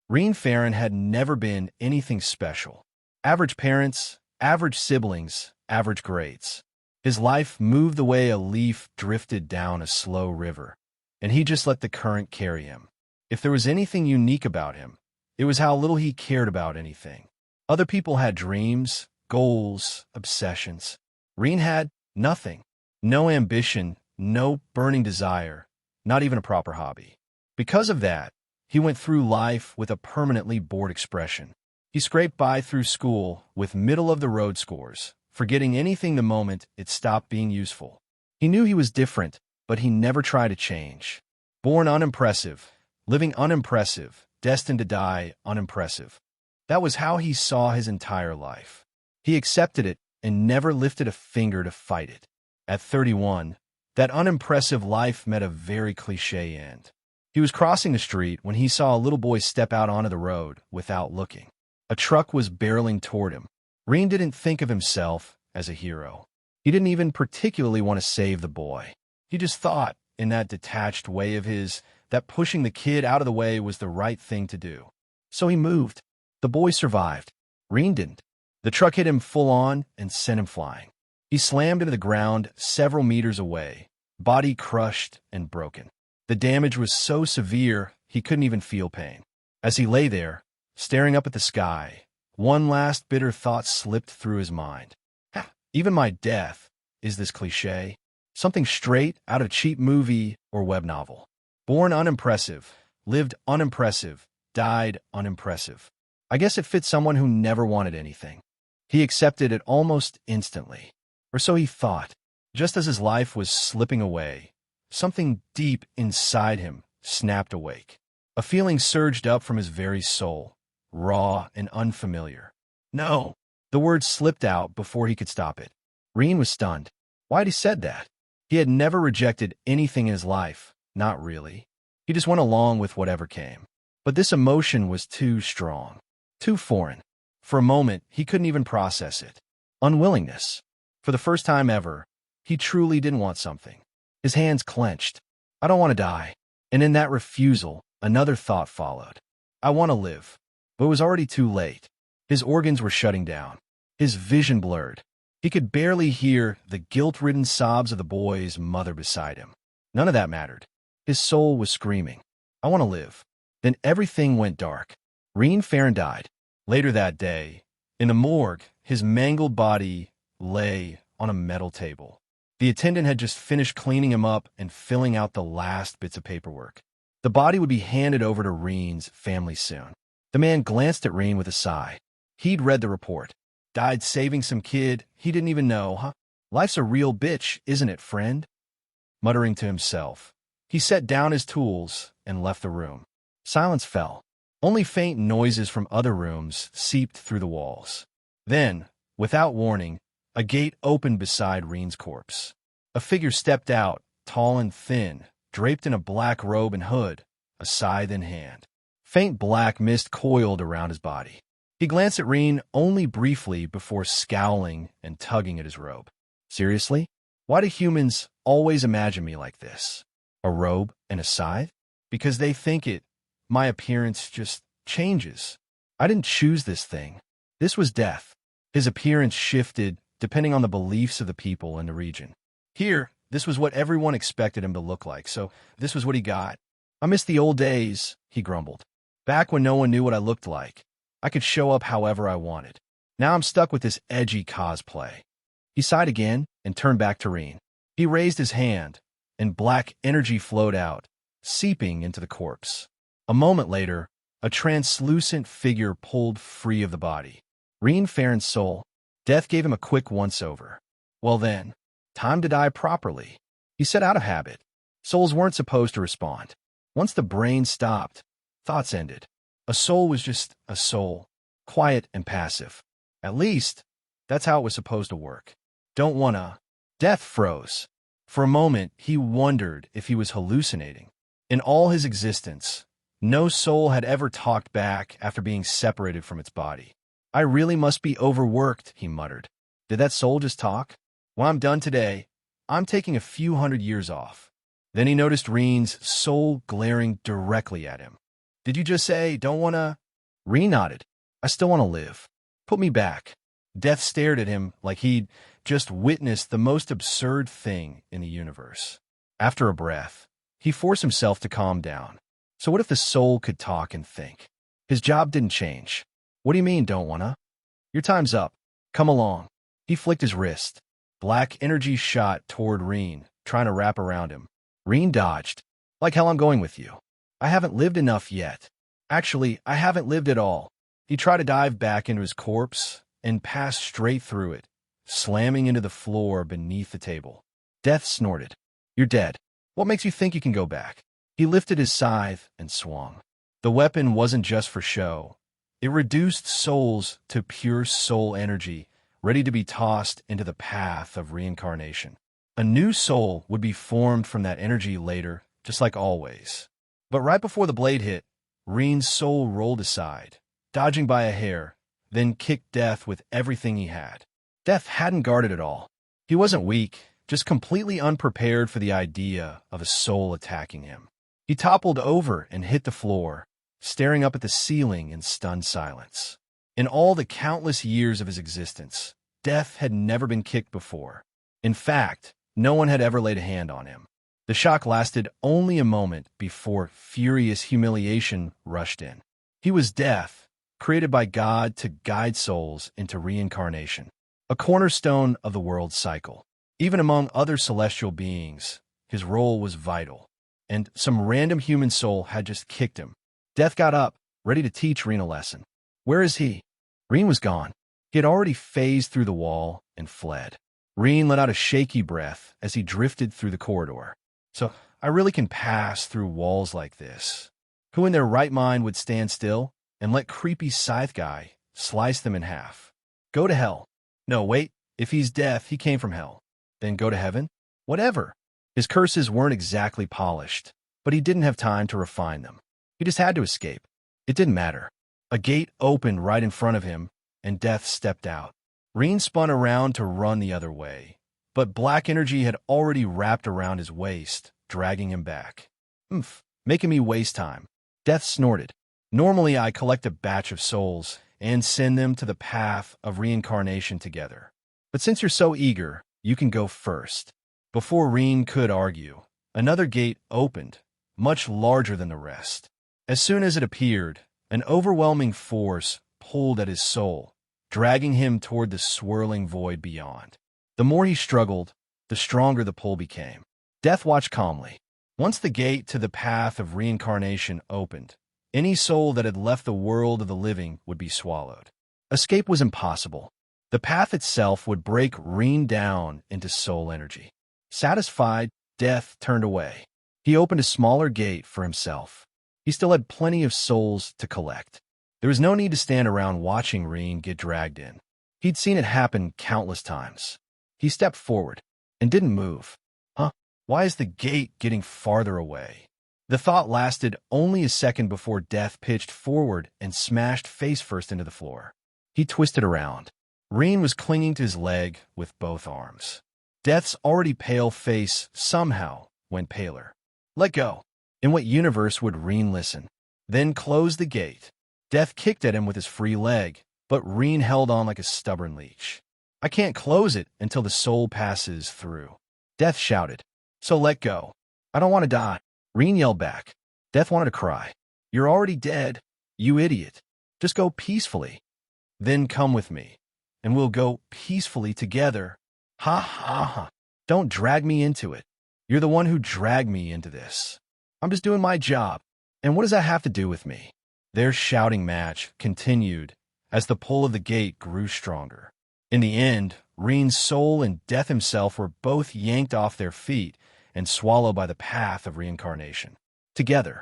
Rean had never been anything special. Average parents, average siblings, average grades. His life moved the way a leaf drifted down a slow river, and he just let the current carry him. If there was anything unique about him, it was how little he cared about anything. Other people had dreams, goals, obsessions. Rean had nothing. No ambition, no burning desire, not even a proper hobby. Because of that, he went through life with a permanently bored expression. He scraped by through school with middle-of-the-road scores, forgetting anything the moment it stopped being useful. He knew he was different, but he never tried to change. Born unimpressive, living unimpressive, destined to die unimpressive. That was how he saw his entire life. He accepted it and never lifted a finger to fight it. At 31, that unimpressive life met a very cliché end. He was crossing the street when he saw a little boy step out onto the road without looking. A truck was barreling toward him. Rean didn't think of himself as a hero. He didn't even particularly want to save the boy. He just thought, in that detached way of his, that pushing the kid out of the way was the right thing to do. So he moved. The boy survived. Rean didn't. The truck hit him full on and sent him flying. He slammed into the ground several meters away, body crushed and broken. The damage was so severe he couldn't even feel pain. As he lay there, staring up at the sky, one last bitter thought slipped through his mind. Even my death is this cliché, something straight out of a cheap movie or web novel. Born unimpressive, lived unimpressive, died unimpressive. I guess it fits someone who never wanted anything. He accepted it almost instantly, or so he thought. Just as his life was slipping away, something deep inside him snapped awake. A feeling surged up from his very soul, raw and unfamiliar. No! The word slipped out before he could stop it. Rean was stunned. Why'd he said that? He had never rejected anything in his life, not really. He just went along with whatever came. But this emotion was too strong, too foreign. For a moment, he couldn't even process it. Unwillingness. For the first time ever, he truly didn't want something. His hands clenched. I don't want to die. And in that refusal, another thought followed. I want to live. But it was already too late. His organs were shutting down. His vision blurred. He could barely hear the guilt-ridden sobs of the boy's mother beside him. None of that mattered. His soul was screaming, I want to live. Then everything went dark. Rean died. Later that day, in the morgue, his mangled body lay on a metal table. The attendant had just finished cleaning him up and filling out the last bits of paperwork. The body would be handed over to Rean's family soon. The man glanced at Rean with a sigh. He'd read the report. Died saving some kid he didn't even know, huh? Life's a real bitch, isn't it, friend? Muttering to himself, he set down his tools and left the room. Silence fell. Only faint noises from other rooms seeped through the walls. Then, without warning, a gate opened beside Rean's corpse. A figure stepped out, tall and thin, draped in a black robe and hood, a scythe in hand. Faint black mist coiled around his body. He glanced at Rean only briefly before scowling and tugging at his robe. Seriously? Why do humans always imagine me like this? A robe and a scythe? Because they think my appearance just changes. I didn't choose this thing. This was death. His appearance shifted depending on the beliefs of the people in the region. Here, this was what everyone expected him to look like, so this was what he got. I miss the old days, he grumbled. Back when no one knew what I looked like. I could show up however I wanted. Now I'm stuck with this edgy cosplay. He sighed again and turned back to Rean. He raised his hand, and black energy flowed out, seeping into the corpse. A moment later, a translucent figure pulled free of the body. Rean's soul. Death gave him a quick once-over. Well then, time to die properly. He set out of habit. Souls weren't supposed to respond. Once the brain stopped, thoughts ended. A soul was just a soul, quiet and passive. At least, that's how it was supposed to work. Don't wanna. Death froze. For a moment, he wondered if he was hallucinating. In all his existence, no soul had ever talked back after being separated from its body. I really must be overworked, he muttered. Did that soul just talk? Well, I'm done today. I'm taking a few hundred years off. Then he noticed Rean's soul glaring directly at him. Did you just say, don't wanna? Rean nodded. I still want to live. Put me back. Death stared at him like he'd just witnessed the most absurd thing in the universe. After a breath, he forced himself to calm down. So what if the soul could talk and think? His job didn't change. What do you mean, don't wanna? Your time's up. Come along. He flicked his wrist. Black energy shot toward Rean, trying to wrap around him. Rean dodged. Like hell, I'm going with you. I haven't lived enough yet. Actually, I haven't lived at all. He tried to dive back into his corpse and passed straight through it, slamming into the floor beneath the table. Death snorted. You're dead. What makes you think you can go back? He lifted his scythe and swung. The weapon wasn't just for show. It reduced souls to pure soul energy, ready to be tossed into the path of reincarnation. A new soul would be formed from that energy later, just like always. But right before the blade hit, Rean's soul rolled aside, dodging by a hair, then kicked Death with everything he had. Death hadn't guarded at all. He wasn't weak, just completely unprepared for the idea of a soul attacking him. He toppled over and hit the floor, staring up at the ceiling in stunned silence. In all the countless years of his existence, Death had never been kicked before. In fact, no one had ever laid a hand on him. The shock lasted only a moment before furious humiliation rushed in. He was Death, created by God to guide souls into reincarnation, a cornerstone of the world's cycle. Even among other celestial beings, his role was vital, and some random human soul had just kicked him. Death got up, ready to teach Rean a lesson. Where is he? Rean was gone. He had already phased through the wall and fled. Rean let out a shaky breath as he drifted through the corridor. So, I really can pass through walls like this. Who in their right mind would stand still and let creepy scythe guy slice them in half? Go to hell. No, wait. If he's Death, he came from hell. Then go to heaven? Whatever. His curses weren't exactly polished, but he didn't have time to refine them. He just had to escape. It didn't matter. A gate opened right in front of him, and Death stepped out. Rean spun around to run the other way, but black energy had already wrapped around his waist, dragging him back. Making me waste time. Death snorted. Normally, I collect a batch of souls and send them to the path of reincarnation together. But since you're so eager, you can go first. Before Rean could argue, another gate opened, much larger than the rest. As soon as it appeared, an overwhelming force pulled at his soul, dragging him toward the swirling void beyond. The more he struggled, the stronger the pull became. Death watched calmly. Once the gate to the path of reincarnation opened, any soul that had left the world of the living would be swallowed. Escape was impossible. The path itself would break Rean down into soul energy. Satisfied, Death turned away. He opened a smaller gate for himself. He still had plenty of souls to collect. There was no need to stand around watching Rean get dragged in. He'd seen it happen countless times. He stepped forward and didn't move. Why is the gate getting farther away? The thought lasted only a second before Death pitched forward and smashed face first into the floor. He twisted around. Rean was clinging to his leg with both arms. Death's already pale face somehow went paler. Let go. In what universe would Rean listen? Then close the gate. Death kicked at him with his free leg, but Rean held on like a stubborn leech. I can't close it until the soul passes through. Death shouted. So let go. I don't want to die. Rean yelled back. Death wanted to cry. You're already dead, you idiot. Just go peacefully. Then come with me, and we'll go peacefully together. Ha ha ha. Don't drag me into it. You're the one who dragged me into this. I'm just doing my job. And what does that have to do with me? Their shouting match continued as the pull of the gate grew stronger. In the end, Rean's soul and Death himself were both yanked off their feet and swallowed by the path of reincarnation. Together,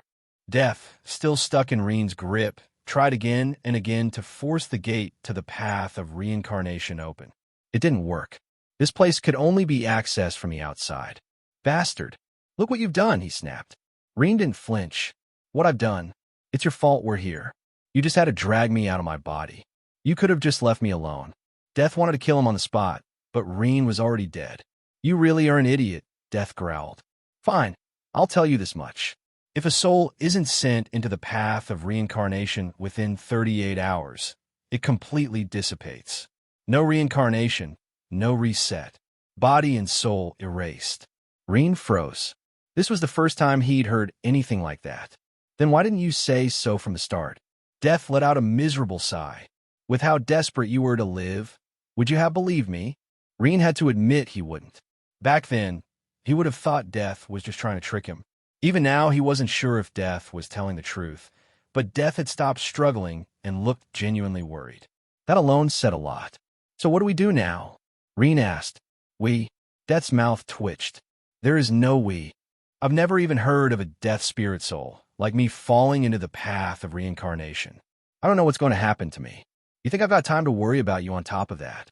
Death, still stuck in Rean's grip, tried again and again to force the gate to the path of reincarnation open. It didn't work. This place could only be accessed from the outside. Bastard. Look what you've done, he snapped. Rean didn't flinch. What I've done. It's your fault we're here. You just had to drag me out of my body. You could have just left me alone. Death wanted to kill him on the spot, but Rean was already dead. You really are an idiot, Death growled. Fine, I'll tell you this much. If a soul isn't sent into the path of reincarnation within 38 hours, it completely dissipates. No reincarnation, no reset. Body and soul erased. Rean froze. This was the first time he'd heard anything like that. Then why didn't you say so from the start? Death let out a miserable sigh. With how desperate you were to live, would you have believed me? Rean had to admit he wouldn't. Back then, he would have thought Death was just trying to trick him. Even now, he wasn't sure if Death was telling the truth, but Death had stopped struggling and looked genuinely worried. That alone said a lot. So what do we do now? Rean asked. We. Death's mouth twitched. There is no we. I've never even heard of a death spirit soul, like me, falling into the path of reincarnation. I don't know what's going to happen to me. You think I've got time to worry about you on top of that?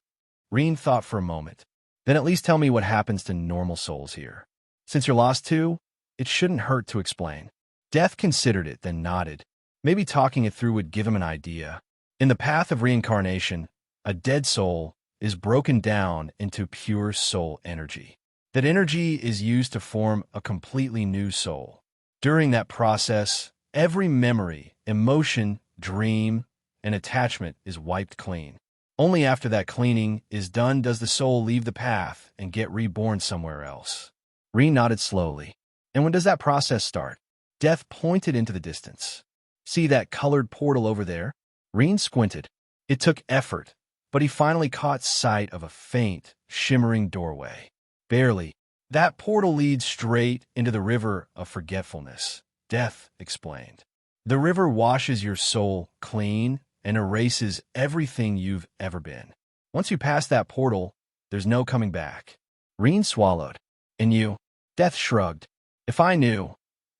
Rean thought for a moment. Then at least tell me what happens to normal souls here. Since you're lost too, it shouldn't hurt to explain. Death considered it, then nodded. Maybe talking it through would give him an idea. In the path of reincarnation, a dead soul is broken down into pure soul energy. That energy is used to form a completely new soul. During that process, every memory, emotion, dream, and attachment is wiped clean. Only after that cleaning is done does the soul leave the path and get reborn somewhere else. Rean nodded slowly. And when does that process start? Death pointed into the distance. See that colored portal over there? Rean squinted. It took effort, but he finally caught sight of a faint, shimmering doorway. Barely. That portal leads straight into the river of forgetfulness, Death explained. The river washes your soul clean and erases everything you've ever been. Once you pass that portal, there's no coming back. Rean swallowed. And you? Death shrugged. If I knew,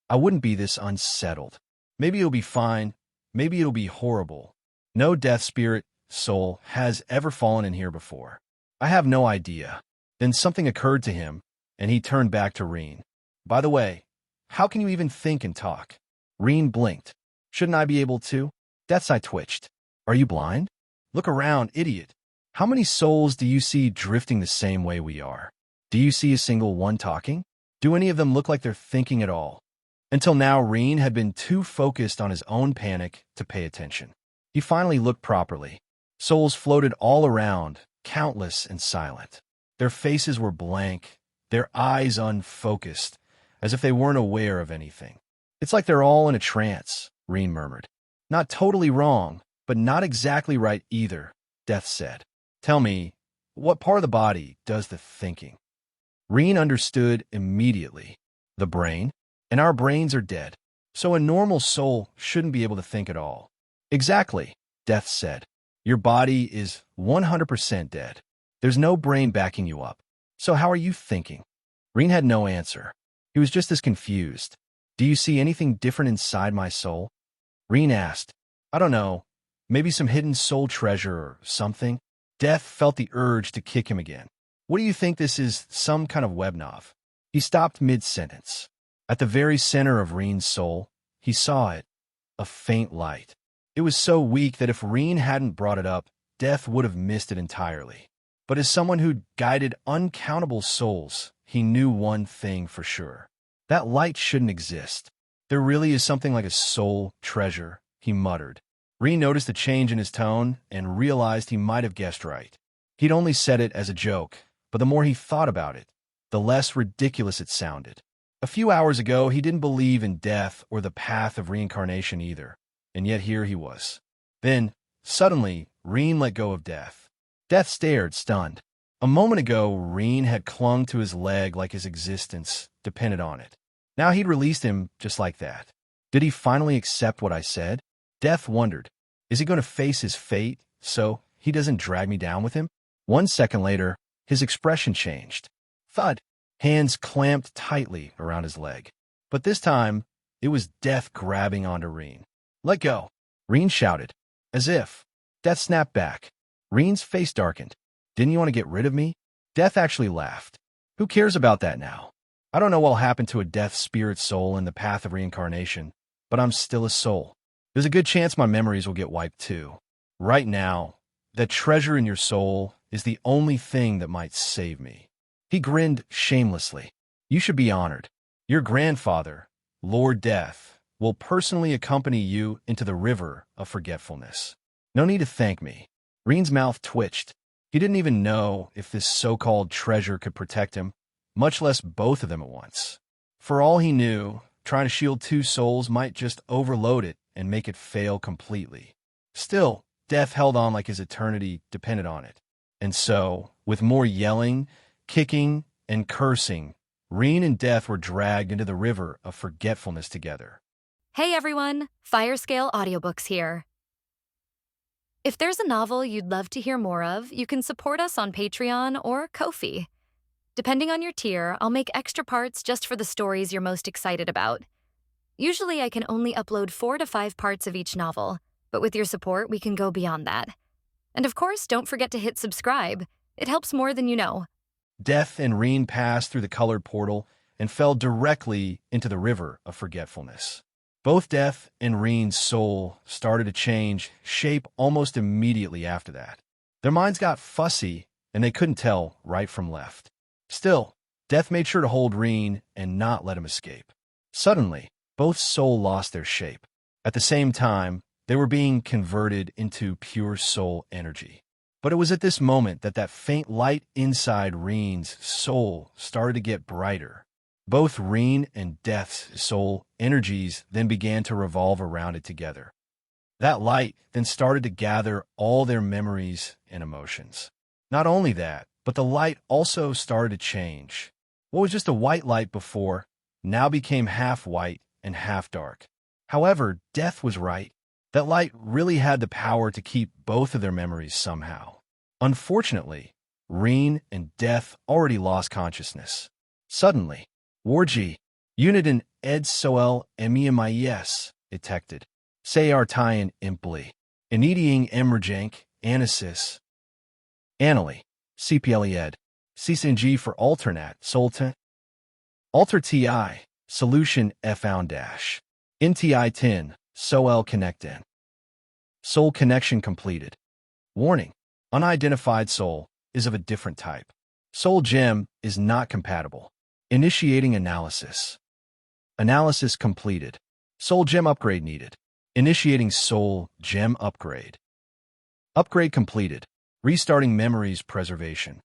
I wouldn't be this unsettled. Maybe it'll be fine. Maybe it'll be horrible. No death spirit soul has ever fallen in here before. I have no idea. Then something occurred to him, and he turned back to Rean. By the way, how can you even think and talk? Rean blinked. Shouldn't I be able to? Death's eye twitched. Are you blind? Look around, idiot. How many souls do you see drifting the same way we are? Do you see a single one talking? Do any of them look like they're thinking at all? Until now, Rean had been too focused on his own panic to pay attention. He finally looked properly. Souls floated all around, countless and silent. Their faces were blank, their eyes unfocused, as if they weren't aware of anything. It's like they're all in a trance, Rean murmured. Not totally wrong, but not exactly right either, Death said. Tell me, what part of the body does the thinking? Rean understood immediately. The brain? And our brains are dead. So a normal soul shouldn't be able to think at all. Exactly, Death said. Your body is 100% dead. There's no brain backing you up. So how are you thinking? Rean had no answer. He was just as confused. Do you see anything different inside my soul? Rean asked. I don't know. Maybe some hidden soul treasure or something? Death felt the urge to kick him again. What do you think this is, some kind of webnov? He stopped mid-sentence. At the very center of Rean's soul, he saw it, a faint light. It was so weak that if Rean hadn't brought it up, Death would have missed it entirely. But as someone who'd guided uncountable souls, he knew one thing for sure. That light shouldn't exist. There really is something like a soul treasure, he muttered. Rean noticed a change in his tone and realized he might have guessed right. He'd only said it as a joke, but the more he thought about it, the less ridiculous it sounded. A few hours ago, he didn't believe in death or the path of reincarnation either, and yet here he was. Then, suddenly, Rean let go of Death. Death stared, stunned. A moment ago, Rean had clung to his leg like his existence depended on it. Now he'd released him just like that. Did he finally accept what I said? Death wondered. Is he going to face his fate so he doesn't drag me down with him? 1 second later, his expression changed. Thud. Hands clamped tightly around his leg. But this time, it was Death grabbing onto Rean. Let go, Rean shouted. As if. Death snapped back. Rean's face darkened. Didn't you want to get rid of me? Death actually laughed. Who cares about that now? I don't know what'll happen to a death spirit soul in the path of reincarnation, but I'm still a soul. There's a good chance my memories will get wiped too. Right now, that treasure in your soul is the only thing that might save me. He grinned shamelessly. You should be honored. Your grandfather, Lord Death, will personally accompany you into the river of forgetfulness. No need to thank me. Rean's mouth twitched. He didn't even know if this so-called treasure could protect him, much less both of them at once. For all he knew, trying to shield two souls might just overload it and make it fail completely. Still, Death held on like his eternity depended on it. And so, with more yelling, kicking, and cursing, Rean and Death were dragged into the river of forgetfulness together. Hey everyone, Firescale Audiobooks here. If there's a novel you'd love to hear more of, you can support us on Patreon or Ko-fi. Depending on your tier, I'll make extra parts just for the stories you're most excited about. Usually I can only upload 4 to 5 parts of each novel, but with your support we can go beyond that. And of course, don't forget to hit subscribe. It helps more than you know. Death and Rean passed through the colored portal and fell directly into the river of forgetfulness. Both Death and Rean's soul started to change shape almost immediately after that. Their minds got fussy, and they couldn't tell right from left. Still, Death made sure to hold Rean and not let him escape. Suddenly, both souls lost their shape. At the same time, they were being converted into pure soul energy. But it was at this moment that faint light inside Rean's soul started to get brighter. Both Rean and Death's soul energies then began to revolve around it together. That light then started to gather all their memories and emotions. Not only that, but the light also started to change. What was just a white light before now became half white and half dark. However, Death was right. That light really had the power to keep both of their memories somehow. Unfortunately, Rean and Death already lost consciousness. Suddenly, Warji, Uniden ed soel emimis, detected. Say artayan impli. Inediing emerjank, anasis. Annalie, CPLE ed. CSNG for alternate, sultan. Alter TI, solution found dash. NTI 10, soel connectin. Soul connection completed. Warning. Unidentified soul is of a different type. Soul gem is not compatible. Initiating analysis. Analysis completed. Soul gem upgrade needed. Initiating soul gem upgrade. Upgrade completed. Restarting memories preservation.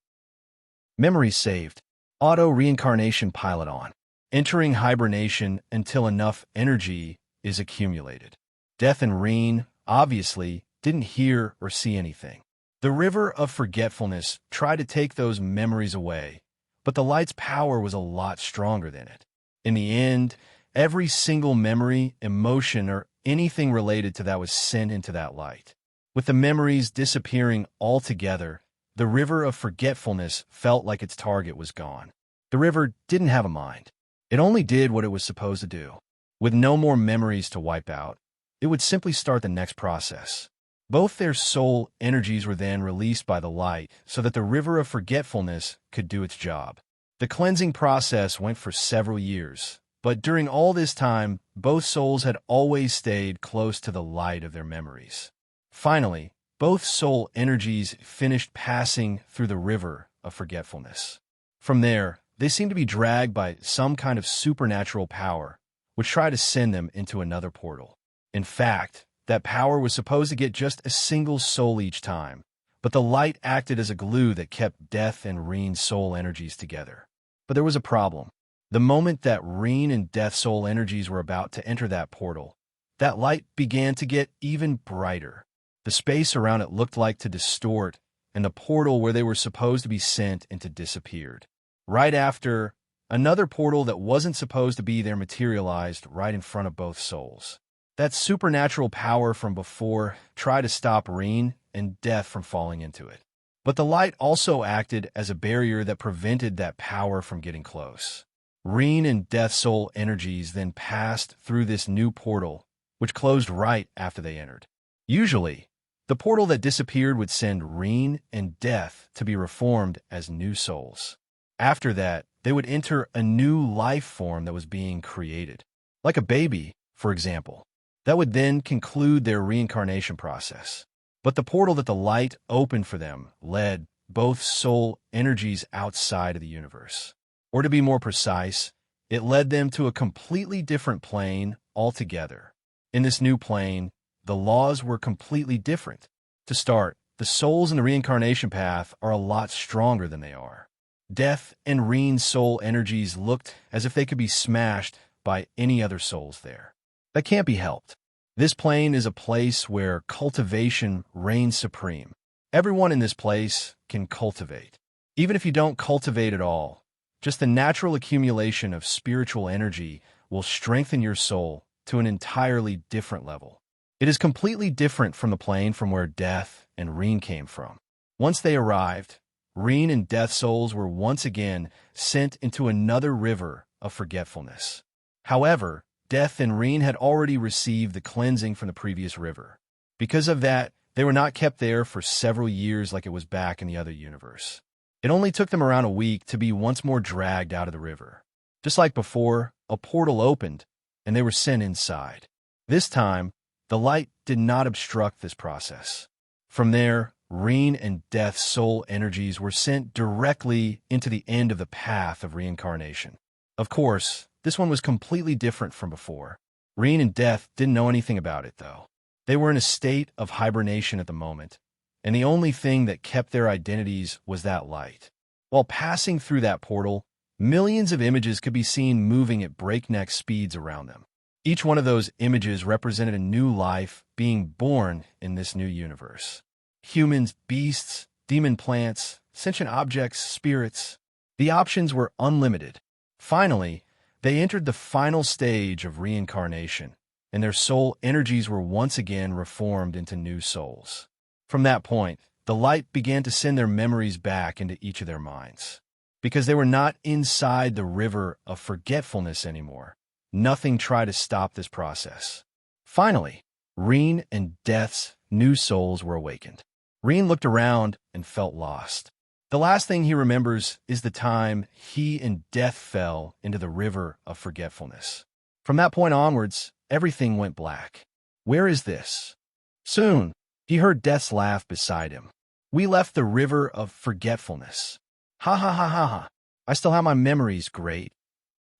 Memories saved. Auto reincarnation pilot on. Entering hibernation until enough energy is accumulated. Death and Rean, obviously, didn't hear or see anything. The river of forgetfulness tried to take those memories away, but the light's power was a lot stronger than it. In the end, every single memory, emotion, or anything related to that was sent into that light. With the memories disappearing altogether, the river of forgetfulness felt like its target was gone. The river didn't have a mind. It only did what it was supposed to do. With no more memories to wipe out, it would simply start the next process. Both their soul energies were then released by the light so that the river of forgetfulness could do its job. The cleansing process went for several years, but during all this time, both souls had always stayed close to the light of their memories. Finally, both soul energies finished passing through the river of forgetfulness. From there, they seemed to be dragged by some kind of supernatural power, which tried to send them into another portal. In fact, that power was supposed to get just a single soul each time, but the light acted as a glue that kept Death and Rean's soul energies together. But there was a problem. The moment that Rean and Death's soul energies were about to enter that portal, that light began to get even brighter. The space around it looked like to distort, and the portal where they were supposed to be sent into disappeared. Right after, another portal that wasn't supposed to be there materialized right in front of both souls. That supernatural power from before tried to stop Rean and Death from falling into it. But the light also acted as a barrier that prevented that power from getting close. Rean and Death's soul energies then passed through this new portal, which closed right after they entered. Usually, the portal that disappeared would send Rean and Death to be reformed as new souls. After that, they would enter a new life form that was being created. Like a baby, for example. That would then conclude their reincarnation process. But the portal that the light opened for them led both soul energies outside of the universe. Or to be more precise, It led them to a completely different plane altogether. In this new plane, the laws were completely different. To start, the souls in the reincarnation path are a lot stronger than they are. Death and Rean's soul energies looked as if they could be smashed by any other souls there. That can't be helped. This plane is a place where cultivation reigns supreme. Everyone in this place can cultivate. Even if you don't cultivate at all, just the natural accumulation of spiritual energy will strengthen your soul to an entirely different level. It is completely different from the plane from where Death and Rean came from. Once they arrived, Rean and Death souls were once again sent into another river of forgetfulness. However, Death and Rean had already received the cleansing from the previous river. Because of that, they were not kept there for several years like it was back in the other universe. It only took them around a week to be once more dragged out of the river. Just like before, a portal opened, and they were sent inside. This time, the light did not obstruct this process. From there, Rean and Death's soul energies were sent directly into the end of the path of reincarnation. Of course, this one was completely different from before. Rean and Death didn't know anything about it, though. They were in a state of hibernation at the moment, and the only thing that kept their identities was that light. While passing through that portal, millions of images could be seen moving at breakneck speeds around them. Each one of those images represented a new life being born in this new universe. Humans, beasts, demon plants, sentient objects, spirits. The options were unlimited. Finally, they entered the final stage of reincarnation, and their soul energies were once again reformed into new souls. From that point, the light began to send their memories back into each of their minds. Because they were not inside the river of forgetfulness anymore, nothing tried to stop this process. Finally, Rean and Death's new souls were awakened. Rean looked around and felt lost. The last thing he remembers is the time he and Death fell into the river of forgetfulness. From that point onwards, everything went black. Where is this? Soon, he heard Death's laugh beside him. We left the river of forgetfulness. Ha ha ha ha ha. I still have my memories, great.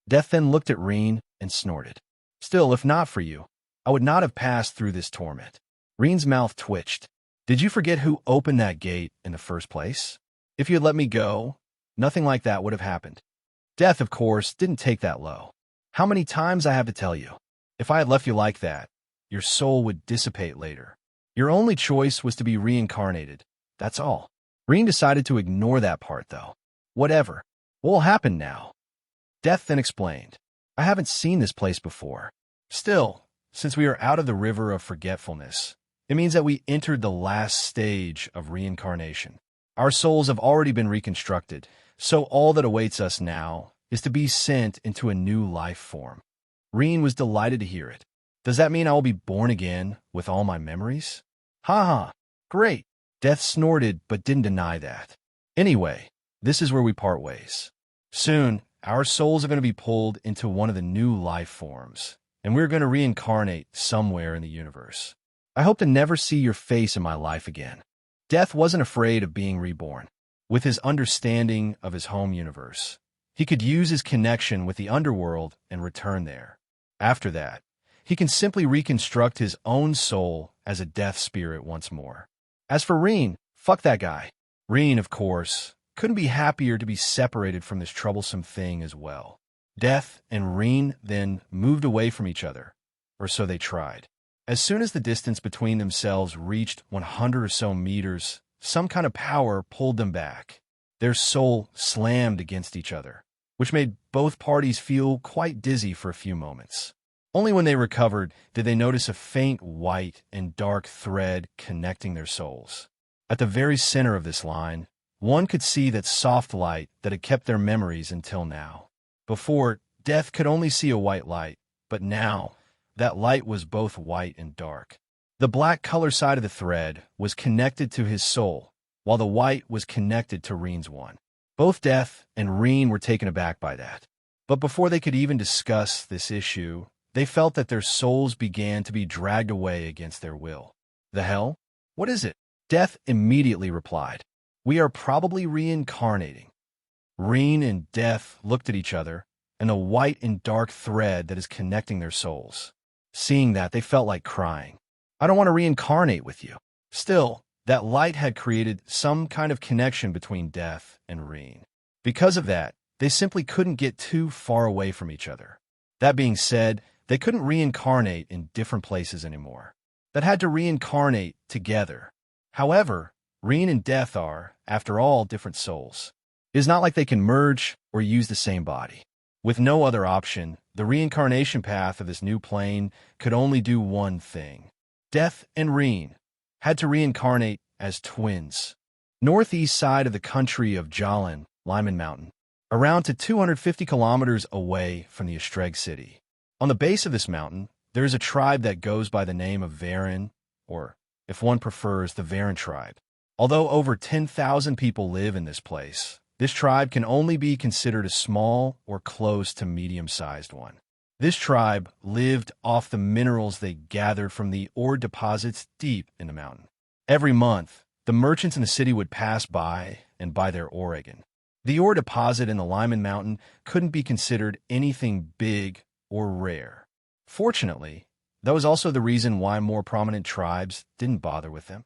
Death then looked at Rean and snorted. Still, if not for you, I would not have passed through this torment. Rean's mouth twitched. Did you forget who opened that gate in the first place? If you had let me go, nothing like that would have happened. Death, of course, didn't take that low. How many times I have to tell you? If I had left you like that, your soul would dissipate later. Your only choice was to be reincarnated. That's all. Rean decided to ignore that part, though. Whatever. What will happen now? Death then explained. I haven't seen this place before. Still, since we are out of the river of forgetfulness, it means that we entered the last stage of reincarnation. Our souls have already been reconstructed, so all that awaits us now is to be sent into a new life form. Rean was delighted to hear it. Does that mean I will be born again with all my memories? Ha ha, great. Death snorted but didn't deny that. Anyway, this is where we part ways. Soon, our souls are going to be pulled into one of the new life forms, and we're going to reincarnate somewhere in the universe. I hope to never see your face in my life again. Death wasn't afraid of being reborn. With his understanding of his home universe, he could use his connection with the underworld and return there. After that, he can simply reconstruct his own soul as a death spirit once more. As for Rean, fuck that guy. Rean, of course, couldn't be happier to be separated from this troublesome thing as well. Death and Rean then moved away from each other, or so they tried. As soon as the distance between themselves reached 100 or so meters, some kind of power pulled them back. Their soul slammed against each other, which made both parties feel quite dizzy for a few moments. Only when they recovered did they notice a faint white and dark thread connecting their souls. At the very center of this line, one could see that soft light that had kept their memories until now. Before, Death could only see a white light, but now, that light was both white and dark. The black color side of the thread was connected to his soul, while the white was connected to Rean's one. Both Death and Rean were taken aback by that. But before they could even discuss this issue, they felt that their souls began to be dragged away against their will. The hell? What is it? Death immediately replied. We are probably reincarnating. Rean and Death looked at each other, and the white and dark thread that is connecting their souls. Seeing that, they felt like crying. I don't want to reincarnate with you. Still, that light had created some kind of connection between Death and Rean. Because of that, they simply couldn't get too far away from each other. That being said, they couldn't reincarnate in different places anymore. That had to reincarnate together. However, Rean and Death are, after all, different souls. It is not like they can merge or use the same body. With no other option, the reincarnation path of this new plane could only do one thing. Death and Rean had to reincarnate as twins. Northeast side of the country of Jalan, Lyman Mountain, around to 250 kilometers away from the Estreg city. On the base of this mountain, there is a tribe that goes by the name of Rean, or, if one prefers, the Rean tribe. Although over 10,000 people live in this place, this tribe can only be considered a small or close to medium-sized one. This tribe lived off the minerals they gathered from the ore deposits deep in the mountain. Every month, the merchants in the city would pass by and buy their Oregon. The ore deposit in the Lyman Mountain couldn't be considered anything big or rare. Fortunately, that was also the reason why more prominent tribes didn't bother with them.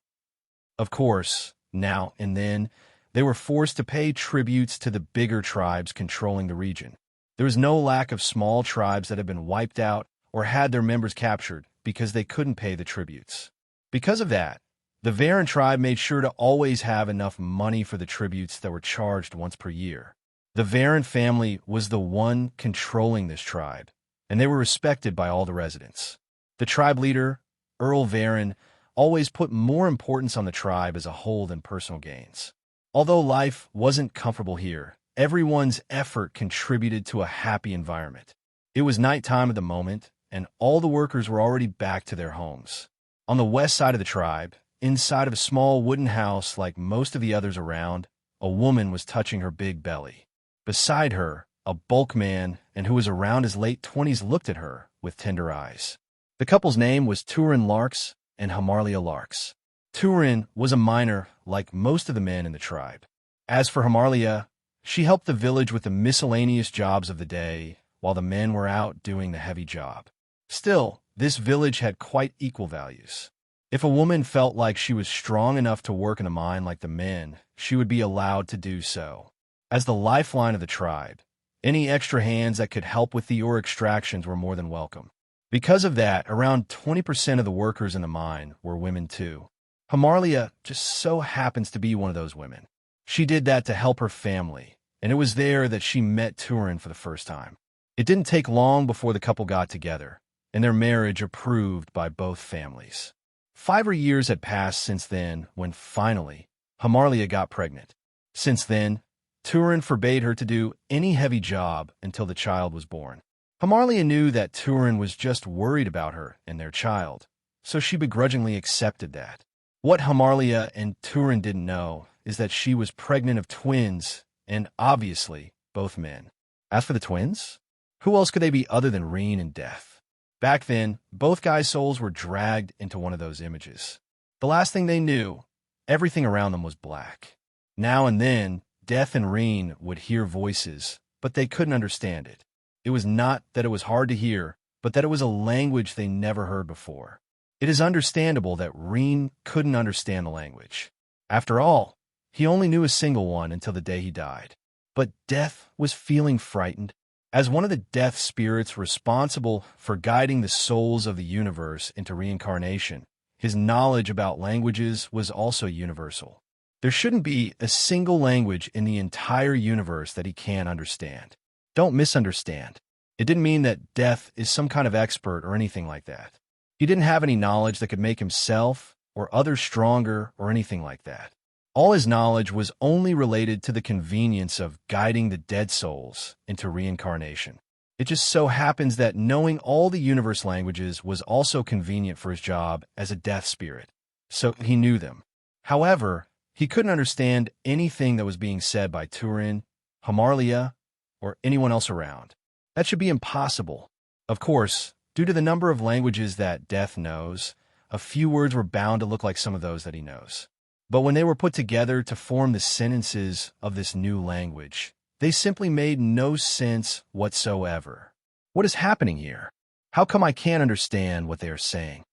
Of course, now and then, they were forced to pay tributes to the bigger tribes controlling the region. There was no lack of small tribes that had been wiped out or had their members captured because they couldn't pay the tributes. Because of that, the Rean tribe made sure to always have enough money for the tributes that were charged once per year. The Rean family was the one controlling this tribe, and they were respected by all the residents. The tribe leader, Earl Rean, always put more importance on the tribe as a whole than personal gains. Although life wasn't comfortable here, everyone's effort contributed to a happy environment. It was nighttime at the moment, and all the workers were already back to their homes. On the west side of the tribe, inside of a small wooden house like most of the others around, a woman was touching her big belly. Beside her, a bulk man, and who was around his late 20s, looked at her with tender eyes. The couple's name was Turin Larks and Hamarlia Larks. Turin was a miner like most of the men in the tribe. As for Hamarlia, she helped the village with the miscellaneous jobs of the day, while the men were out doing the heavy job. Still, this village had quite equal values. If a woman felt like she was strong enough to work in a mine like the men, she would be allowed to do so. As the lifeline of the tribe, any extra hands that could help with the ore extractions were more than welcome. Because of that, around 20% of the workers in the mine were women too. Hamarlia just so happens to be one of those women. She did that to help her family, and it was there that she met Turin for the first time. It didn't take long before the couple got together, and their marriage approved by both families. 5 years had passed since then when, finally, Hamarlia got pregnant. Since then, Turin forbade her to do any heavy job until the child was born. Hamarlia knew that Turin was just worried about her and their child, so she begrudgingly accepted that. What Hamarlia and Turin didn't know is that she was pregnant of twins, and obviously, both men. As for the twins, who else could they be other than Rean and Death? Back then, both guys' souls were dragged into one of those images. The last thing they knew, everything around them was black. Now and then, Death and Rean would hear voices, but they couldn't understand it. It was not that it was hard to hear, but that it was a language they never heard before. It is understandable that Rean couldn't understand the language. After all, he only knew a single one until the day he died. But Death was feeling frightened. As one of the death spirits responsible for guiding the souls of the universe into reincarnation, his knowledge about languages was also universal. There shouldn't be a single language in the entire universe that he can't understand. Don't misunderstand. It didn't mean that Death is some kind of expert or anything like that. He didn't have any knowledge that could make himself or others stronger or anything like that. All his knowledge was only related to the convenience of guiding the dead souls into reincarnation. It just so happens that knowing all the universe languages was also convenient for his job as a death spirit, so he knew them. However, he couldn't understand anything that was being said by Turin, Hamarlia, or anyone else around. That should be impossible. Of course, due to the number of languages that Death knows, a few words were bound to look like some of those that he knows. But when they were put together to form the sentences of this new language, They simply made no sense whatsoever. What is happening here? How come I can't understand what they are saying?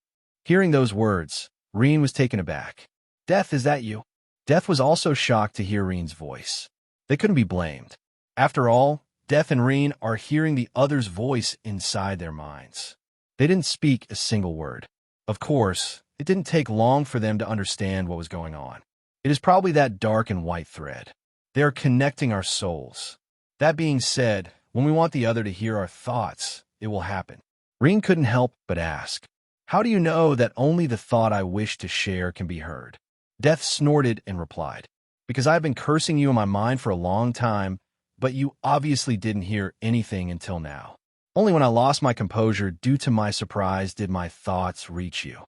Hearing those words, Rean was taken aback. Death, is that you? Death was also shocked to hear Rean's voice. They couldn't be blamed. After all, Death and Rean are hearing the other's voice inside their minds. They didn't speak a single word. Of course, it didn't take long for them to understand what was going on. It is probably that dark and white thread. They are connecting our souls. That being said, when we want the other to hear our thoughts, it will happen. Rean couldn't help but ask, how do you know that only the thought I wish to share can be heard? Death snorted and replied, because I've been cursing you in my mind for a long time, but you obviously didn't hear anything until now. Only when I lost my composure due to my surprise did my thoughts reach you.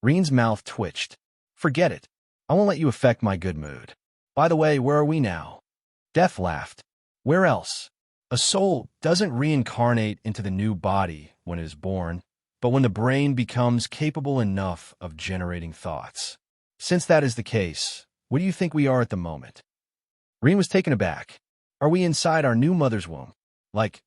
Rean's mouth twitched. Forget it. I won't let you affect my good mood. By the way, where are we now? Death laughed. Where else? A soul doesn't reincarnate into the new body when it is born, but when the brain becomes capable enough of generating thoughts. Since that is the case, where do you think we are at the moment? Rean was taken aback. Are we inside our new mother's womb? Like,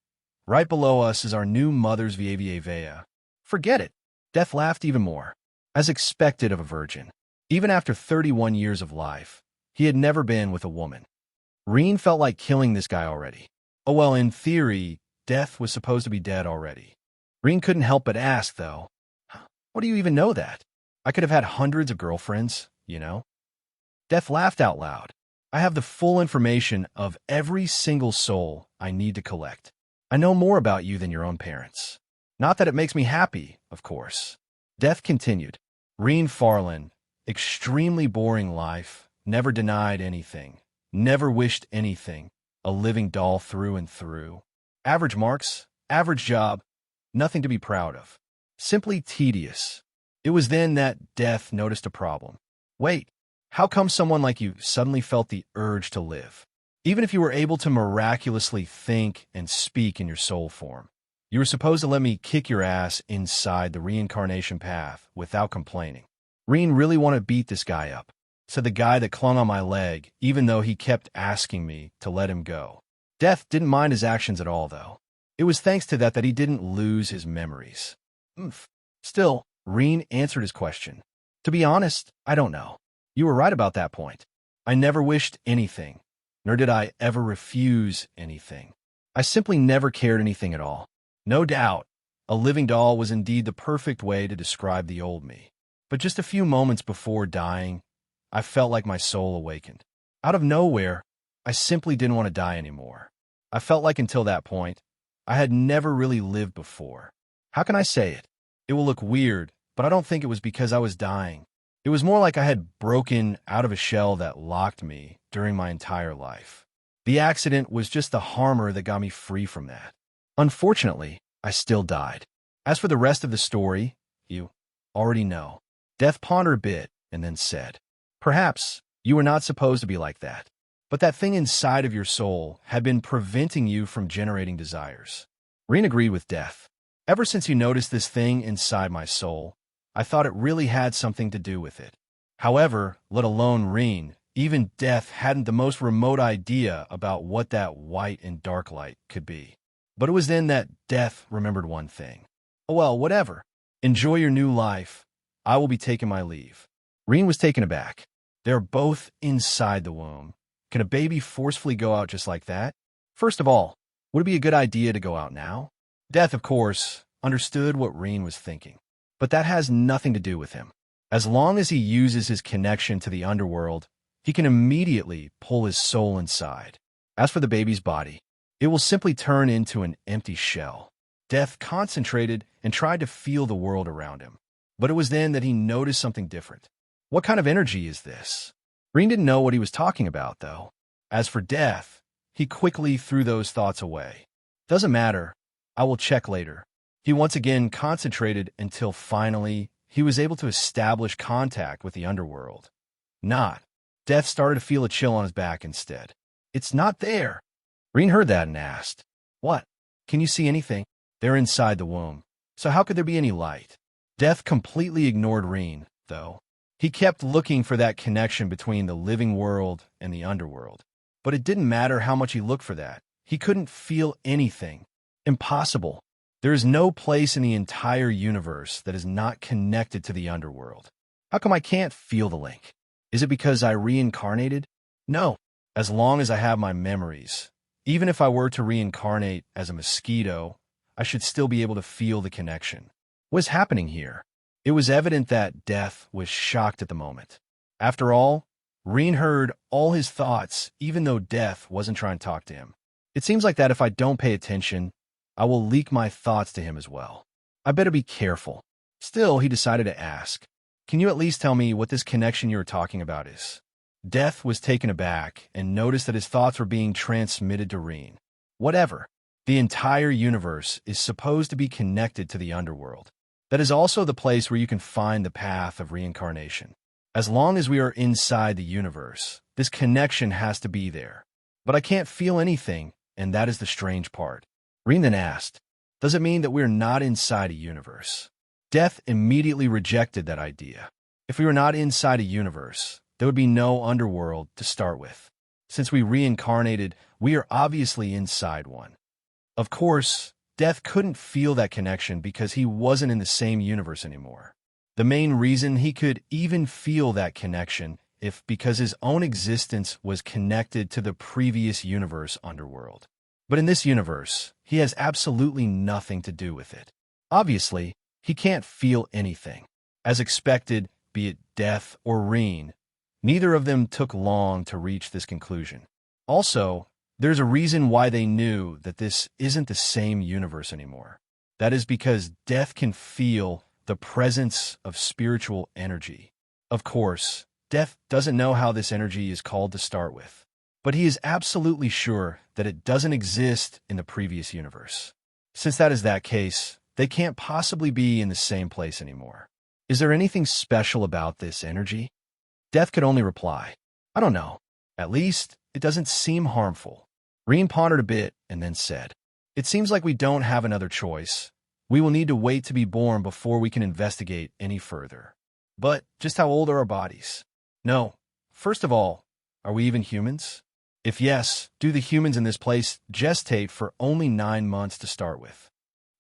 right below us is our new mother's via. Forget it. Death laughed even more. As expected of a virgin. Even after 31 years of life, he had never been with a woman. Rean felt like killing this guy already. Oh well, in theory, Death was supposed to be dead already. Rean couldn't help but ask, though, what do you even know that? I could have had hundreds of girlfriends, you know? Death laughed out loud. I have the full information of every single soul I need to collect. I know more about you than your own parents. Not that it makes me happy, of course. Death continued. Rean Farland, extremely boring life, never denied anything, never wished anything, a living doll through and through. Average marks, average job, nothing to be proud of. Simply tedious. It was then that Death noticed a problem. Wait, how come someone like you suddenly felt the urge to live? Even if you were able to miraculously think and speak in your soul form. You were supposed to let me kick your ass inside the reincarnation path without complaining. Rean really wanted to beat this guy up, said the guy that clung on my leg, even though he kept asking me to let him go. Death didn't mind his actions at all, though. It was thanks to that he didn't lose his memories. Still, Rean answered his question. To be honest, I don't know. You were right about that point. I never wished anything, nor did I ever refuse anything. I simply never cared anything at all. No doubt, a living doll was indeed the perfect way to describe the old me. But just a few moments before dying, I felt like my soul awakened. Out of nowhere, I simply didn't want to die anymore. I felt like until that point, I had never really lived before. How can I say it? It will look weird, but I don't think it was because I was dying. It was more like I had broken out of a shell that locked me during my entire life. The accident was just the harmer that got me free from that. Unfortunately, I still died. As for the rest of the story, you already know. Death pondered a bit and then said, perhaps you were not supposed to be like that, but that thing inside of your soul had been preventing you from generating desires. Rean agreed with Death. Ever since you noticed this thing inside my soul, I thought it really had something to do with it. However, let alone Rean, even Death hadn't the most remote idea about what that white and dark light could be. But it was then that Death remembered one thing. Oh well, whatever. Enjoy your new life. I will be taking my leave. Rean was taken aback. They're both inside the womb. Can a baby forcefully go out just like that? First of all, would it be a good idea to go out now? Death, of course, understood what Rean was thinking. But that has nothing to do with him. As long as he uses his connection to the underworld, he can immediately pull his soul inside. As for the baby's body, it will simply turn into an empty shell. Death concentrated and tried to feel the world around him. But it was then that he noticed something different. What kind of energy is this? Rean didn't know what he was talking about, though. As for Death, he quickly threw those thoughts away. Doesn't matter. I will check later. He once again concentrated until finally he was able to establish contact with the underworld. Not. Death started to feel a chill on his back instead. It's not there. Rean heard that and asked, what? Can you see anything? They're inside the womb. So how could there be any light? Death completely ignored Rean, though. He kept looking for that connection between the living world and the underworld. But it didn't matter how much he looked for that. He couldn't feel anything. Impossible. There is no place in the entire universe that is not connected to the underworld. How come I can't feel the link? Is it because I reincarnated? No. As long as I have my memories, even if I were to reincarnate as a mosquito, I should still be able to feel the connection. What was happening here? It was evident that Death was shocked at the moment. After all, Rean heard all his thoughts, even though Death wasn't trying to talk to him. It seems like that if I don't pay attention, I will leak my thoughts to him as well. I better be careful. Still, he decided to ask, "Can you at least tell me what this connection you were talking about is?" Death was taken aback and noticed that his thoughts were being transmitted to Rean. Whatever. The entire universe is supposed to be connected to the underworld. That is also the place where you can find the path of reincarnation. As long as we are inside the universe, this connection has to be there. But I can't feel anything, and that is the strange part. Rean then asked, "Does it mean that we're not inside a universe?" Death immediately rejected that idea. If we were not inside a universe, there would be no underworld to start with. Since we reincarnated, we are obviously inside one. Of course, Death couldn't feel that connection because he wasn't in the same universe anymore. The main reason he could even feel that connection is because his own existence was connected to the previous universe underworld. But in this universe, he has absolutely nothing to do with it. Obviously, he can't feel anything. As expected, be it Death or Rean, neither of them took long to reach this conclusion. Also, there's a reason why they knew that this isn't the same universe anymore. That is because Death can feel the presence of spiritual energy. Of course, Death doesn't know how this energy is called to start with, but he is absolutely sure that it doesn't exist in the previous universe. Since that is that case, they can't possibly be in the same place anymore. Is there anything special about this energy? Death could only reply, "I don't know. At least, it doesn't seem harmful." Rean pondered a bit and then said, "It seems like we don't have another choice. We will need to wait to be born before we can investigate any further. But just how old are our bodies? No. First of all, are we even humans? If yes, do the humans in this place gestate for only 9 months to start with?"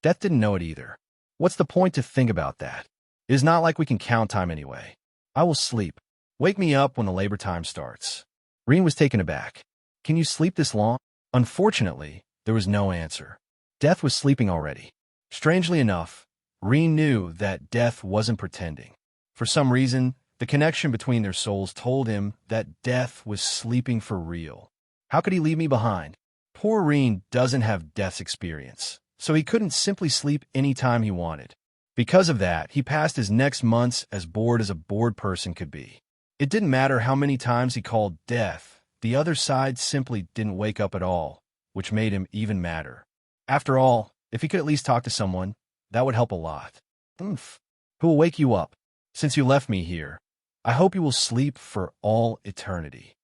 Death didn't know it either. What's the point to think about that? It is not like we can count time anyway. I will sleep. Wake me up when the labor time starts. Rean was taken aback. Can you sleep this long? Unfortunately, there was no answer. Death was sleeping already. Strangely enough, Rean knew that Death wasn't pretending. For some reason, the connection between their souls told him that Death was sleeping for real. How could he leave me behind? Poor Rean doesn't have Death's experience, so he couldn't simply sleep any time he wanted. Because of that, he passed his next months as bored as a bored person could be. It didn't matter how many times he called Death, the other side simply didn't wake up at all, which made him even madder. After all, if he could at least talk to someone, that would help a lot. Who will wake you up? Since you left me here, I hope you will sleep for all eternity.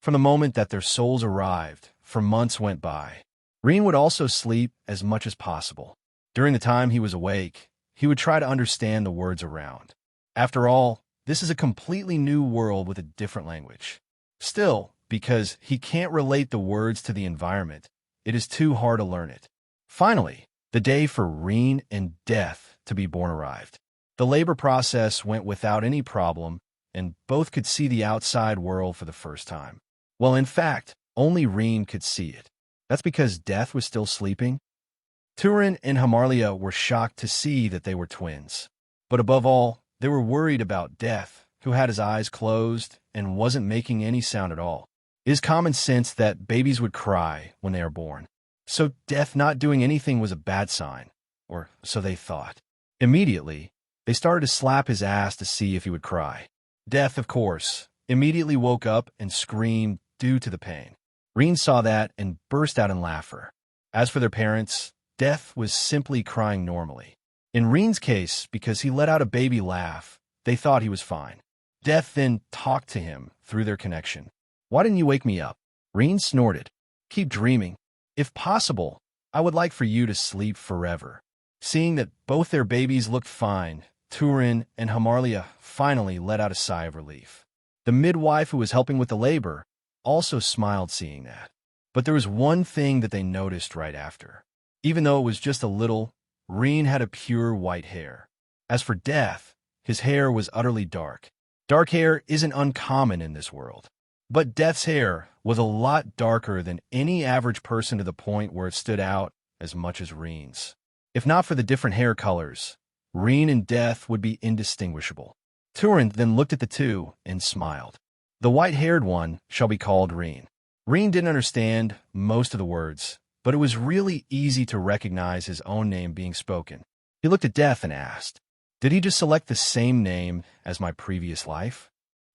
From the moment that their souls arrived, for months went by. Rean would also sleep as much as possible. During the time he was awake, he would try to understand the words around. After all, this is a completely new world with a different language. Still, because he can't relate the words to the environment, it is too hard to learn it. Finally, the day for Rean and Death to be born arrived. The labor process went without any problem, and both could see the outside world for the first time. Well, in fact, only Rean could see it. That's because Death was still sleeping. Turin and Hamarlia were shocked to see that they were twins. But above all, they were worried about Death, who had his eyes closed and wasn't making any sound at all. It is common sense that babies would cry when they are born. So Death not doing anything was a bad sign, or so they thought. Immediately, they started to slap his ass to see if he would cry. Death, of course, immediately woke up and screamed due to the pain. Rean saw that and burst out in laughter. As for their parents, Death was simply crying normally. In Rean's case, because he let out a baby laugh, they thought he was fine. Death then talked to him through their connection. "Why didn't you wake me up?" Rean snorted. "Keep dreaming. If possible, I would like for you to sleep forever." Seeing that both their babies looked fine, Turin and Hamarlia finally let out a sigh of relief. The midwife who was helping with the labor also smiled seeing that. But there was one thing that they noticed right after. Even though it was just a little, Rean had a pure white hair. As for Death, his hair was utterly dark. Dark hair isn't uncommon in this world. But Death's hair was a lot darker than any average person to the point where it stood out as much as Rean's. If not for the different hair colors, Rean and Death would be indistinguishable. Turin then looked at the two and smiled. The white-haired one shall be called Rean. Rean didn't understand most of the words, but it was really easy to recognize his own name being spoken. He looked at Death and asked, "Did he just select the same name as my previous life?"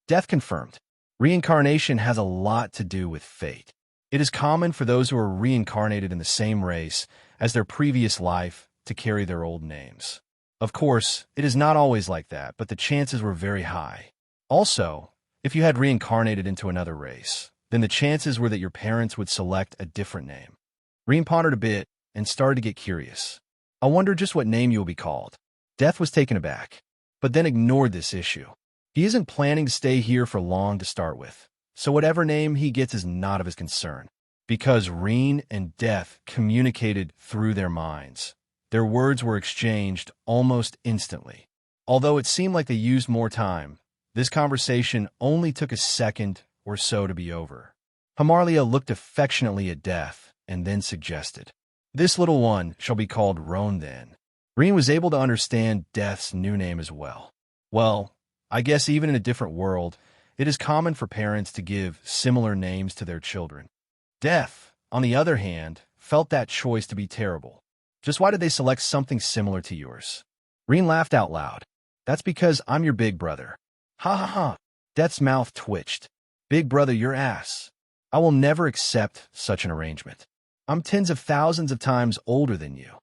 Death confirmed. Reincarnation has a lot to do with fate. It is common for those who are reincarnated in the same race as their previous life to carry their old names. Of course, it is not always like that, but the chances were very high. Also, if you had reincarnated into another race, then the chances were that your parents would select a different name. Rean pondered a bit and started to get curious. "I wonder just what name you will be called." Death was taken aback, but then ignored this issue. He isn't planning to stay here for long to start with, so whatever name he gets is not of his concern. Because Rean and Death communicated through their minds, their words were exchanged almost instantly. Although it seemed like they used more time, this conversation only took a second or so to be over. Hamarlia looked affectionately at Death and then suggested, "This little one shall be called Roan then." Rean was able to understand Death's new name as well. Well, I guess even in a different world, it is common for parents to give similar names to their children. Death, on the other hand, felt that choice to be terrible. Just why did they select something similar to yours? Rean laughed out loud. "That's because I'm your big brother." "Ha ha ha." Death's mouth twitched. "Big brother, your ass. I will never accept such an arrangement. I'm tens of thousands of times older than you."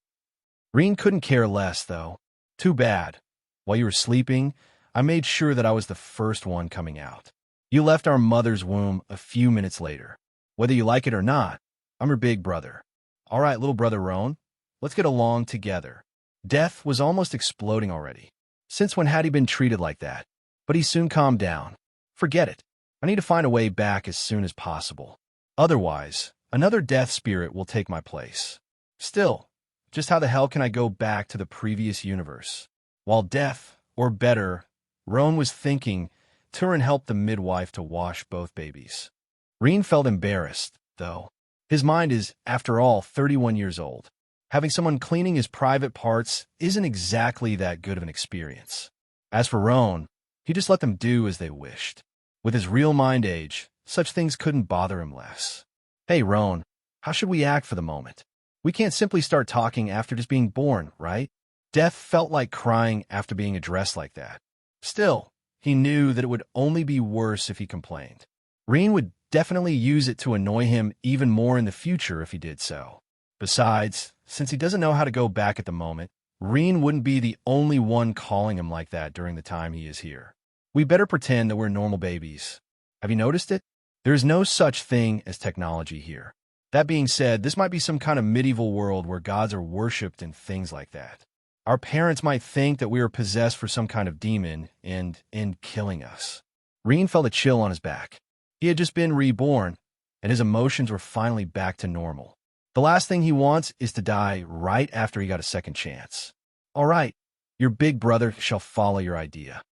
Rean couldn't care less, though. "Too bad. While you were sleeping, I made sure that I was the first one coming out. You left our mother's womb a few minutes later. Whether you like it or not, I'm your big brother. All right, little brother Roan, let's get along together." Death was almost exploding already. Since when had he been treated like that? But he soon calmed down. "Forget it. I need to find a way back as soon as possible. Otherwise, another death spirit will take my place. Still, just how the hell can I go back to the previous universe?" While Death, or better, Roan was thinking, Turin helped the midwife to wash both babies. Rean felt embarrassed, though. His mind is, after all, 31 years old. Having someone cleaning his private parts isn't exactly that good of an experience. As for Roan, he just let them do as they wished. With his real mind age, such things couldn't bother him less. "Hey, Roan, how should we act for the moment? We can't simply start talking after just being born, right?" Death felt like crying after being addressed like that. Still, he knew that it would only be worse if he complained. Rean would definitely use it to annoy him even more in the future if he did so. Besides, since he doesn't know how to go back at the moment, Rean wouldn't be the only one calling him like that during the time he is here. "We better pretend that we're normal babies. Have you noticed it? There is no such thing as technology here. That being said, this might be some kind of medieval world where gods are worshipped and things like that. Our parents might think that we are possessed for some kind of demon and end killing us." Rean felt a chill on his back. He had just been reborn, and his emotions were finally back to normal. The last thing he wants is to die right after he got a second chance. "All right, your big brother shall follow your idea."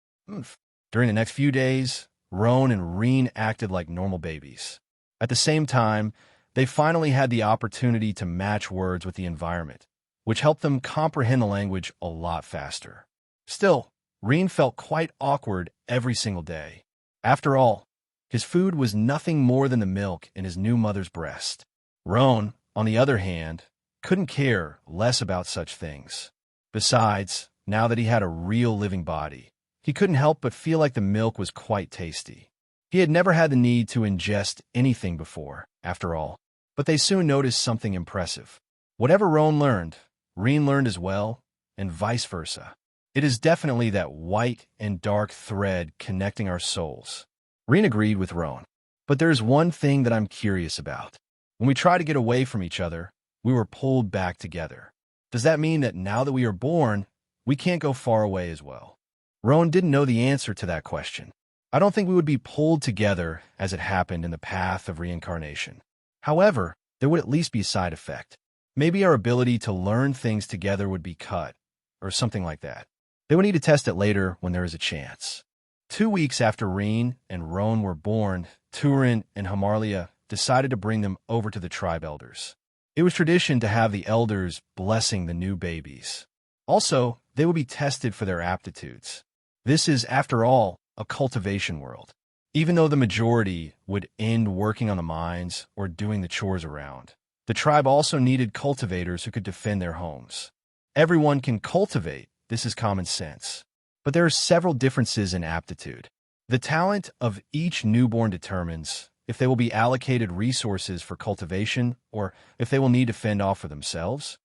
During the next few days, Roan and Rean acted like normal babies. At the same time, they finally had the opportunity to match words with the environment, which helped them comprehend the language a lot faster. Still, Rean felt quite awkward every single day. After all, his food was nothing more than the milk in his new mother's breast. Roan, on the other hand, couldn't care less about such things. Besides, now that he had a real living body, he couldn't help but feel like the milk was quite tasty. He had never had the need to ingest anything before, after all, but they soon noticed something impressive. Whatever Roan learned, Rean learned as well, and vice versa. It is definitely that white and dark thread connecting our souls. Rean agreed with Roan. But there's one thing that I'm curious about. When we try to get away from each other, we were pulled back together. Does that mean that now that we are born, we can't go far away as well? Roan didn't know the answer to that question. I don't think we would be pulled together as it happened in the path of reincarnation. However, there would at least be a side effect. Maybe our ability to learn things together would be cut, or something like that. They would need to test it later when there is a chance. 2 weeks after Rean and Roan were born, Turin and Hamarlia decided to bring them over to the tribe elders. It was tradition to have the elders blessing the new babies. Also, they would be tested for their aptitudes. This is, after all, a cultivation world. Even though the majority would end working on the mines or doing the chores around, the tribe also needed cultivators who could defend their homes. Everyone can cultivate, this is common sense. But there are several differences in aptitude. The talent of each newborn determines if they will be allocated resources for cultivation or if they will need to fend off for themselves.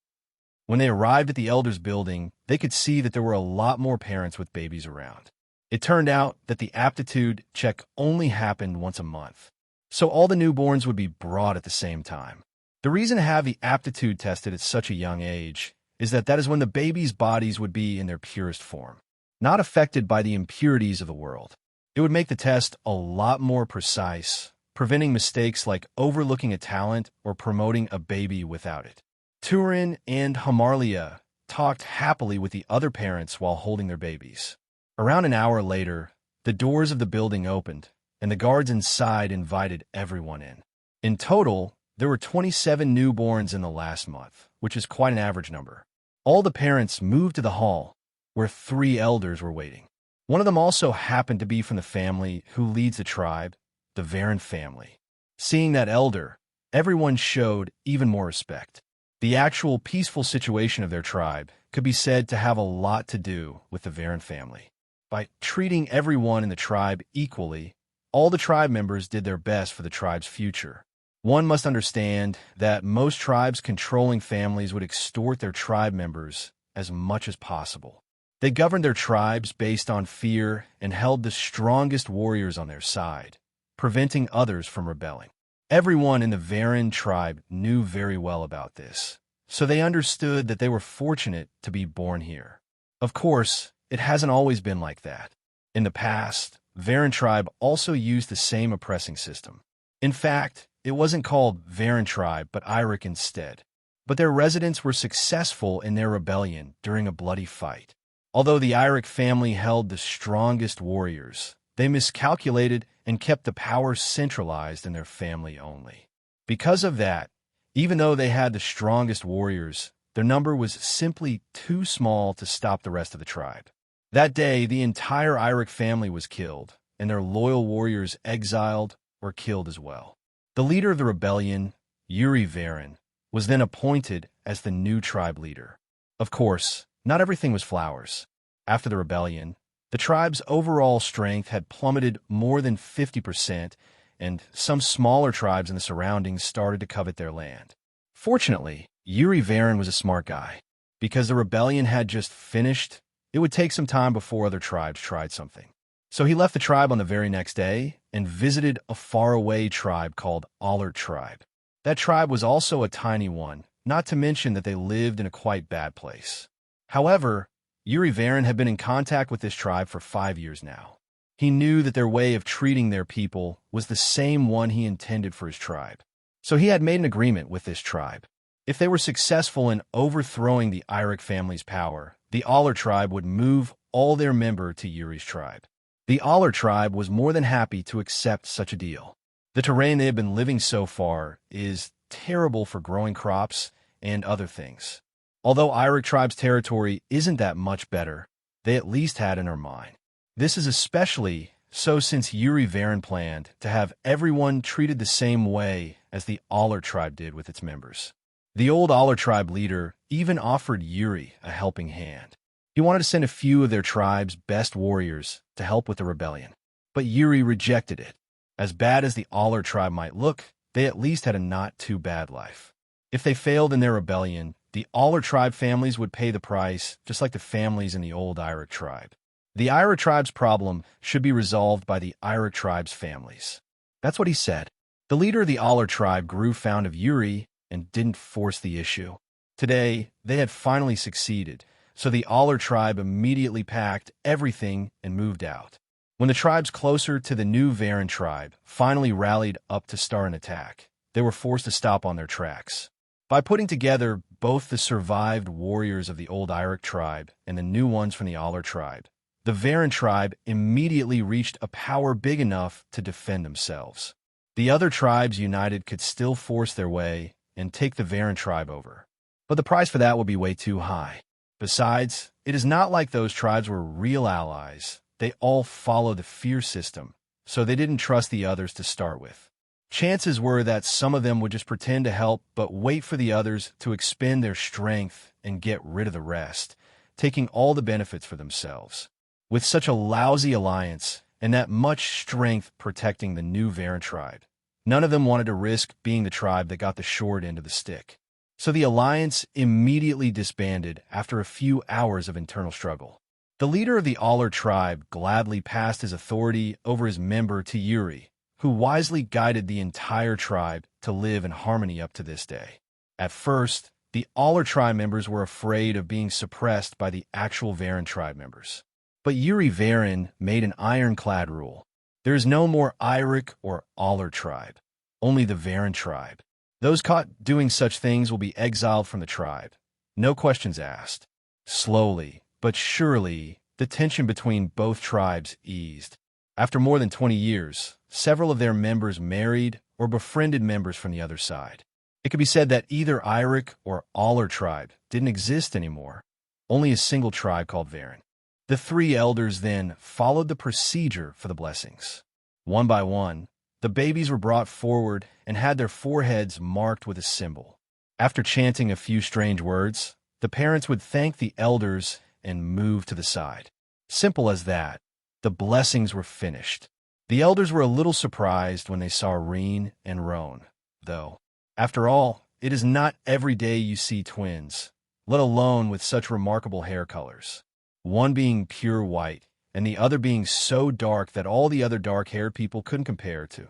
When they arrived at the elders' building, they could see that there were a lot more parents with babies around. It turned out that the aptitude check only happened once a month, so all the newborns would be brought at the same time. The reason to have the aptitude tested at such a young age is that is when the babies' bodies would be in their purest form, not affected by the impurities of the world. It would make the test a lot more precise, preventing mistakes like overlooking a talent or promoting a baby without it. Turin and Hamarlia talked happily with the other parents while holding their babies. Around an hour later, the doors of the building opened, and the guards inside invited everyone in. In total, there were 27 newborns in the last month, which is quite an average number. All the parents moved to the hall, where 3 elders were waiting. One of them also happened to be from the family who leads the tribe, the Rean family. Seeing that elder, everyone showed even more respect. The actual peaceful situation of their tribe could be said to have a lot to do with the Rean family. By treating everyone in the tribe equally, all the tribe members did their best for the tribe's future. One must understand that most tribes controlling families would extort their tribe members as much as possible. They governed their tribes based on fear and held the strongest warriors on their side, preventing others from rebelling. Everyone in the Rean tribe knew very well about this, so they understood that they were fortunate to be born here. Of course, it hasn't always been like that. In the past, Rean tribe also used the same oppressing system. In fact, it wasn't called Rean tribe but Iric instead. But their residents were successful in their rebellion during a bloody fight. Although the Iric family held the strongest warriors, they miscalculated and kept the power centralized in their family only. Because of that, even though they had the strongest warriors, their number was simply too small to stop the rest of the tribe. That day, the entire Iric family was killed, and their loyal warriors exiled or killed as well. The leader of the rebellion, Rean, was then appointed as the new tribe leader. Of course, not everything was flowers. After the rebellion, the tribe's overall strength had plummeted more than 50%, and some smaller tribes in the surroundings started to covet their land. Fortunately, Rean was a smart guy. Because the rebellion had just finished, it would take some time before other tribes tried something. So he left the tribe on the very next day and visited a faraway tribe called Allert tribe. That tribe was also a tiny one, not to mention that they lived in a quite bad place. However, Rean had been in contact with this tribe for 5 years now. He knew that their way of treating their people was the same one he intended for his tribe. So he had made an agreement with this tribe. If they were successful in overthrowing the Iric family's power, the Allert tribe would move all their members to Yuri's tribe. The Allert tribe was more than happy to accept such a deal. The terrain they have been living so far is terrible for growing crops and other things. Although Iric tribe's territory isn't that much better, they at least had an mine. This is especially so since Rean planned to have everyone treated the same way as the Allert tribe did with its members. The old Allert tribe leader even offered Yuri a helping hand. He wanted to send a few of their tribe's best warriors to help with the rebellion, but Yuri rejected it. As bad as the Allert tribe might look, they at least had a not-too-bad life. If they failed in their rebellion, the Allert tribe families would pay the price, just like the families in the old Iric tribe. The Iric tribe's problem should be resolved by the Iric tribe's families. That's what he said. The leader of the Allert tribe grew fond of Yuri and didn't force the issue. Today, they had finally succeeded, so the Allert tribe immediately packed everything and moved out. When the tribes closer to the new Rean tribe finally rallied up to start an attack, they were forced to stop on their tracks. By putting together both the survived warriors of the old Iric tribe and the new ones from the Aller tribe, the Rean tribe immediately reached a power big enough to defend themselves. The other tribes united could still force their way and take the Rean tribe over, but the price for that would be way too high. Besides, it is not like those tribes were real allies. They all follow the fear system, so they didn't trust the others to start with. Chances were that some of them would just pretend to help but wait for the others to expend their strength and get rid of the rest, taking all the benefits for themselves. With such a lousy alliance and that much strength protecting the new Rean tribe, none of them wanted to risk being the tribe that got the short end of the stick. So the alliance immediately disbanded after a few hours of internal struggle. The leader of the Aller tribe gladly passed his authority over his member to Uri, who wisely guided the entire tribe to live in harmony up to this day. At first, the Aller tribe members were afraid of being suppressed by the actual Rean tribe members. But Uri Rean made an ironclad rule. There is no more Iric or Aller tribe, only the Rean tribe. Those caught doing such things will be exiled from the tribe. No questions asked. Slowly, but surely, the tension between both tribes eased. After more than 20 years, several of their members married or befriended members from the other side. It could be said that either Iric or Aller tribe didn't exist anymore, only a single tribe called Rean. The three elders then followed the procedure for the blessings. One by one, the babies were brought forward and had their foreheads marked with a symbol. After chanting a few strange words, the parents would thank the elders and move to the side. Simple as that. The blessings were finished. The elders were a little surprised when they saw Rean and Roan, though. After all, it is not every day you see twins, let alone with such remarkable hair colors. One being pure white, and the other being so dark that all the other dark-haired people couldn't compare to.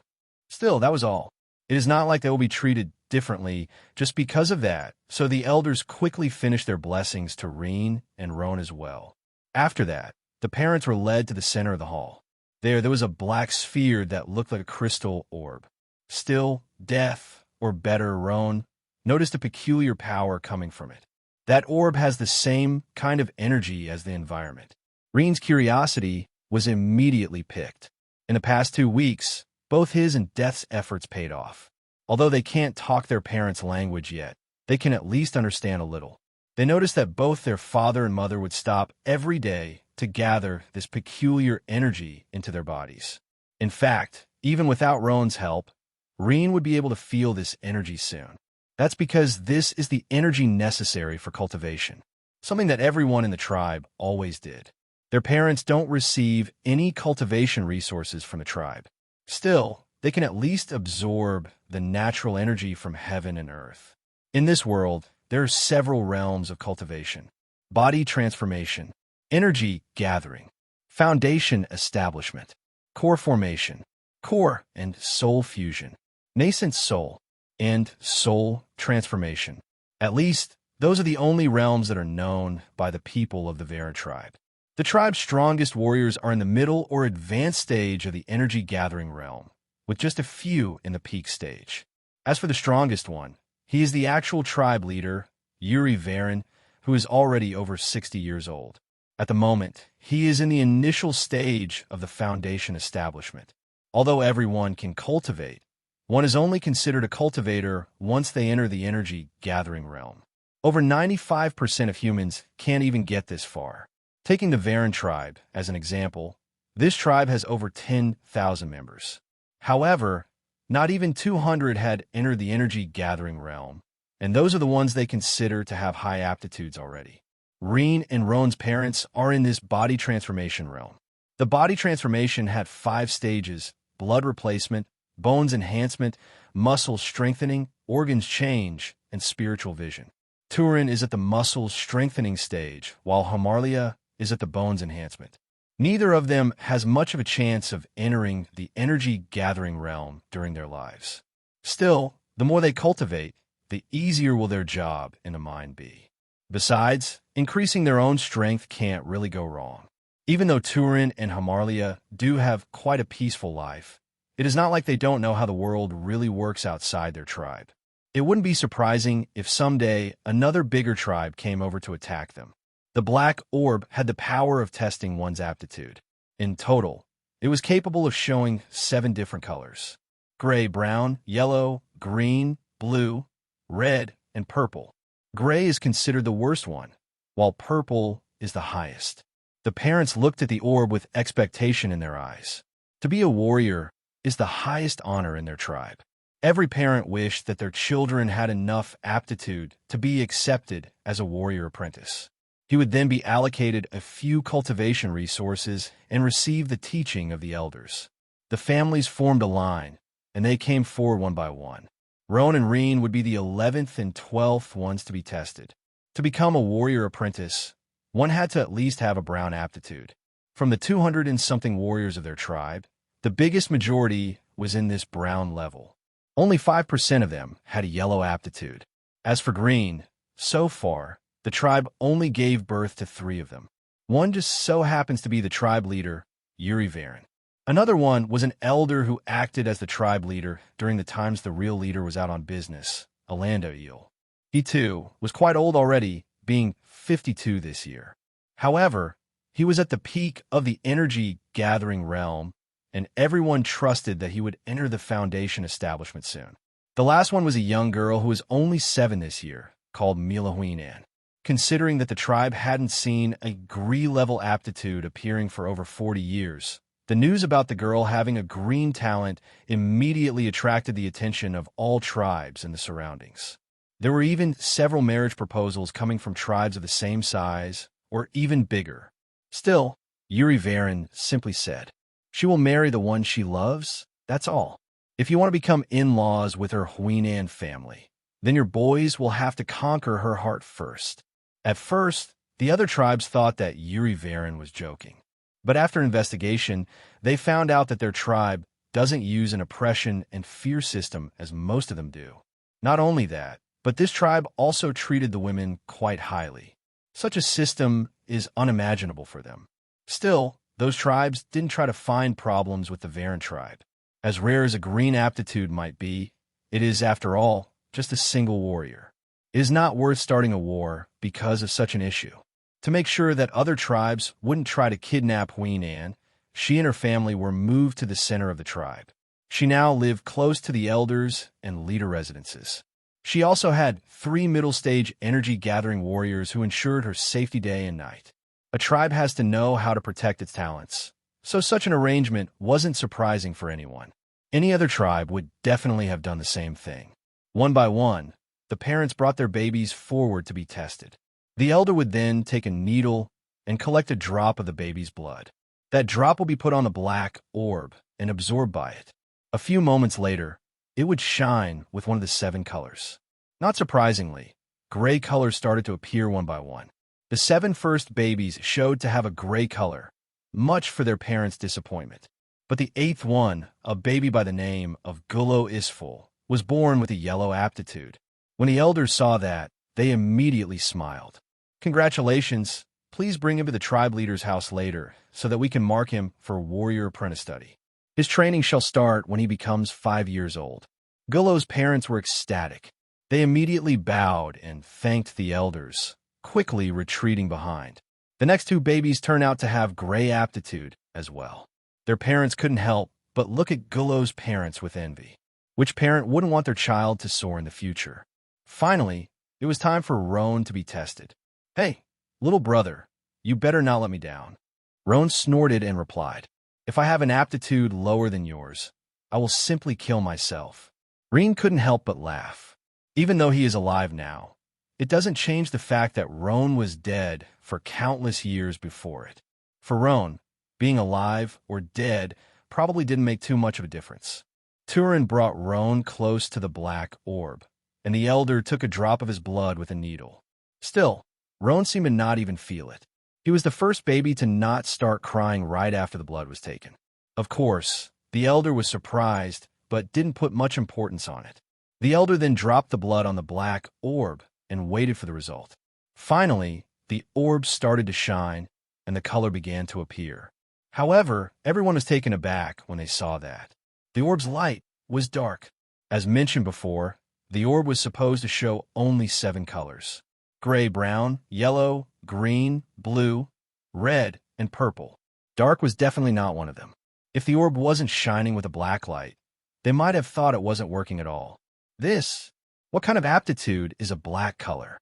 Still, that was all. It is not like they will be treated differently just because of that, so the elders quickly finished their blessings to Rean and Roan as well. After that, the parents were led to the center of the hall. There was a black sphere that looked like a crystal orb. Still, Death, or better, Roan, noticed a peculiar power coming from it. That orb has the same kind of energy as the environment. Rean's curiosity was immediately piqued. In the past 2 weeks, both his and Death's efforts paid off. Although they can't talk their parents' language yet, they can at least understand a little. They noticed that both their father and mother would stop every day to gather this peculiar energy into their bodies. In fact, even without Roan's help, Rean would be able to feel this energy soon. That's because this is the energy necessary for cultivation, something that everyone in the tribe always did. Their parents don't receive any cultivation resources from the tribe. Still, they can at least absorb the natural energy from heaven and earth. In this world, there are several realms of cultivation: body transformation, energy gathering, foundation establishment, core formation, core and soul fusion, nascent soul, and soul transformation. At least, those are the only realms that are known by the people of the Rean tribe. The tribe's strongest warriors are in the middle or advanced stage of the energy gathering realm, with just a few in the peak stage. As for the strongest one, he is the actual tribe leader, Uri Rean, who is already over 60 years old. At the moment, he is in the initial stage of the foundation establishment. Although everyone can cultivate, one is only considered a cultivator once they enter the energy gathering realm. Over 95% of humans can't even get this far. Taking the Rean tribe as an example, this tribe has over 10,000 members. However, not even 200 had entered the energy gathering realm, and those are the ones they consider to have high aptitudes already. Rean and Roan's parents are in this body transformation realm. The body transformation had 5 stages: blood replacement, bones enhancement, muscle strengthening, organs change, and spiritual vision. Turin is at the muscle strengthening stage, while Hamarlia is at the bones enhancement. Neither of them has much of a chance of entering the energy gathering realm during their lives. Still, the more they cultivate, the easier will their job in the mind be. Besides, increasing their own strength can't really go wrong. Even though Turin and Hamarlia do have quite a peaceful life, it is not like they don't know how the world really works outside their tribe. It wouldn't be surprising if someday another bigger tribe came over to attack them. The black orb had the power of testing one's aptitude. In total, it was capable of showing 7 different colors: gray, brown, yellow, green, blue, red, and purple. Gray is considered the worst one, while purple is the highest. The parents looked at the orb with expectation in their eyes. To be a warrior is the highest honor in their tribe. Every parent wished that their children had enough aptitude to be accepted as a warrior apprentice. He would then be allocated a few cultivation resources and receive the teaching of the elders. The families formed a line, and they came forward one by one. Rean and Rean would be the 11th and 12th ones to be tested. To become a warrior apprentice, one had to at least have a brown aptitude. From the 200 and something warriors of their tribe, the biggest majority was in this brown level. Only 5% of them had a yellow aptitude. As for green, so far, the tribe only gave birth to 3 of them. One just so happens to be the tribe leader, Rean. Another one was an elder who acted as the tribe leader during the times the real leader was out on business, Audiobook. He too was quite old already, being 52 this year. However, he was at the peak of the energy-gathering realm, and everyone trusted that he would enter the Foundation establishment soon. The last one was a young girl who was only 7 this year, called Rean. Considering that the tribe hadn't seen a Gree-level aptitude appearing for over 40 years, the news about the girl having a green talent immediately attracted the attention of all tribes in the surroundings. There were even several marriage proposals coming from tribes of the same size, or even bigger. Still, Rean simply said, "She will marry the one she loves, that's all. If you want to become in-laws with her Rean family, then your boys will have to conquer her heart first." At first, the other tribes thought that Rean was joking. But after investigation, they found out that their tribe doesn't use an oppression and fear system as most of them do. Not only that, but this tribe also treated the women quite highly. Such a system is unimaginable for them. Still, those tribes didn't try to find problems with the Rean tribe. As rare as a green aptitude might be, it is, after all, just a single warrior. It is not worth starting a war because of such an issue. To make sure that other tribes wouldn't try to kidnap Rean, she and her family were moved to the center of the tribe. She now lived close to the elders and leader residences. She also had 3 middle-stage energy-gathering warriors who ensured her safety day and night. A tribe has to know how to protect its talents, so such an arrangement wasn't surprising for anyone. Any other tribe would definitely have done the same thing. One by one, the parents brought their babies forward to be tested. The elder would then take a needle and collect a drop of the baby's blood. That drop will be put on the black orb and absorbed by it. A few moments later, it would shine with one of the 7 colors. Not surprisingly, gray colors started to appear one by one. The 7 first babies showed to have a gray color, much for their parents' disappointment. But the 8th one, a baby by the name of Gullo Isful, was born with a yellow aptitude. When the elders saw that, they immediately smiled. "Congratulations, please bring him to the tribe leader's house later so that we can mark him for warrior apprentice study. His training shall start when he becomes 5 years old." Gullo's parents were ecstatic. They immediately bowed and thanked the elders, quickly retreating behind. The next 2 babies turned out to have gray aptitude as well. Their parents couldn't help but look at Gullo's parents with envy. Which parent wouldn't want their child to soar in the future? Finally, it was time for Rean to be tested. "Hey, little brother, you better not let me down." Rean snorted and replied, "If I have an aptitude lower than yours, I will simply kill myself." Rean couldn't help but laugh. Even though he is alive now, it doesn't change the fact that Rean was dead for countless years before it. For Rean, being alive or dead probably didn't make too much of a difference. Turin brought Rean close to the black orb, and the elder took a drop of his blood with a needle. Still, Rean seemed to not even feel it. He was the first baby to not start crying right after the blood was taken. Of course, the elder was surprised, but didn't put much importance on it. The elder then dropped the blood on the black orb and waited for the result. Finally, the orb started to shine, and the color began to appear. However, everyone was taken aback when they saw that. The orb's light was dark. As mentioned before, the orb was supposed to show only 7 colors: gray, brown, yellow, green, blue, red, and purple. Dark was definitely not one of them. If the orb wasn't shining with a black light, they might have thought it wasn't working at all. What kind of aptitude is a black color?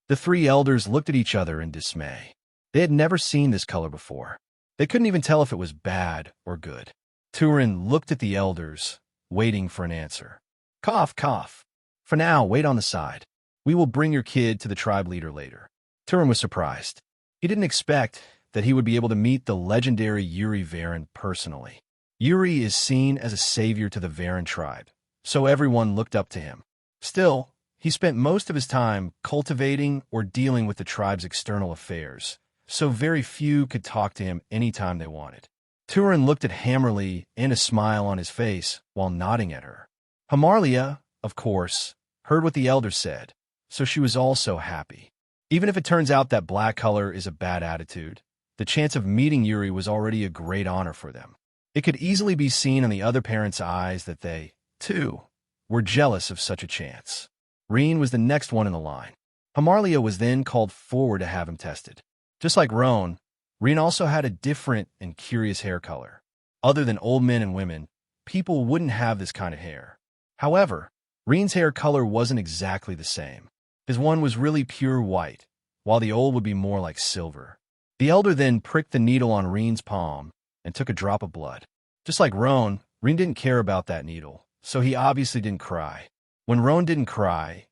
The 3 elders looked at each other in dismay. They had never seen this color before. They couldn't even tell if it was bad or good. Turin looked at the elders, waiting for an answer. Cough, cough. For now, wait on the side. We will bring your kid to the tribe leader later. Turin was surprised. He didn't expect that he would be able to meet the legendary Yuri Varen personally. Yuri is seen as a savior to the Varen tribe, so everyone looked up to him. Still, he spent most of his time cultivating or dealing with the tribe's external affairs, so very few could talk to him anytime they wanted. Turin looked at Hammerly and a smile on his face while nodding at her. Hamarlia, of course, heard what the elder said, so she was also happy. Even if it turns out that black color is a bad attitude, the chance of meeting Yuri was already a great honor for them. It could easily be seen in the other parents' eyes that they, too, were jealous of such a chance. Rean was the next one in the line. Hamarlia was then called forward to have him tested. Just like Roan, Rean also had a different and curious hair color. Other than old men and women, people wouldn't have this kind of hair. However, Rean's hair color wasn't exactly the same. His one was really pure white, while the old would be more like silver. The elder then pricked the needle on Rean's palm and took a drop of blood. Just like Roan, Rean didn't care about that needle, so he obviously didn't cry. When Roan didn't cry,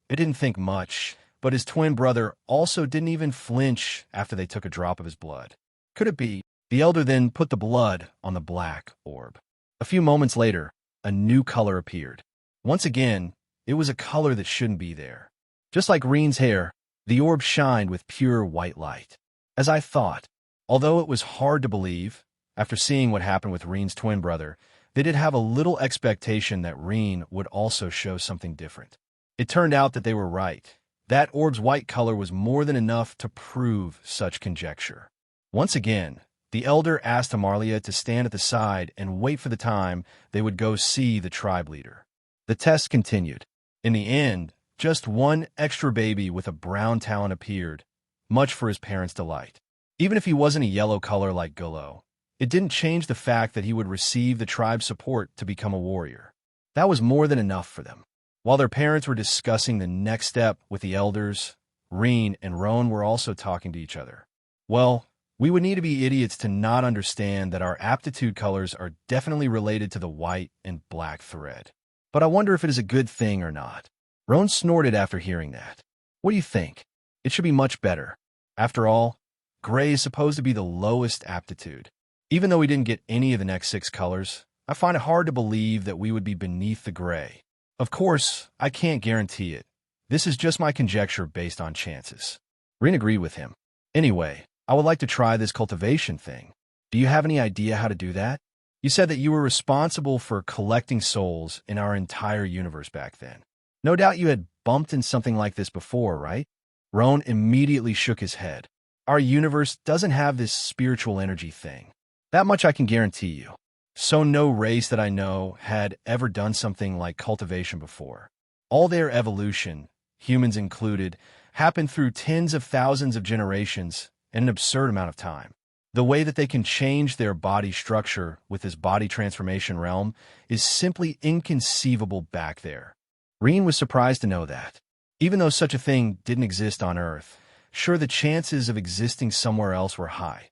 it didn't think much, but his twin brother also didn't even flinch after they took a drop of his blood. Could it be? The elder then put the blood on the black orb. A few moments later, a new color appeared. Once again, it was a color that shouldn't be there. Just like Rean's hair, the orb shined with pure white light. As I thought, although it was hard to believe, after seeing what happened with Rean's twin brother, they did have a little expectation that Rean would also show something different. It turned out that they were right. That orb's white color was more than enough to prove such conjecture. Once again, the elder asked Amarlia to stand at the side and wait for the time they would go see the tribe leader. The test continued. In the end, just one extra baby with a brown talon appeared, much for his parents' delight. Even if he wasn't a yellow color like Gullo, it didn't change the fact that he would receive the tribe's support to become a warrior. That was more than enough for them. While their parents were discussing the next step with the elders, Rean and Roan were also talking to each other. Well, we would need to be idiots to not understand that our aptitude colors are definitely related to the white and black thread. But I wonder if it is a good thing or not. Roan snorted after hearing that. What do you think? It should be much better. After all, gray is supposed to be the lowest aptitude. Even though we didn't get any of the next 6 colors, I find it hard to believe that we would be beneath the gray. Of course, I can't guarantee it. This is just my conjecture based on chances. Rean agreed with him. Anyway, I would like to try this cultivation thing. Do you have any idea how to do that? You said that you were responsible for collecting souls in our entire universe back then. No doubt you had bumped into something like this before, right? Roan immediately shook his head. Our universe doesn't have this spiritual energy thing. That much I can guarantee you. So no race that I know had ever done something like cultivation before. All their evolution, humans included, happened through tens of thousands of generations in an absurd amount of time. The way that they can change their body structure with this body transformation realm is simply inconceivable back there. Rean was surprised to know that. Even though such a thing didn't exist on Earth, sure, the chances of existing somewhere else were high,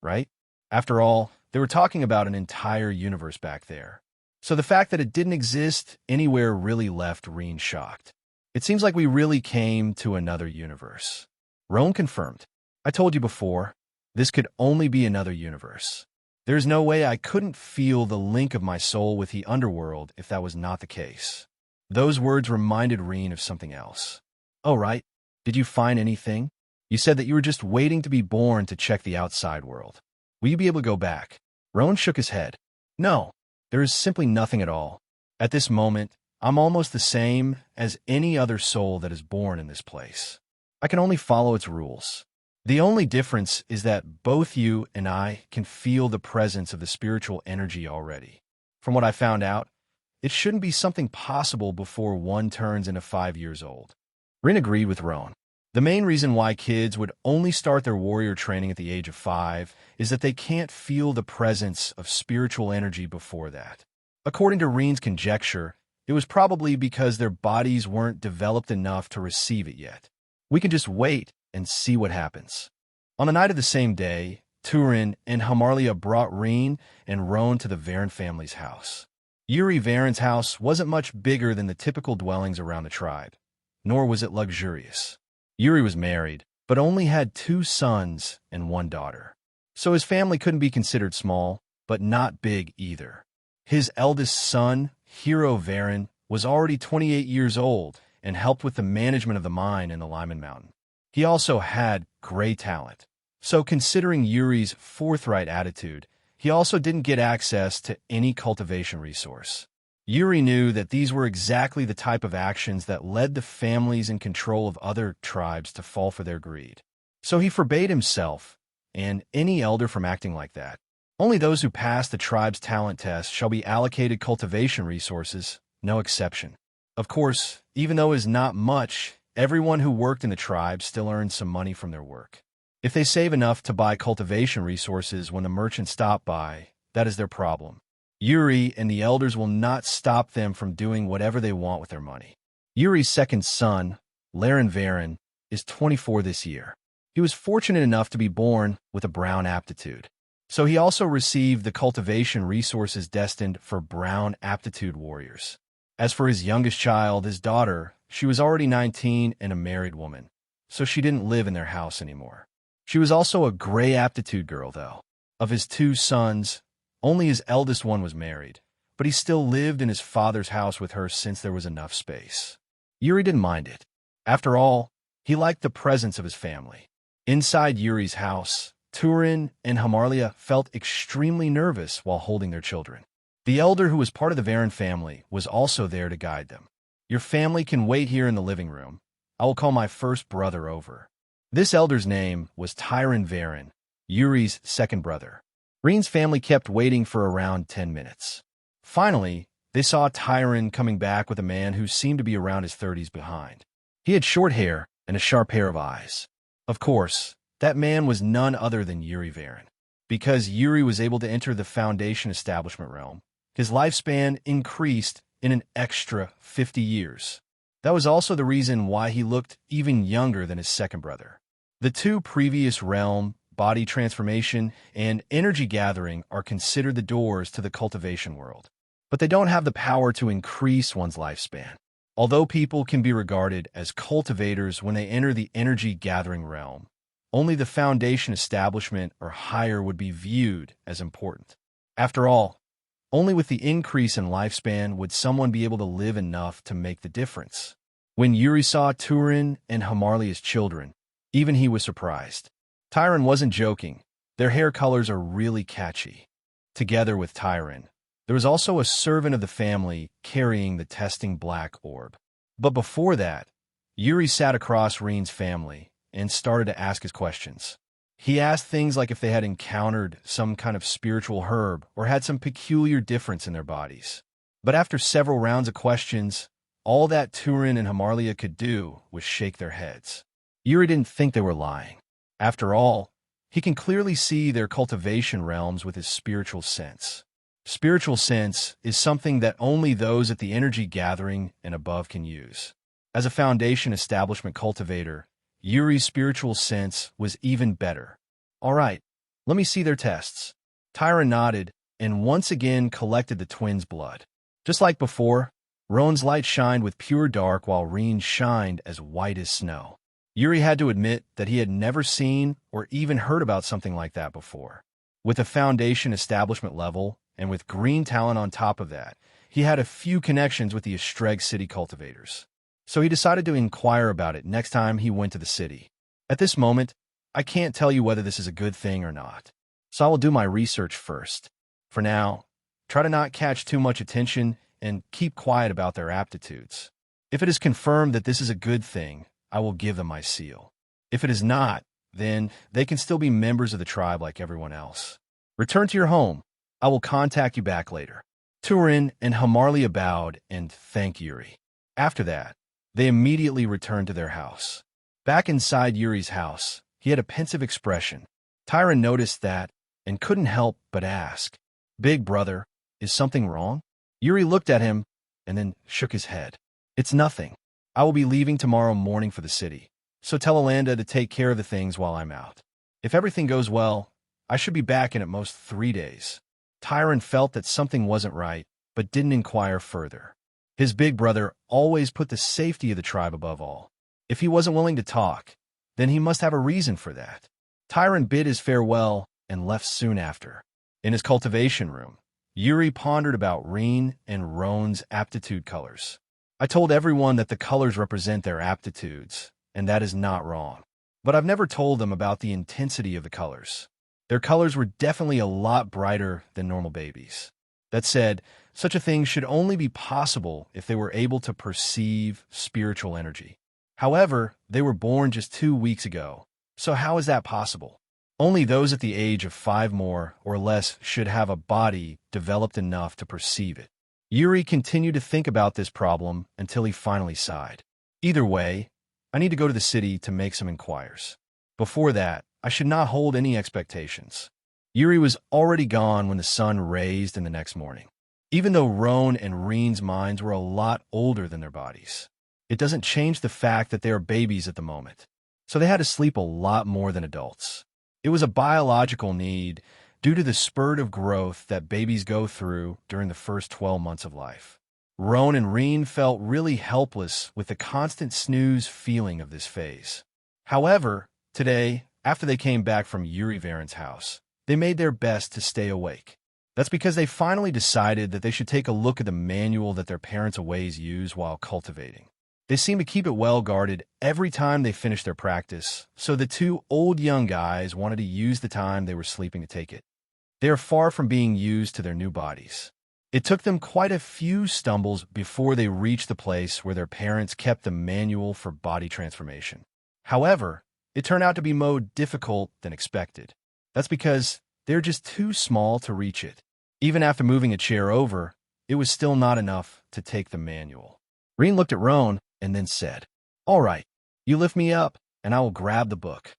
right? After all, they were talking about an entire universe back there. So the fact that it didn't exist anywhere really left Rean shocked. It seems like we really came to another universe. Roan confirmed. I told you before, this could only be another universe. There's no way I couldn't feel the link of my soul with the underworld if that was not the case. Those words reminded Rean of something else. Oh, right. Did you find anything? You said that you were just waiting to be born to check the outside world. Will you be able to go back? Roan shook his head. No, there is simply nothing at all. At this moment, I'm almost the same as any other soul that is born in this place. I can only follow its rules. The only difference is that both you and I can feel the presence of the spiritual energy already. From what I found out, it shouldn't be something possible before one turns into 5 years old. Rin agreed with Roan. The main reason why kids would only start their warrior training at the age of 5 is that they can't feel the presence of spiritual energy before that. According to Reen's conjecture, it was probably because their bodies weren't developed enough to receive it yet. We can just wait and see what happens. On the night of the same day, Turin and Hamarlia brought Reen and Roan to the Varen family's house. Yuri Varen's house wasn't much bigger than the typical dwellings around the tribe, nor was it luxurious. Yuri was married, but only had 2 sons and 1 daughter. So his family couldn't be considered small, but not big either. His eldest son, Hero Varen, was already 28 years old and helped with the management of the mine in the Lyman Mountain. He also had great talent. So considering Yuri's forthright attitude, he also didn't get access to any cultivation resource. Yuri knew that these were exactly the type of actions that led the families in control of other tribes to fall for their greed. So he forbade himself and any elder from acting like that. Only those who pass the tribe's talent test shall be allocated cultivation resources, no exception. Of course, even though it is not much, everyone who worked in the tribe still earned some money from their work. If they save enough to buy cultivation resources when the merchants stop by, that is their problem. Yuri and the elders will not stop them from doing whatever they want with their money. Yuri's second son, Laren Varen, is 24 this year. He was fortunate enough to be born with a brown aptitude. So he also received the cultivation resources destined for brown aptitude warriors. As for his youngest child, his daughter, she was already 19 and a married woman, so she didn't live in their house anymore. She was also a gray aptitude girl, though. Of his 2 sons, only his eldest one was married, but he still lived in his father's house with her since there was enough space. Yuri didn't mind it. After all, he liked the presence of his family. Inside Yuri's house, Turin and Hamarlia felt extremely nervous while holding their children. The elder who was part of the Varen family was also there to guide them. Your family can wait here in the living room. I will call my first brother over. This elder's name was Tyron Varen, Yuri's second brother. Reen's family kept waiting for around 10 minutes. Finally, they saw Tyron coming back with a man who seemed to be around his 30s behind. He had short hair and a sharp pair of eyes. Of course, that man was none other than Yuri Varen. Because Yuri was able to enter the Foundation establishment realm, his lifespan increased in an extra 50 years. That was also the reason why he looked even younger than his second brother. The 2 previous realm, body transformation, and energy gathering are considered the doors to the cultivation world. But they don't have the power to increase one's lifespan. Although people can be regarded as cultivators when they enter the energy gathering realm, only the Foundation establishment or higher would be viewed as important. After all, only with the increase in lifespan would someone be able to live enough to make the difference. When Yuri saw Turin and Hamarlia's children, even he was surprised. Tyron wasn't joking. Their hair colors are really catchy. Together with Tyron, there was also a servant of the family carrying the testing black orb. But before that, Yuri sat across Reen's family and started to ask his questions. He asked things like if they had encountered some kind of spiritual herb or had some peculiar difference in their bodies. But after several rounds of questions, all that Turin and Hamarlia could do was shake their heads. Yuri didn't think they were lying. After all, he can clearly see their cultivation realms with his spiritual sense. Spiritual sense is something that only those at the energy gathering and above can use. As a Foundation establishment cultivator, Yuri's spiritual sense was even better. All right, let me see their tests. Tyra nodded and once again collected the twins' blood. Just like before, Roan's light shined with pure dark while Reen shined as white as snow. Yuri had to admit that he had never seen or even heard about something like that before. With a Foundation establishment level, and with green talent on top of that, he had a few connections with the Estreg City cultivators. So he decided to inquire about it next time he went to the city. At this moment, I can't tell you whether this is a good thing or not, so I will do my research first. For now, try to not catch too much attention and keep quiet about their aptitudes. If it is confirmed that this is a good thing, I will give them my seal. If it is not, then they can still be members of the tribe like everyone else. Return to your home. I will contact you back later." Turin and Hamarlia bowed and thanked Yuri. After that, they immediately returned to their house. Back inside Yuri's house, he had a pensive expression. Tyron noticed that and couldn't help but ask, "Big brother, is something wrong?" Yuri looked at him and then shook his head. "It's nothing. I will be leaving tomorrow morning for the city, so tell Alanda to take care of the things while I'm out. If everything goes well, I should be back in at most 3 days." Tyron felt that something wasn't right, but didn't inquire further. His big brother always put the safety of the tribe above all. If he wasn't willing to talk, then he must have a reason for that. Tyron bid his farewell and left soon after. In his cultivation room, Yuri pondered about Rean and Roan's aptitude colors. "I told everyone that the colors represent their aptitudes, and that is not wrong. But I've never told them about the intensity of the colors. Their colors were definitely a lot brighter than normal babies. That said, such a thing should only be possible if they were able to perceive spiritual energy. However, they were born just 2 weeks ago, so how is that possible? Only those at the age of 5 more or less should have a body developed enough to perceive it." Yuri continued to think about this problem until he finally sighed. "Either way, I need to go to the city to make some inquiries. Before that, I should not hold any expectations." Yuri was already gone when the sun raised in the next morning. Even though Roan and Rean's minds were a lot older than their bodies, it doesn't change the fact that they are babies at the moment, so they had to sleep a lot more than adults. It was a biological need due to the spurt of growth that babies go through during the first 12 months of life. Roan and Rean felt really helpless with the constant snooze feeling of this phase. However, today, after they came back from Yuri Varen's house, they made their best to stay awake. That's because they finally decided that they should take a look at the manual that their parents always use while cultivating. They seemed to keep it well guarded every time they finished their practice, so the 2 old young guys wanted to use the time they were sleeping to take it. They are far from being used to their new bodies. It took them quite a few stumbles before they reached the place where their parents kept the manual for body transformation. However, it turned out to be more difficult than expected. That's because they're just too small to reach it. Even after moving a chair over, it was still not enough to take the manual. Rean looked at Roan and then said, "All right, you lift me up, and I will grab the book."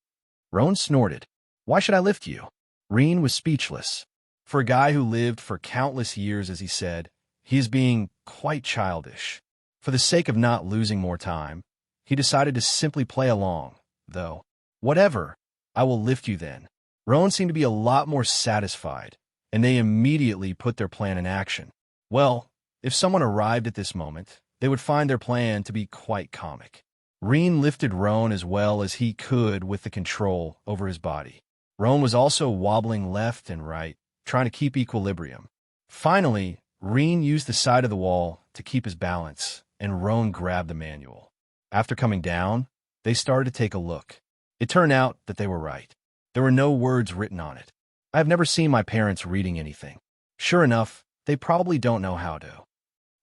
Roan snorted. "Why should I lift you?" Rean was speechless. For a guy who lived for countless years, as he said, he is being quite childish. For the sake of not losing more time, he decided to simply play along, though. "Whatever, I will lift you then." Roan seemed to be a lot more satisfied, and they immediately put their plan in action. Well, if someone arrived at this moment, they would find their plan to be quite comic. Rean lifted Roan as well as he could with the control over his body. Roan was also wobbling left and right, trying to keep equilibrium. Finally, Rean used the side of the wall to keep his balance, and Roan grabbed the manual. After coming down, they started to take a look. It turned out that they were right. There were no words written on it. I have never seen my parents reading anything. Sure enough, they probably don't know how to.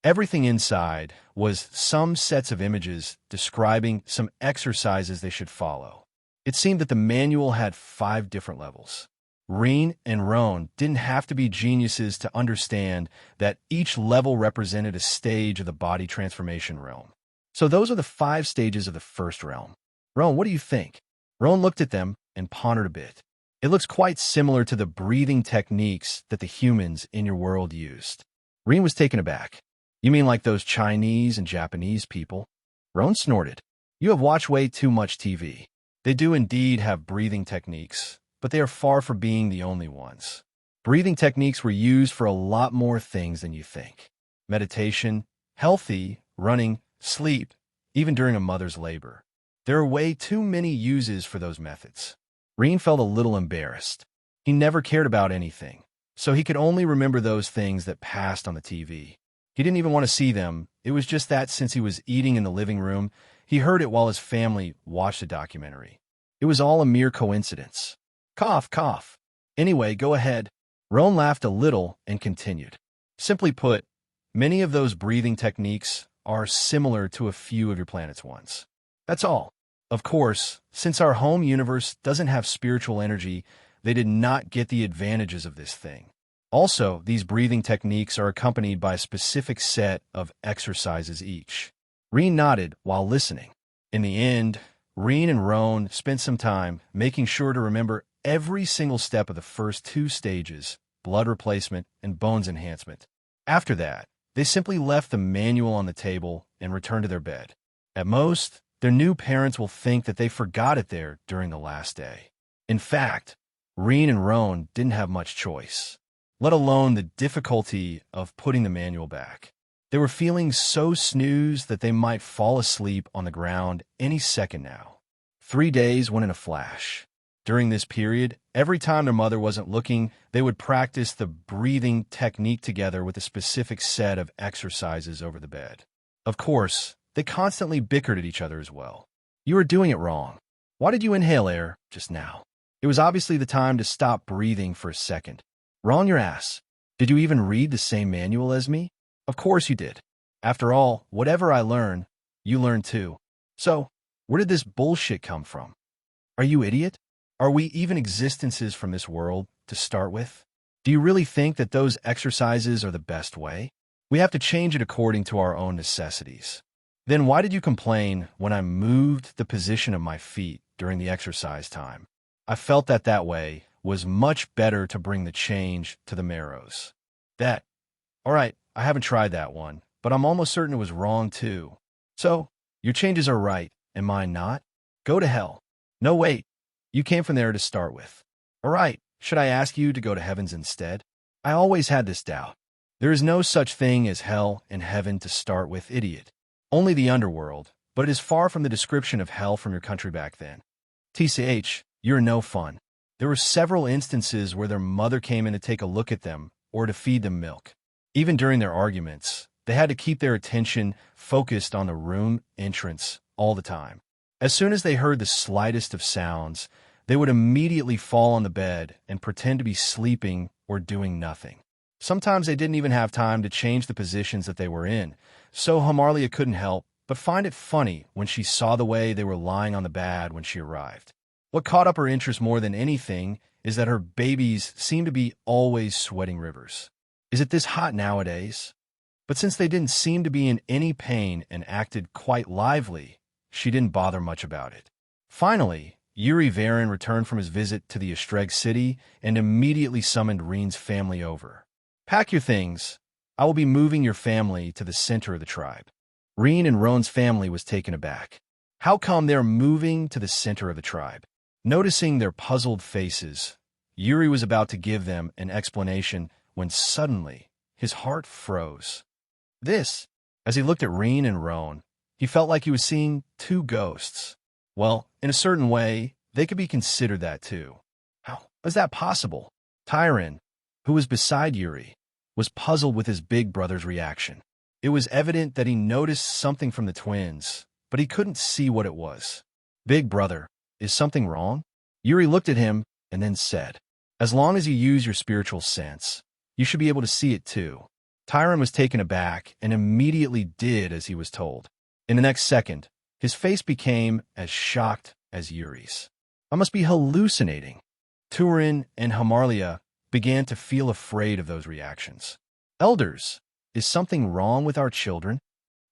Everything inside was some sets of images describing some exercises they should follow. It seemed that the manual had 5 different levels. Rean and Roan didn't have to be geniuses to understand that each level represented a stage of the body transformation realm. So those are the 5 stages of the first realm. Roan, what do you think? Roan looked at them and pondered a bit. It looks quite similar to the breathing techniques that the humans in your world used. Rean was taken aback. "You mean like those Chinese and Japanese people?" Roan snorted. "You have watched way too much TV. They do indeed have breathing techniques, but they are far from being the only ones. Breathing techniques were used for a lot more things than you think. Meditation, healthy, running, sleep, even during a mother's labor. There are way too many uses for those methods." Rean felt a little embarrassed. He never cared about anything, so he could only remember those things that passed on the TV. He didn't even want to see them. It was just that since he was eating in the living room, he heard it while his family watched the documentary. It was all a mere coincidence. Cough, cough. Anyway, go ahead. Roan laughed a little and continued. Simply put, many of those breathing techniques are similar to a few of your planet's ones. That's all. Of course, since our home universe doesn't have spiritual energy, they did not get the advantages of this thing. Also, these breathing techniques are accompanied by a specific set of exercises each. Rean nodded while listening. In the end, Rean and Roan spent some time making sure to remember every single step of the first two stages, blood replacement and bones enhancement. After that, they simply left the manual on the table and returned to their bed. At most, their new parents will think that they forgot it there during the last day. In fact, Rean and Roan didn't have much choice, let alone the difficulty of putting the manual back. They were feeling so snoozed that they might fall asleep on the ground any second now. 3 days went in a flash. During this period, every time their mother wasn't looking, they would practice the breathing technique together with a specific set of exercises over the bed. Of course, they constantly bickered at each other as well. You were doing it wrong. Why did you inhale air just now? It was obviously the time to stop breathing for a second. Wrong your ass. Did you even read the same manual as me? Of course you did. After all, whatever I learn, you learn too. So, where did this bullshit come from? Are you idiot? Are we even existences from this world to start with? Do you really think that those exercises are the best way? We have to change it according to our own necessities. Then why did you complain when I moved the position of my feet during the exercise time? I felt that way was much better to bring the change to the marrows. All right, I haven't tried that one, but I'm almost certain it was wrong too. So, your changes are right, and mine not? Go to hell. No, wait. You came from there to start with. All right, should I ask you to go to heavens instead? I always had this doubt. There is no such thing as hell and heaven to start with, idiot. Only the underworld, but it is far from the description of hell from your country back then. TCH, you're no fun. There were several instances where their mother came in to take a look at them or to feed them milk. Even during their arguments, they had to keep their attention focused on the room entrance all the time. As soon as they heard the slightest of sounds, they would immediately fall on the bed and pretend to be sleeping or doing nothing. Sometimes they didn't even have time to change the positions that they were in, so Hamarlia couldn't help but find it funny when she saw the way they were lying on the bed when she arrived. What caught up her interest more than anything is that her babies seemed to be always sweating rivers. Is it this hot nowadays? But since they didn't seem to be in any pain and acted quite lively, she didn't bother much about it. Finally, Yuri Varin returned from his visit to the Estreg city and immediately summoned Rean's family over. Pack your things. I will be moving your family to the center of the tribe. Rean and Roan's family was taken aback. How come they're moving to the center of the tribe? Noticing their puzzled faces, Yuri was about to give them an explanation when suddenly his heart froze. As he looked at Rean and Roan, he felt like he was seeing two ghosts. Well, in a certain way, they could be considered that too. How was that possible? Tyron, who was beside Yuri, was puzzled with his big brother's reaction. It was evident that he noticed something from the twins, but he couldn't see what it was. Big brother, is something wrong? Yuri looked at him and then said, as long as you use your spiritual sense, you should be able to see it too. Tyron was taken aback and immediately did as he was told. In the next second, his face became as shocked as Yuri's. I must be hallucinating. Turin and Hamarlia began to feel afraid of those reactions. Elders, is something wrong with our children?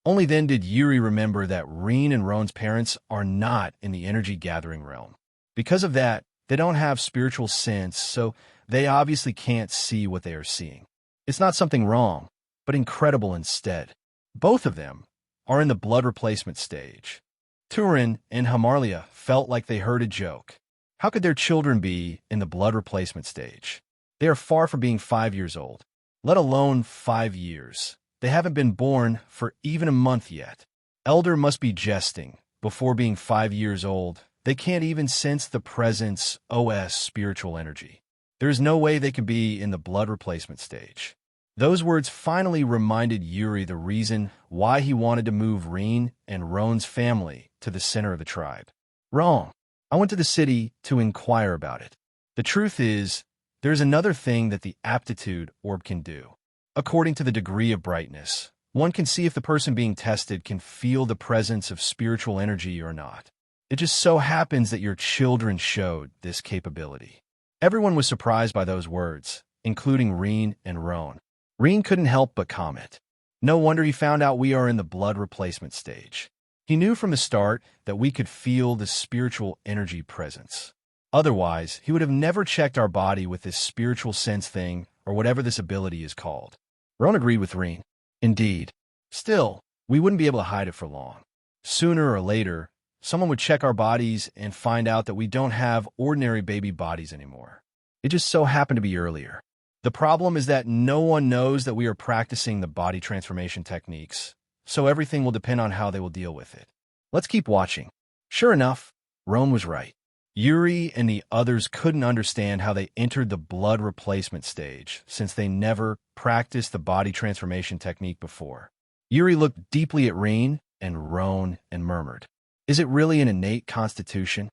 Only then did Yuri remember that Rean and Roan's parents are not in the energy-gathering realm. Because of that, they don't have spiritual sense, so they obviously can't see what they are seeing. It's not something wrong, but incredible instead. Both of them are in the blood replacement stage. Turin and Hamarlia felt like they heard a joke. How could their children be in the blood replacement stage? They are far from being 5 years old, let alone 5 years. They haven't been born for even a month yet. Elder must be jesting. Before being 5 years old, they can't even sense the presence OS spiritual energy. There is no way they can be in the blood replacement stage. Those words finally reminded Yuri the reason why he wanted to move Rean and Roan's family to the center of the tribe. Wrong. I went to the city to inquire about it. The truth is, there's another thing that the aptitude orb can do. According to the degree of brightness, one can see if the person being tested can feel the presence of spiritual energy or not. It just so happens that your children showed this capability. Everyone was surprised by those words, including Rean and Roan. Rean couldn't help but comment. No wonder he found out we are in the blood replacement stage. He knew from the start that we could feel the spiritual energy presence. Otherwise, he would have never checked our body with this spiritual sense thing or whatever this ability is called. Roan agreed with Rean. Indeed. Still, we wouldn't be able to hide it for long. Sooner or later, someone would check our bodies and find out that we don't have ordinary baby bodies anymore. It just so happened to be earlier. The problem is that no one knows that we are practicing the body transformation techniques, so everything will depend on how they will deal with it. Let's keep watching. Sure enough, Roan was right. Yuri and the others couldn't understand how they entered the blood replacement stage since they never practiced the body transformation technique before. Yuri looked deeply at Rean and Roan and murmured, "Is it really an innate constitution?"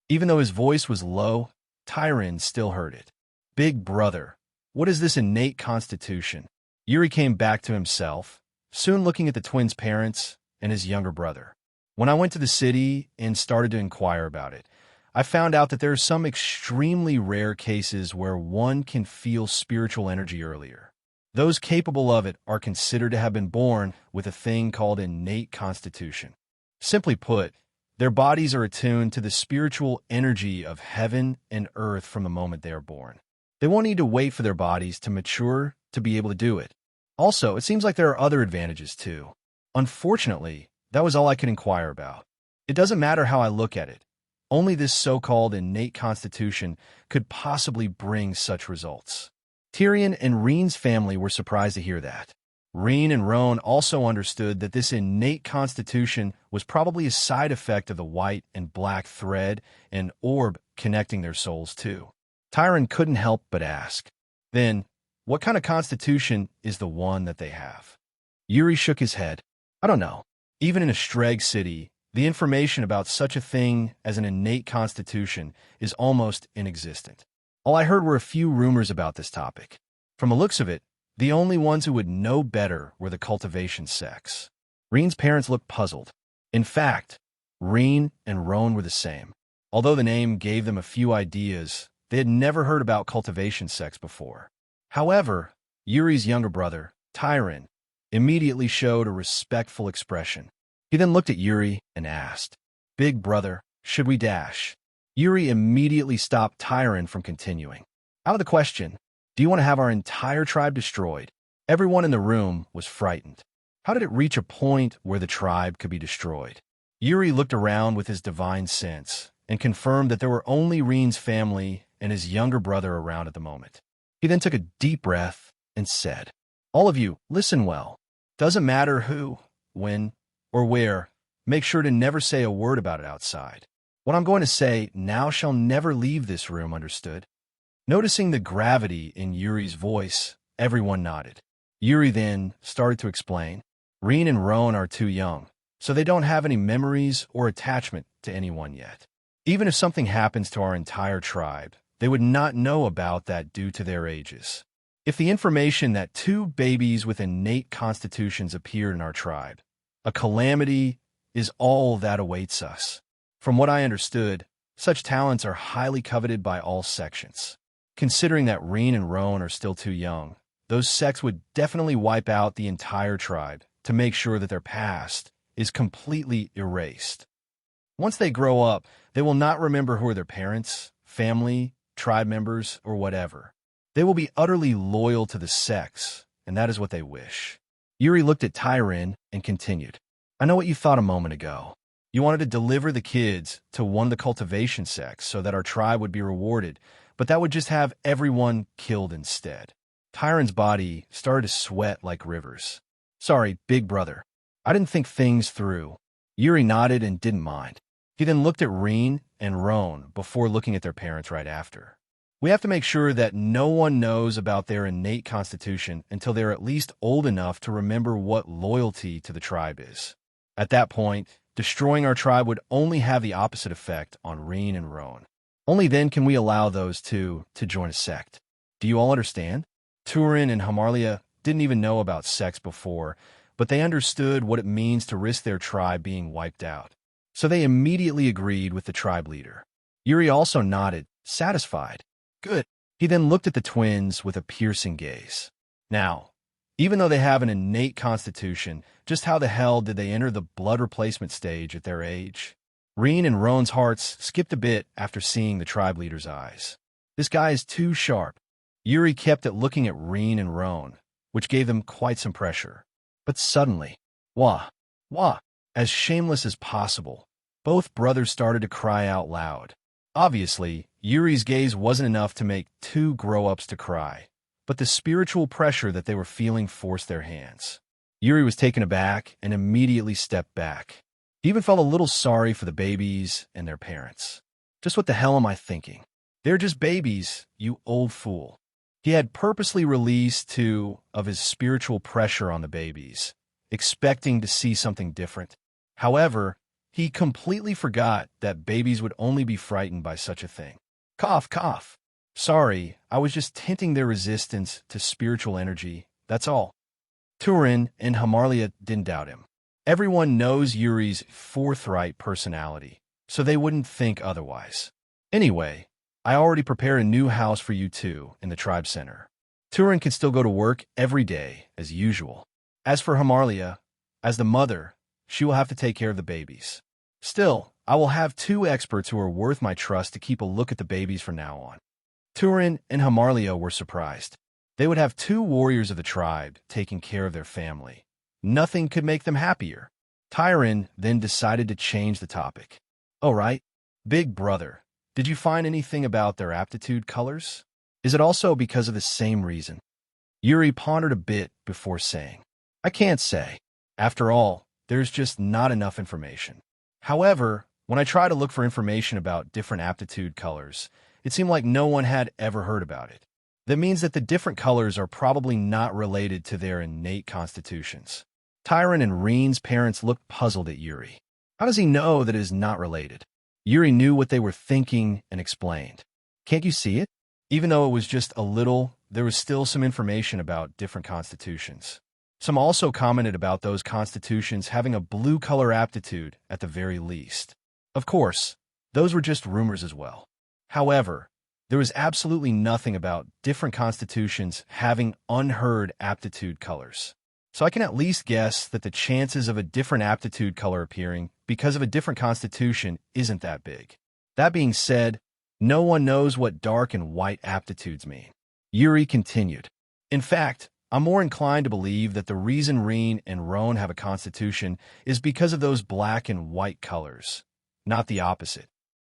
Even though his voice was low, Tyron still heard it. "Big brother, what is this innate constitution?" Yuri came back to himself, soon looking at the twins' parents and his younger brother. "When I went to the city and started to inquire about it, I found out that there are some extremely rare cases where one can feel spiritual energy earlier. Those capable of it are considered to have been born with a thing called innate constitution. Simply put, their bodies are attuned to the spiritual energy of heaven and earth from the moment they are born. They won't need to wait for their bodies to mature to be able to do it. Also, it seems like there are other advantages too. Unfortunately, that was all I could inquire about. It doesn't matter how I look at it. Only this so-called innate constitution could possibly bring such results." Tyrion and Rean's family were surprised to hear that. Rean and Roan also understood that this innate constitution was probably a side effect of the white and black thread and orb connecting their souls too. Tyrion couldn't help but ask, "Then, what kind of constitution is the one that they have?" Yuri shook his head. "I don't know. Even in a Streg city, the information about such a thing as an innate constitution is almost inexistent. All I heard were a few rumors about this topic. From the looks of it, the only ones who would know better were the Cultivation sects." Rean's parents looked puzzled. In fact, Rean and Roan were the same. Although the name gave them a few ideas, they had never heard about Cultivation sects before. However, Yuri's younger brother, Tyron, immediately showed a respectful expression. He then looked at Yuri and asked, "Big brother, should we dash?" Yuri immediately stopped Tyron from continuing. "Out of the question. Do you want to have our entire tribe destroyed?" Everyone in the room was frightened. How did it reach a point where the tribe could be destroyed? Yuri looked around with his divine sense and confirmed that there were only Rean's family and his younger brother around at the moment. He then took a deep breath and said, "All of you, listen well. Doesn't matter who, when, or where, make sure to never say a word about it outside. What I'm going to say now shall never leave this room, understood?" Noticing the gravity in Yuri's voice, everyone nodded. Yuri then started to explain, "Rean and Roan are too young, so they don't have any memories or attachment to anyone yet. Even if something happens to our entire tribe, they would not know about that due to their ages. If the information that 2 babies with innate constitutions appeared in our tribe, a calamity is all that awaits us. From what I understood, such talents are highly coveted by all sections. Considering that Rean and Roan are still too young, those sects would definitely wipe out the entire tribe to make sure that their past is completely erased. Once they grow up, they will not remember who are their parents, family, tribe members, or whatever. They will be utterly loyal to the sects, and that is what they wish." Yuri looked at Tyron and continued, "I know what you thought a moment ago. You wanted to deliver the kids to one of the Cultivation sects so that our tribe would be rewarded, but that would just have everyone killed instead." Tyron's body started to sweat like rivers. "Sorry, big brother. I didn't think things through." Yuri nodded and didn't mind. He then looked at Rean and Roan before looking at their parents right after. "We have to make sure that no one knows about their innate constitution until they're at least old enough to remember what loyalty to the tribe is. At that point, destroying our tribe would only have the opposite effect on Rean and Roan. Only then can we allow those two to join a sect. Do you all understand?" Turin and Hamarlia didn't even know about sects before, but they understood what it means to risk their tribe being wiped out. So they immediately agreed with the tribe leader. Yuri also nodded, satisfied. Good. He then looked at the twins with a piercing gaze. Now, even though they have an innate constitution, just how the hell did they enter the blood replacement stage at their age? Rean and Roan's hearts skipped a bit after seeing the tribe leader's eyes. This guy is too sharp. Yuri kept at looking at Rean and Roan, which gave them quite some pressure. But suddenly, wah, as shameless as possible, both brothers started to cry out loud. Obviously, Yuri's gaze wasn't enough to make two grown-ups to cry, but the spiritual pressure that they were feeling forced their hands. Yuri was taken aback and immediately stepped back. He even felt a little sorry for the babies and their parents. Just what the hell am I thinking? They're just babies, you old fool. He had purposely released two of his spiritual pressure on the babies, expecting to see something different. However, he completely forgot that babies would only be frightened by such a thing. Cough, cough. Sorry, I was just tinting their resistance to spiritual energy, that's all. Turin and Hamarlia didn't doubt him. Everyone knows Yuri's forthright personality, so they wouldn't think otherwise. Anyway, I already prepared a new house for you two in the tribe center. Turin can still go to work every day, as usual. As for Hamarlia, as the mother, she will have to take care of the babies. Still, I will have two experts who are worth my trust to keep a look at the babies from now on. Turin and Hamarlia were surprised. They would have two warriors of the tribe taking care of their family. Nothing could make them happier. Tyron then decided to change the topic. All right, big brother, did you find anything about their aptitude colors? Is it also because of the same reason? Yuri pondered a bit before saying, I can't say. After all, there's just not enough information. However, when I try to look for information about different aptitude colors, it seemed like no one had ever heard about it. That means that the different colors are probably not related to their innate constitutions. Tyron and Rean's parents looked puzzled at Yuri. How does he know that it is not related? Yuri knew what they were thinking and explained. Can't you see it? Even though it was just a little, there was still some information about different constitutions. Some also commented about those constitutions having a blue color aptitude at the very least. Of course, those were just rumors as well. However, there was absolutely nothing about different constitutions having unheard aptitude colors. So I can at least guess that the chances of a different aptitude color appearing because of a different constitution isn't that big. That being said, no one knows what dark and white aptitudes mean. Yuri continued. In fact, I'm more inclined to believe that the reason Rean and Roan have a constitution is because of those black and white colors, not the opposite.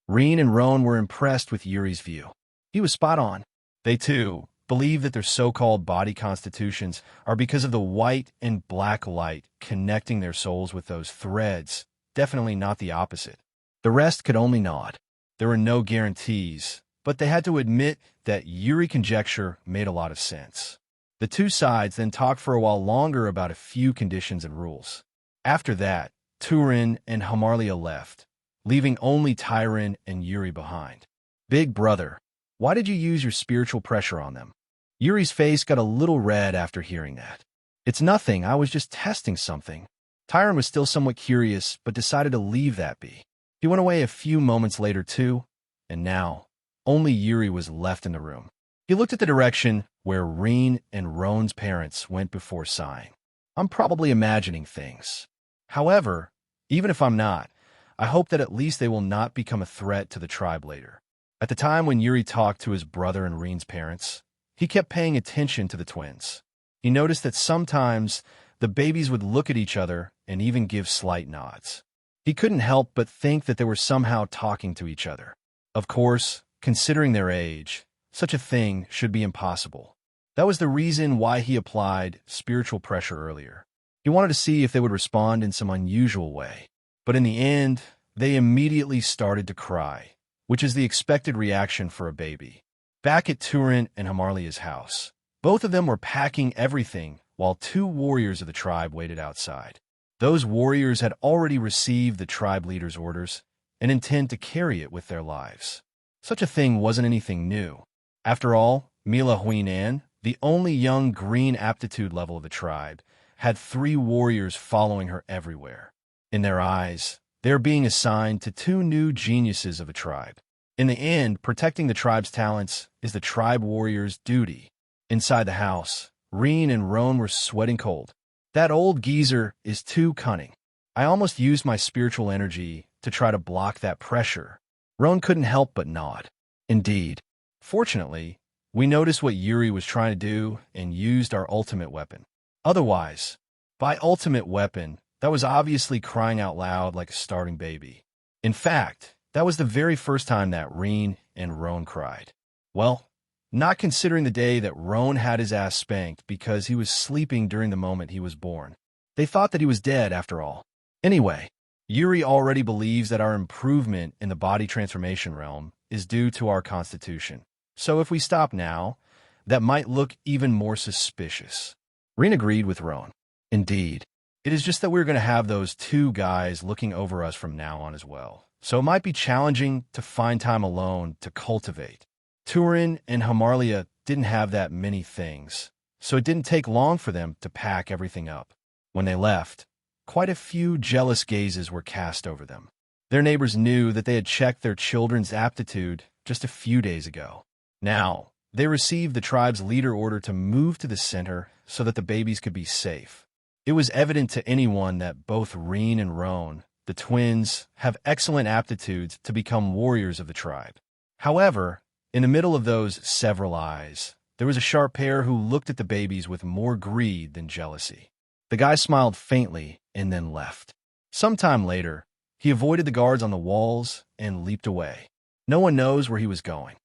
Rean and Roan were impressed with Yuri's view. He was spot on. They, too, believe that their so-called body constitutions are because of the white and black light connecting their souls with those threads, definitely not the opposite. The rest could only nod. There were no guarantees, but they had to admit that Yuri's conjecture made a lot of sense. The two sides then talked for a while longer about a few conditions and rules. After that, Turin and Hamarlia left, leaving only Tyron and Yuri behind. Big brother, why did you use your spiritual pressure on them? Yuri's face got a little red after hearing that. It's nothing, I was just testing something. Tyron was still somewhat curious, but decided to leave that be. He went away a few moments later too, and now, only Yuri was left in the room. He looked at the direction where Rean and Roan's parents went before sighing. I'm probably imagining things. However, even if I'm not, I hope that at least they will not become a threat to the tribe later. At the time when Yuri talked to his brother and Rean's parents, he kept paying attention to the twins. He noticed that sometimes the babies would look at each other and even give slight nods. He couldn't help but think that they were somehow talking to each other. Of course, considering their age, such a thing should be impossible. That was the reason why he applied spiritual pressure earlier. He wanted to see if they would respond in some unusual way. But in the end, they immediately started to cry, which is the expected reaction for a baby. Back at Turin and Hamarlia's house, both of them were packing everything while two warriors of the tribe waited outside. Those warriors had already received the tribe leader's orders and intend to carry it with their lives. Such a thing wasn't anything new. After all, Mila Huinan, the only young green aptitude level of the tribe, had 3 warriors following her everywhere. In their eyes, They are being assigned to two new geniuses of a tribe. In the end, protecting the tribe's talents is the tribe warrior's duty. Inside the house, Rean and Roan were sweating cold. That old geezer is too cunning. I almost used my spiritual energy to try to block that pressure. Roan couldn't help but nod. Indeed. Fortunately, we noticed what Yuri was trying to do and used our ultimate weapon. Otherwise, by ultimate weapon, that was obviously crying out loud like a starving baby. In fact, that was the very first time that Rean and Roan cried. Well, not considering the day that Roan had his ass spanked because he was sleeping during the moment he was born. They thought that he was dead after all. Anyway, Yuri already believes that our improvement in the body transformation realm is due to our constitution. So if we stop now, that might look even more suspicious. Rean agreed with Roan. Indeed. It is just that we're going to have those two guys looking over us from now on as well. So it might be challenging to find time alone to cultivate. Turin and Hamarlia didn't have that many things, so it didn't take long for them to pack everything up. When they left, quite a few jealous gazes were cast over them. Their neighbors knew that they had checked their children's aptitude just a few days ago. Now, they received the tribe's leader order to move to the center so that the babies could be safe. It was evident to anyone that both Rean and Roan, the twins, have excellent aptitudes to become warriors of the tribe. However, in the middle of those several eyes, there was a sharp pair who looked at the babies with more greed than jealousy. The guy smiled faintly and then left. Sometime later, he avoided the guards on the walls and leaped away. No one knows where he was going.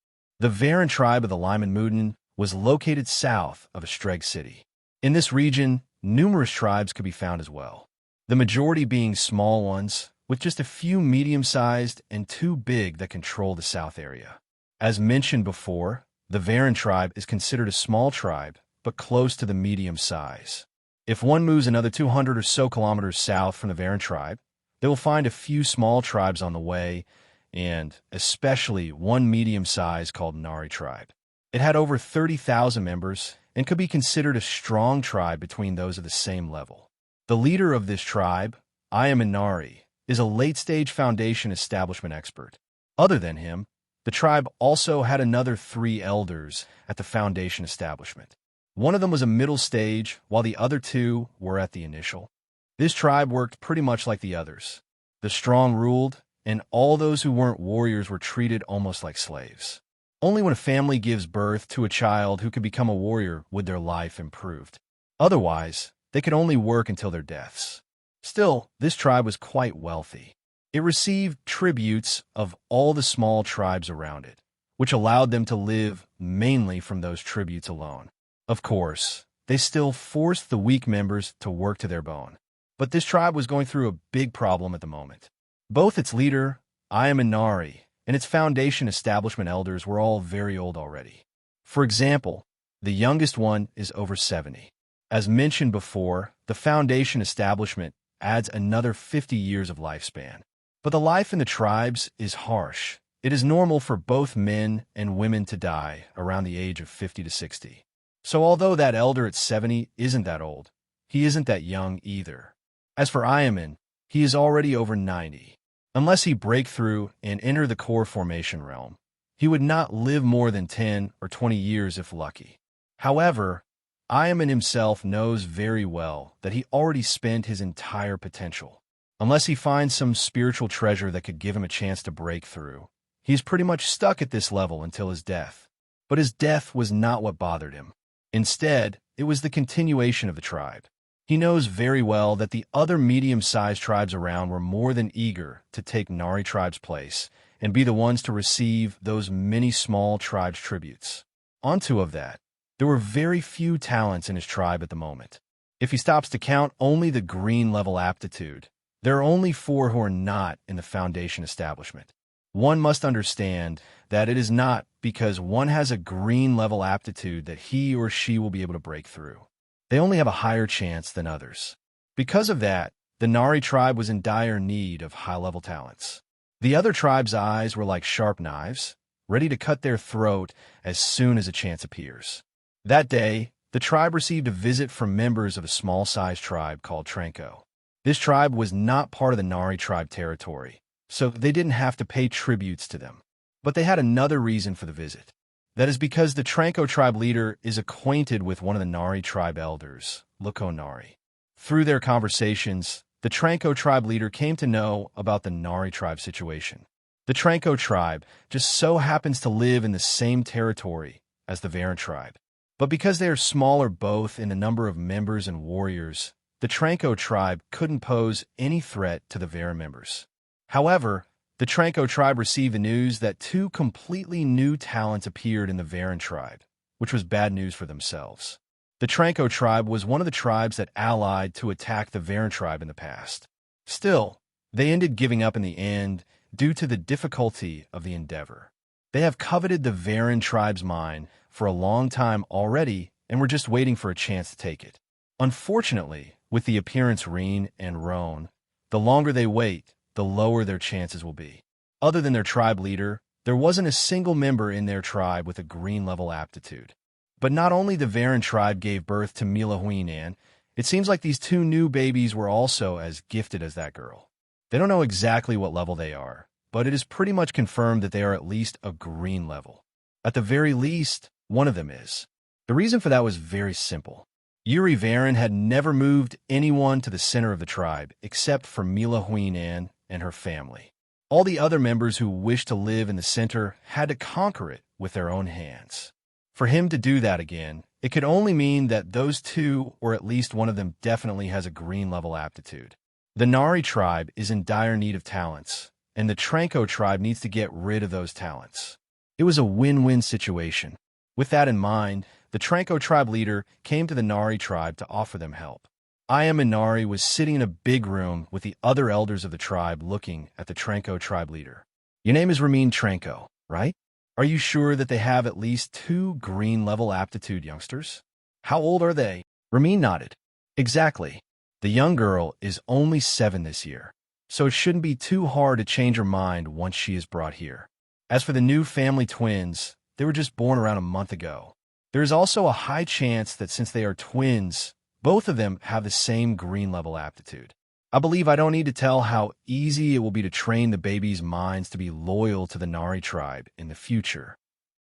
The Varen tribe of the Lyman Muden was located south of Astreg City. In this region, numerous tribes could be found as well, the majority being small ones, with just a few medium-sized and two big that control the south area. As mentioned before, the Varen tribe is considered a small tribe, but close to the medium size. If one moves another 200 or so kilometers south from the Varen tribe, they will find a few small tribes on the way, and especially one medium size called Nari tribe. It had over 30,000 members and could be considered a strong tribe between those of the same level. The leader of this tribe, Nari, is a late-stage foundation establishment expert. Other than him, the tribe also had another 3 elders at the foundation establishment. One of them was a middle stage, while the other 2 were at the initial. This tribe worked pretty much like the others. The strong ruled, and all those who weren't warriors were treated almost like slaves. Only when a family gives birth to a child who could become a warrior would their life improved. Otherwise, they could only work until their deaths. Still, this tribe was quite wealthy. It received tributes of all the small tribes around it, which allowed them to live mainly from those tributes alone. Of course, they still forced the weak members to work to their bone. But this tribe was going through a big problem at the moment. Both its leader, Nari, and its foundation establishment elders were all very old already. For example, the youngest one is over 70. As mentioned before, the foundation establishment adds another 50 years of lifespan. But the life in the tribes is harsh. It is normal for both men and women to die around the age of 50 to 60. So although that elder at 70 isn't that old, he isn't that young either. As for Ayaman, he is already over 90. Unless he break through and enter the core formation realm, he would not live more than 10 or 20 years if lucky. However, Ayaman himself knows very well that he already spent his entire potential. Unless he finds some spiritual treasure that could give him a chance to break through, he's pretty much stuck at this level until his death. But his death was not what bothered him. Instead, it was the continuation of the tribe. He knows very well that the other medium-sized tribes around were more than eager to take Nari tribe's place and be the ones to receive those many small tribes' tributes. On top of that, there were very few talents in his tribe at the moment. If he stops to count only the green level aptitude, there are only 4 who are not in the foundation establishment. One must understand that it is not because one has a green level aptitude that he or she will be able to break through. They only have a higher chance than others. Because of that, the Nari tribe was in dire need of high-level talents. The other tribe's eyes were like sharp knives, ready to cut their throat as soon as a chance appears. That day, the tribe received a visit from members of a small-sized tribe called Tranco. This tribe was not part of the Nari tribe territory, so they didn't have to pay tributes to them. But they had another reason for the visit. That is because the Tranko tribe leader is acquainted with one of the Nari tribe elders, Luko Nari. Through their conversations, the Tranko tribe leader came to know about the Nari tribe situation. The Tranko tribe just so happens to live in the same territory as the Varen tribe. But because they are smaller both in the number of members and warriors, the Tranko tribe couldn't pose any threat to the Varen members. However, the Tranko tribe received the news that two completely new talents appeared in the Varen tribe, which was bad news for themselves. The Tranko tribe was one of the tribes that allied to attack the Varen tribe in the past. Still, they ended giving up in the end due to the difficulty of the endeavor. They have coveted the Varen tribe's mine for a long time already and were just waiting for a chance to take it. Unfortunately, with the appearance Rean and Roan, the longer they wait, the lower their chances will be. Other than their tribe leader, there wasn't a single member in their tribe with a green level aptitude. But not only the Varen tribe gave birth to Mila Huinan, it seems like these two new babies were also as gifted as that girl. They don't know exactly what level they are, but it is pretty much confirmed that they are at least a green level. At the very least, one of them is. The reason for that was very simple. Yuri Varen had never moved anyone to the center of the tribe except for Mila Huinan and her family. All the other members who wished to live in the center had to conquer it with their own hands. For him to do that again, it could only mean that those two, or at least one of them, definitely has a green level aptitude. The Nari tribe is in dire need of talents, and the Tranko tribe needs to get rid of those talents. It was a win-win situation. With that in mind, the Tranko tribe leader came to the Nari tribe to offer them help. Ayam Nari was sitting in a big room with the other elders of the tribe looking at the Tranko tribe leader. Your name is Ramin Tranko, right? Are you sure that they have at least 2 green-level aptitude youngsters? How old are they? Ramin nodded. Exactly. The young girl is only 7 this year, so it shouldn't be too hard to change her mind once she is brought here. As for the new family twins, they were just born around a month ago. There is also a high chance that since they are twins, both of them have the same green-level aptitude. I believe I don't need to tell how easy it will be to train the babies' minds to be loyal to the Nari tribe in the future.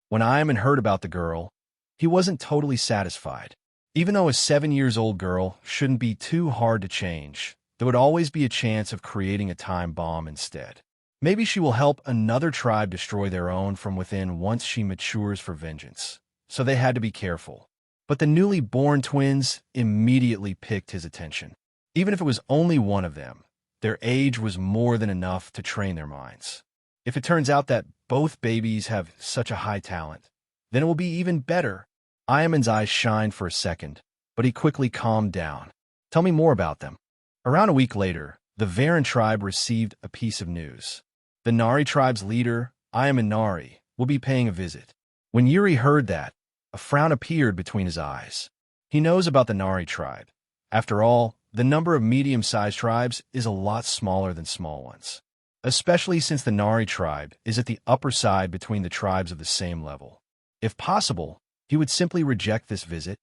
When Ayman heard about the girl, he wasn't totally satisfied. Even though a 7-year-old girl shouldn't be too hard to change, there would always be a chance of creating a time bomb instead. Maybe she will help another tribe destroy their own from within once she matures for vengeance. So they had to be careful. But the newly born twins immediately picked his attention. Even if it was only one of them, their age was more than enough to train their minds. If it turns out that both babies have such a high talent, then it will be even better. Ayaman's eyes shined for a second, but he quickly calmed down. Tell me more about them. Around a week later, the Varen tribe received a piece of news. The Nari tribe's leader, Ayaman Nari, will be paying a visit. When Yuri heard that, a frown appeared between his eyes. He knows about the Nari tribe. After all, the number of medium-sized tribes is a lot smaller than small ones, especially since the Nari tribe is at the upper side between the tribes of the same level. If possible, he would simply reject this visit.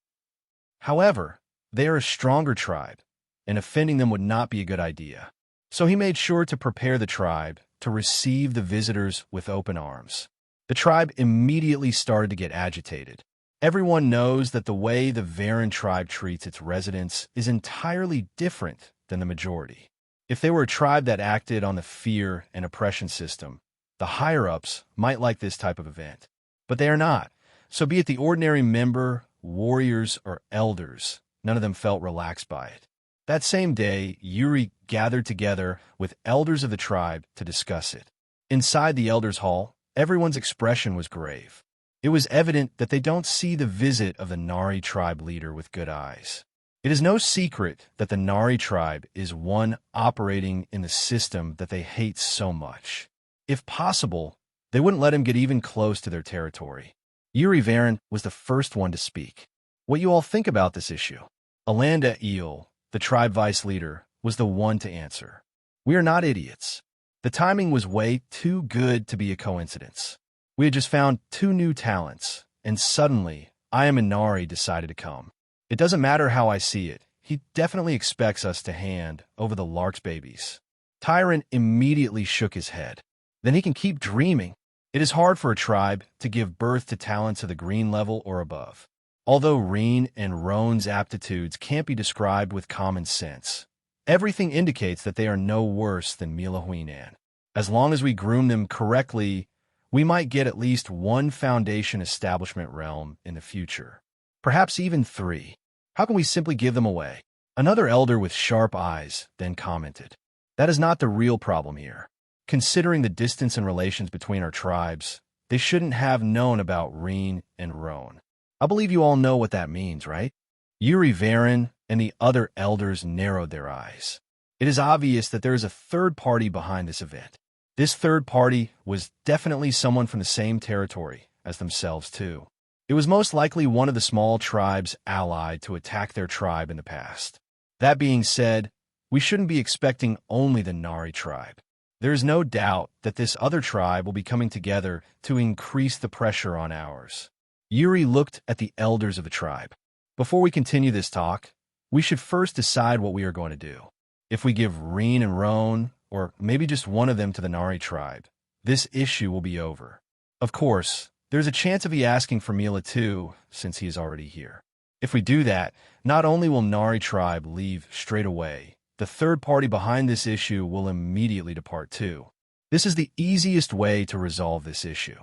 However, they are a stronger tribe, and offending them would not be a good idea. So he made sure to prepare the tribe to receive the visitors with open arms. The tribe immediately started to get agitated. Everyone knows that the way the Varen tribe treats its residents is entirely different than the majority. If they were a tribe that acted on the fear and oppression system, the higher-ups might like this type of event. But they are not. So be it the ordinary member, warriors, or elders, none of them felt relaxed by it. That same day, Yuri gathered together with elders of the tribe to discuss it. Inside the elders' hall, everyone's expression was grave. It was evident that they don't see the visit of the Nari tribe leader with good eyes. It is no secret that the Nari tribe is one operating in the system that they hate so much. If possible, they wouldn't let him get even close to their territory. Yuri Varen was the first one to speak. What you all think about this issue? Alanda Eel, the tribe vice leader, was the one to answer. We are not idiots. The timing was way too good to be a coincidence. We had just found 2 new talents, and suddenly, Ayaman Nari decided to come. It doesn't matter how I see it, he definitely expects us to hand over the lark's babies. Tyrant immediately shook his head. Then he can keep dreaming. It is hard for a tribe to give birth to talents of the green level or above. Although Rean and Roan's aptitudes can't be described with common sense, everything indicates that they are no worse than Milahuinan. As long as we groom them correctly, we might get at least one foundation establishment realm in the future. Perhaps even 3. How can we simply give them away? Another elder with sharp eyes then commented. That is not the real problem here. Considering the distance and relations between our tribes, they shouldn't have known about Rean and Roan. I believe you all know what that means, right? Yuri Varen and the other elders narrowed their eyes. It is obvious that there is a third party behind this event. This third party was definitely someone from the same territory as themselves, too. It was most likely one of the small tribes allied to attack their tribe in the past. That being said, we shouldn't be expecting only the Nari tribe. There is no doubt that this other tribe will be coming together to increase the pressure on ours. Yuri looked at the elders of the tribe. Before we continue this talk, we should first decide what we are going to do. If we give Rean and Roan, or maybe just one of them to the Nari tribe, this issue will be over. Of course, there's a chance of he asking for Mila too, since he is already here. If we do that, not only will Nari tribe leave straight away, the third party behind this issue will immediately depart too. This is the easiest way to resolve this issue.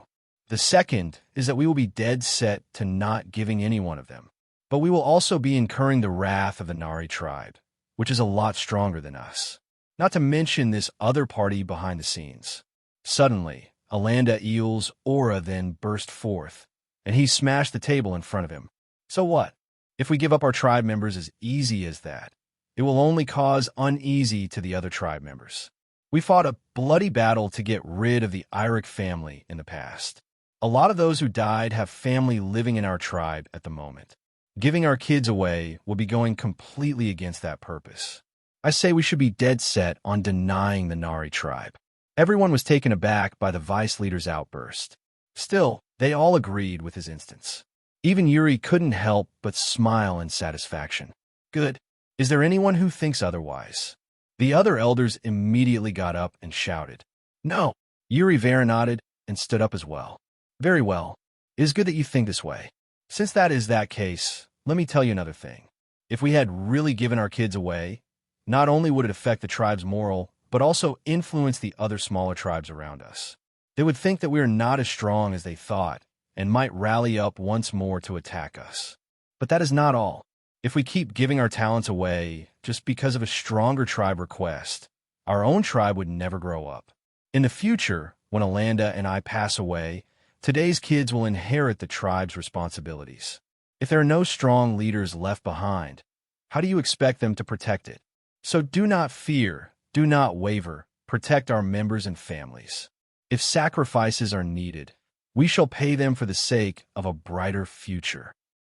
The second is that we will be dead set to not giving any one of them. But we will also be incurring the wrath of the Nari tribe, which is a lot stronger than us. Not to mention this other party behind the scenes. Suddenly, Alanda Eel's aura then burst forth, and he smashed the table in front of him. So what? If we give up our tribe members as easy as that, it will only cause uneasy to the other tribe members. We fought a bloody battle to get rid of the Iric family in the past. A lot of those who died have family living in our tribe at the moment. Giving our kids away will be going completely against that purpose. I say we should be dead set on denying the Nari tribe. Everyone was taken aback by the vice leader's outburst. Still, they all agreed with his instance. Even Yuri couldn't help but smile in satisfaction. Good. Is there anyone who thinks otherwise? The other elders immediately got up and shouted. No. Yuri Varen nodded and stood up as well. Very well. It is good that you think this way. Since that is that case, let me tell you another thing. If we had really given our kids away, not only would it affect the tribe's moral, but also influence the other smaller tribes around us. They would think that we are not as strong as they thought, and might rally up once more to attack us. But that is not all. If we keep giving our talents away just because of a stronger tribe request, our own tribe would never grow up. In the future, when Alanda and I pass away, today's kids will inherit the tribe's responsibilities. If there are no strong leaders left behind, how do you expect them to protect it? So do not fear, do not waver, protect our members and families. If sacrifices are needed, we shall pay them for the sake of a brighter future.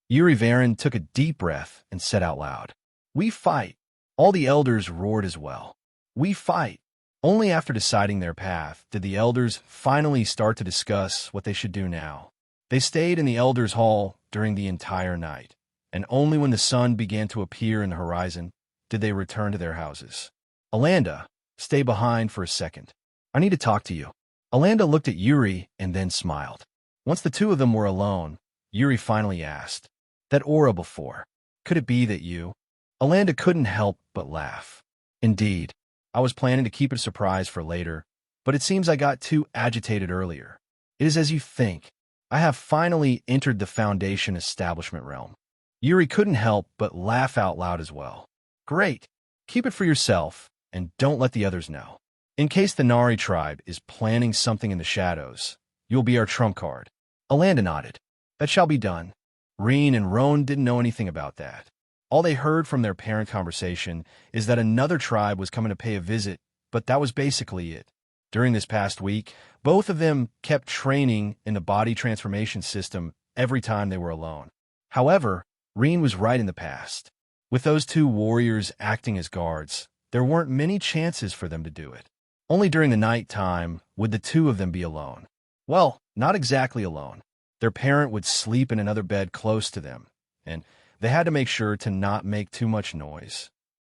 Yuri Varen took a deep breath and said out loud, We fight. All the elders roared as well. We fight. Only after deciding their path did the elders finally start to discuss what they should do now. They stayed in the elders' hall during the entire night, and only when the sun began to appear in the horizon did they return to their houses. Alanda, stay behind for a second. I need to talk to you. Alanda looked at Yuri and then smiled. Once the two of them were alone, Yuri finally asked, That aura before, could it be that you? Alanda couldn't help but laugh. Indeed, I was planning to keep it a surprise for later, but it seems I got too agitated earlier. It is as you think. I have finally entered the Foundation establishment realm. Yuri couldn't help but laugh out loud as well. Great. Keep it for yourself, and don't let the others know. In case the Nari tribe is planning something in the shadows, you'll be our trump card. Alanda nodded. That shall be done. Rean and Roan didn't know anything about that. All they heard from their parent conversation is that another tribe was coming to pay a visit, but that was basically it. During this past week, both of them kept training in the body transformation system every time they were alone. However, Rean was right in the past. With those two warriors acting as guards, there weren't many chances for them to do it. Only during the night time would the two of them be alone. Well, not exactly alone. Their parent would sleep in another bed close to them, and they had to make sure to not make too much noise.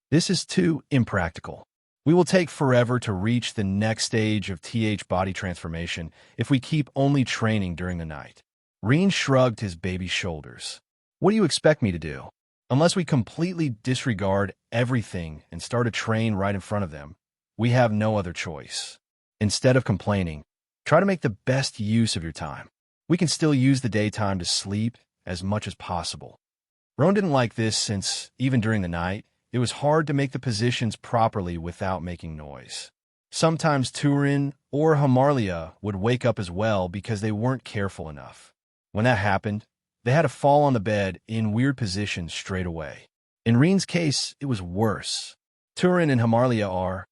This is too impractical. We will take forever to reach the next stage of body transformation if we keep only training during the night. Rean shrugged his baby shoulders. What do you expect me to do? Unless we completely disregard everything and start a train right in front of them, we have no other choice. Instead of complaining, try to make the best use of your time. We can still use the daytime to sleep as much as possible. Roan didn't like this since, even during the night, it was hard to make the positions properly without making noise. Sometimes Turin or Hamarlia would wake up as well because they weren't careful enough. When that happened, they had to fall on the bed in weird positions straight away. In Rean's case, it was worse. Turin and Hamarlia are,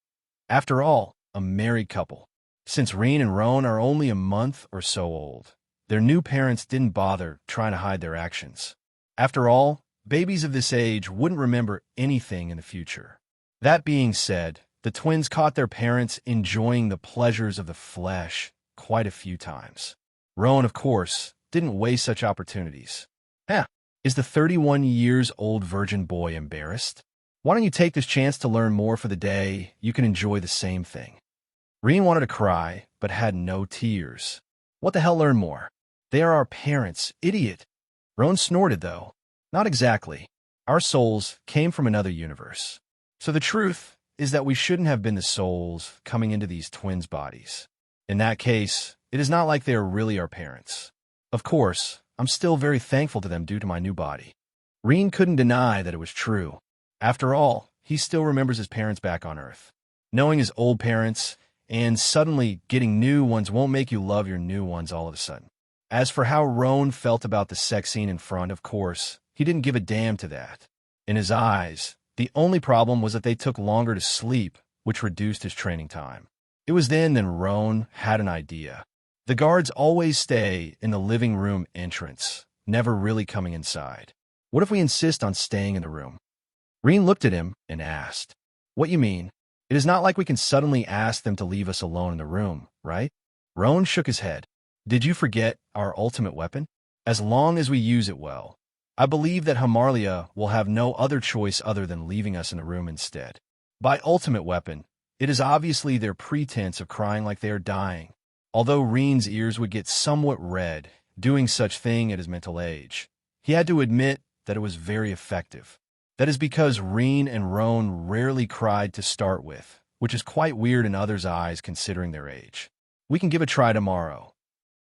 after all, a married couple. Since Rean and Roan are only a month or so old, their new parents didn't bother trying to hide their actions. After all, babies of this age wouldn't remember anything in the future. That being said, the twins caught their parents enjoying the pleasures of the flesh quite a few times. Roan, of course, didn't waste such opportunities. Is the 31-years-old virgin boy embarrassed? Why don't you take this chance to learn more for the day? You can enjoy the same thing. Rean wanted to cry, but had no tears. What the hell learn more? They are our parents, idiot. Roan snorted, though. Not exactly. Our souls came from another universe. So the truth is that we shouldn't have been the souls coming into these twins' bodies. In that case, it is not like they are really our parents. Of course, I'm still very thankful to them due to my new body. Rean couldn't deny that it was true. After all, he still remembers his parents back on Earth. Knowing his old parents and suddenly getting new ones won't make you love your new ones all of a sudden. As for how Roan felt about the sex scene in front, of course, he didn't give a damn to that. In his eyes, the only problem was that they took longer to sleep, which reduced his training time. It was then that Roan had an idea. The guards always stay in the living room entrance, never really coming inside. What if we insist on staying in the room? Rean looked at him and asked, "What you mean? It is not like we can suddenly ask them to leave us alone in the room, right?" Roan shook his head. "Did you forget our ultimate weapon? As long as we use it well, I believe that Hamarlia will have no other choice other than leaving us in the room instead. By ultimate weapon, it is obviously their pretense of crying like they are dying. Although Rean's ears would get somewhat red doing such thing at his mental age, he had to admit that it was very effective. That is because Rean and Roan rarely cried to start with, which is quite weird in others' eyes considering their age. We can give a try tomorrow."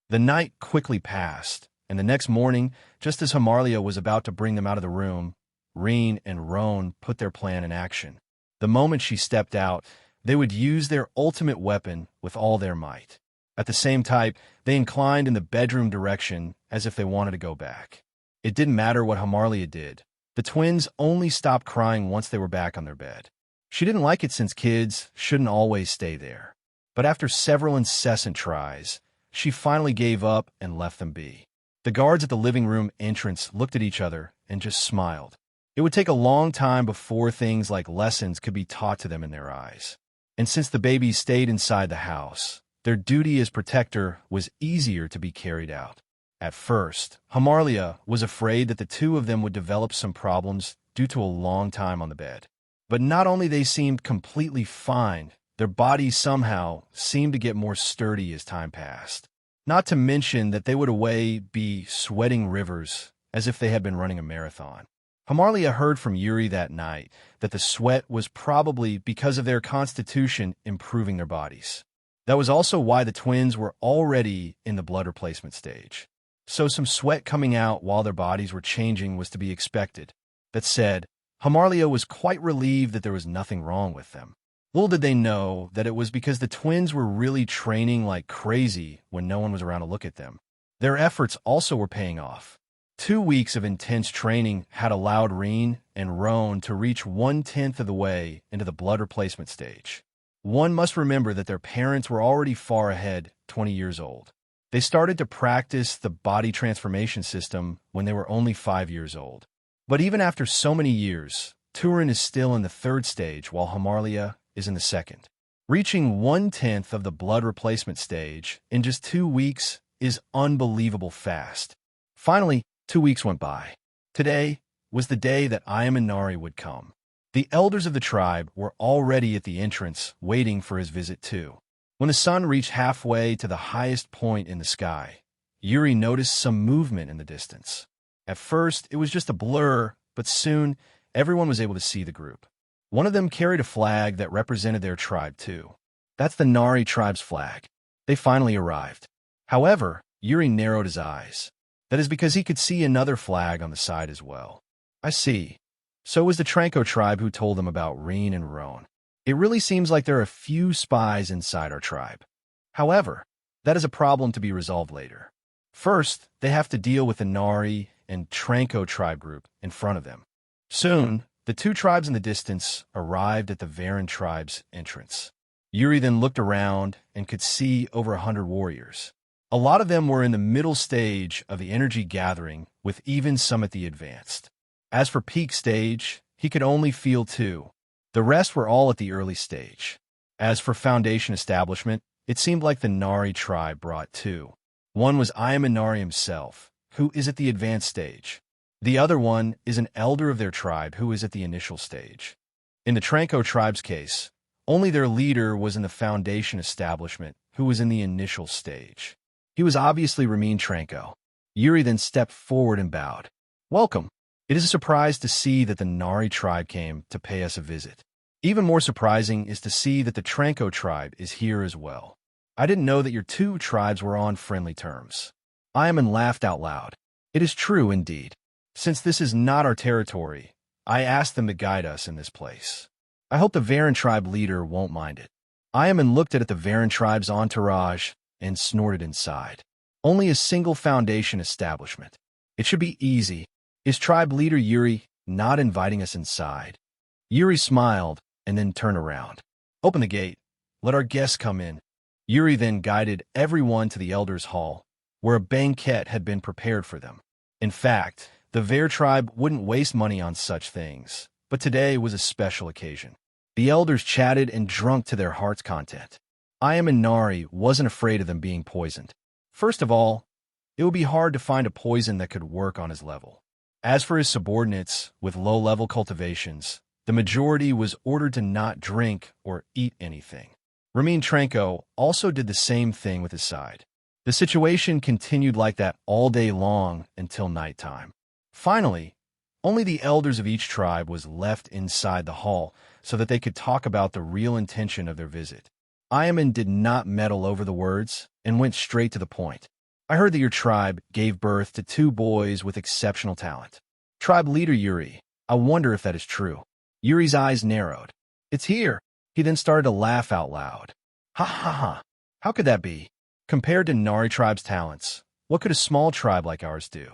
The night quickly passed, and the next morning, just as Hamarlia was about to bring them out of the room, Rean and Roan put their plan in action. The moment she stepped out, they would use their ultimate weapon with all their might. At the same time, they inclined in the bedroom direction as if they wanted to go back. It didn't matter what Hamarlia did. The twins only stopped crying once they were back on their bed. She didn't like it since kids shouldn't always stay there. But after several incessant tries, she finally gave up and left them be. The guards at the living room entrance looked at each other and just smiled. It would take a long time before things like lessons could be taught to them in their eyes. And since the babies stayed inside the house, their duty as protector was easier to be carried out. At first, Hamarlia was afraid that the two of them would develop some problems due to a long time on the bed. But not only they seemed completely fine, their bodies somehow seemed to get more sturdy as time passed. Not to mention that they would away be sweating rivers as if they had been running a marathon. Hamarlia heard from Yuri that night that the sweat was probably because of their constitution improving their bodies. That was also why the twins were already in the blood replacement stage. So some sweat coming out while their bodies were changing was to be expected. That said, Hamarlia was quite relieved that there was nothing wrong with them. Little did they know that it was because the twins were really training like crazy when no one was around to look at them. Their efforts also were paying off. 2 weeks of intense training had allowed Rean and Roan to reach 1/10 of the way into the blood replacement stage. One must remember that their parents were already far ahead, 20 years old. They started to practice the body transformation system when they were only 5 years old. But even after so many years, Turin is still in the 3rd stage while Hamarlia is in the 2nd. Reaching 1/10 of the blood replacement stage in just 2 weeks is unbelievable fast. Finally, 2 weeks went by. Today, was the day that Ayamanari would come. The elders of the tribe were already at the entrance, waiting for his visit too. When the sun reached halfway to the highest point in the sky, Yuri noticed some movement in the distance. At first, it was just a blur, but soon, everyone was able to see the group. One of them carried a flag that represented their tribe too. That's the Nari tribe's flag. They finally arrived. However, Yuri narrowed his eyes. That is because he could see another flag on the side as well. I see. So was the Tranko tribe who told them about Rean and Roan. It really seems like there are a few spies inside our tribe. However, that is a problem to be resolved later. First, they have to deal with the Nari and Tranko tribe group in front of them. Soon, the two tribes in the distance arrived at the Rean tribe's entrance. Yuri then looked around and could see over 100 warriors. A lot of them were in the middle stage of the energy gathering, with even some at the advanced. As for peak stage, he could only feel 2. The rest were all at the early stage. As for foundation establishment, it seemed like the Nari tribe brought 2. One was Ayamanari himself, who is at the advanced stage. The other one is an elder of their tribe who is at the initial stage. In the Tranko tribe's case, only their leader was in the foundation establishment, who was in the initial stage. He was obviously Rean Tranko. Yuri then stepped forward and bowed. Welcome. It is a surprise to see that the Nari tribe came to pay us a visit. Even more surprising is to see that the Tranko tribe is here as well. I didn't know that your two tribes were on friendly terms. Ayaman laughed out loud. It is true indeed. Since this is not our territory, I asked them to guide us in this place. I hope the Rean tribe leader won't mind it. Ayaman looked at the Rean tribe's entourage and snorted inside. Only a single foundation establishment. It should be easy. Is tribe leader Yuri not inviting us inside? Yuri smiled and then turned around. Open the gate. Let our guests come in. Yuri then guided everyone to the elders' hall, where a banquet had been prepared for them. In fact, the Rean tribe wouldn't waste money on such things, but today was a special occasion. The elders chatted and drank to their heart's content. Ayamanari wasn't afraid of them being poisoned. First of all, it would be hard to find a poison that could work on his level. As for his subordinates with low-level cultivations, the majority was ordered to not drink or eat anything. Rean Tranko also did the same thing with his side. The situation continued like that all day long until nighttime. Finally, only the elders of each tribe was left inside the hall so that they could talk about the real intention of their visit. Ayaman did not meddle over the words and went straight to the point. I heard that your tribe gave birth to 2 boys with exceptional talent. Tribe leader Yuri, I wonder if that is true. Yuri's eyes narrowed. It's here. He then started to laugh out loud. Ha ha ha. How could that be? Compared to Nari tribe's talents, what could a small tribe like ours do?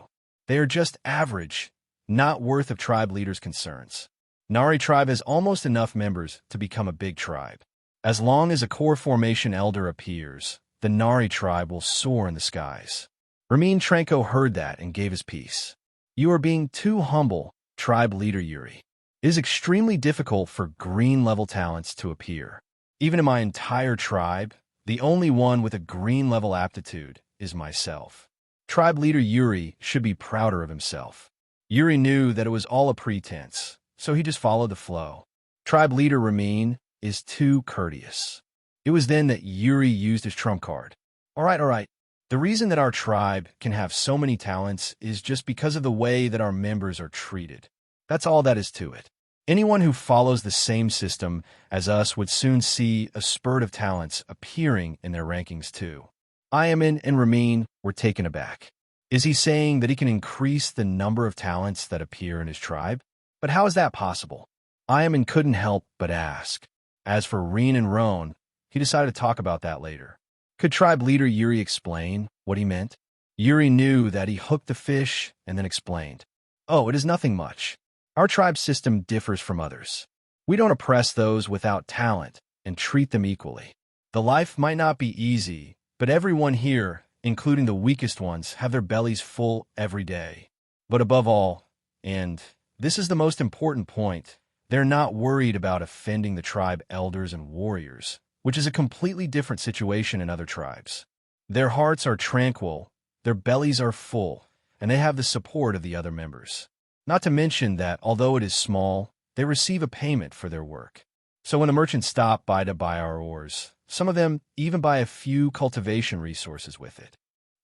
They are just average, not worth of tribe leaders' concerns. Nari tribe has almost enough members to become a big tribe. As long as a core formation elder appears, the Nari tribe will soar in the skies. Rean Tranko heard that and gave his peace. You are being too humble, tribe leader Yuri. It is extremely difficult for green-level talents to appear. Even in my entire tribe, the only one with a green-level aptitude is myself. Tribe leader Yuri should be prouder of himself. Yuri knew that it was all a pretense, so he just followed the flow. Tribe leader Rean is too courteous. It was then that Yuri used his trump card. All right. The reason that our tribe can have so many talents is just because of the way that our members are treated. That's all that is to it. Anyone who follows the same system as us would soon see a spurt of talents appearing in their rankings too. Ayaman and Rean were taken aback. Is he saying that he can increase the number of talents that appear in his tribe? But how is that possible? Ayaman couldn't help but ask. As for Rean and Roan, he decided to talk about that later. Could tribe leader Yuri explain what he meant? Yuri knew that he hooked the fish and then explained. Oh, it is nothing much. Our tribe system differs from others. We don't oppress those without talent and treat them equally. The life might not be easy, but everyone here, including the weakest ones, have their bellies full every day. But above all, and this is the most important point, they're not worried about offending the tribe elders and warriors, which is a completely different situation in other tribes. Their hearts are tranquil, their bellies are full, and they have the support of the other members. Not to mention that, although it is small, they receive a payment for their work. So when a merchant stops by to buy our ores, some of them even buy a few cultivation resources with it.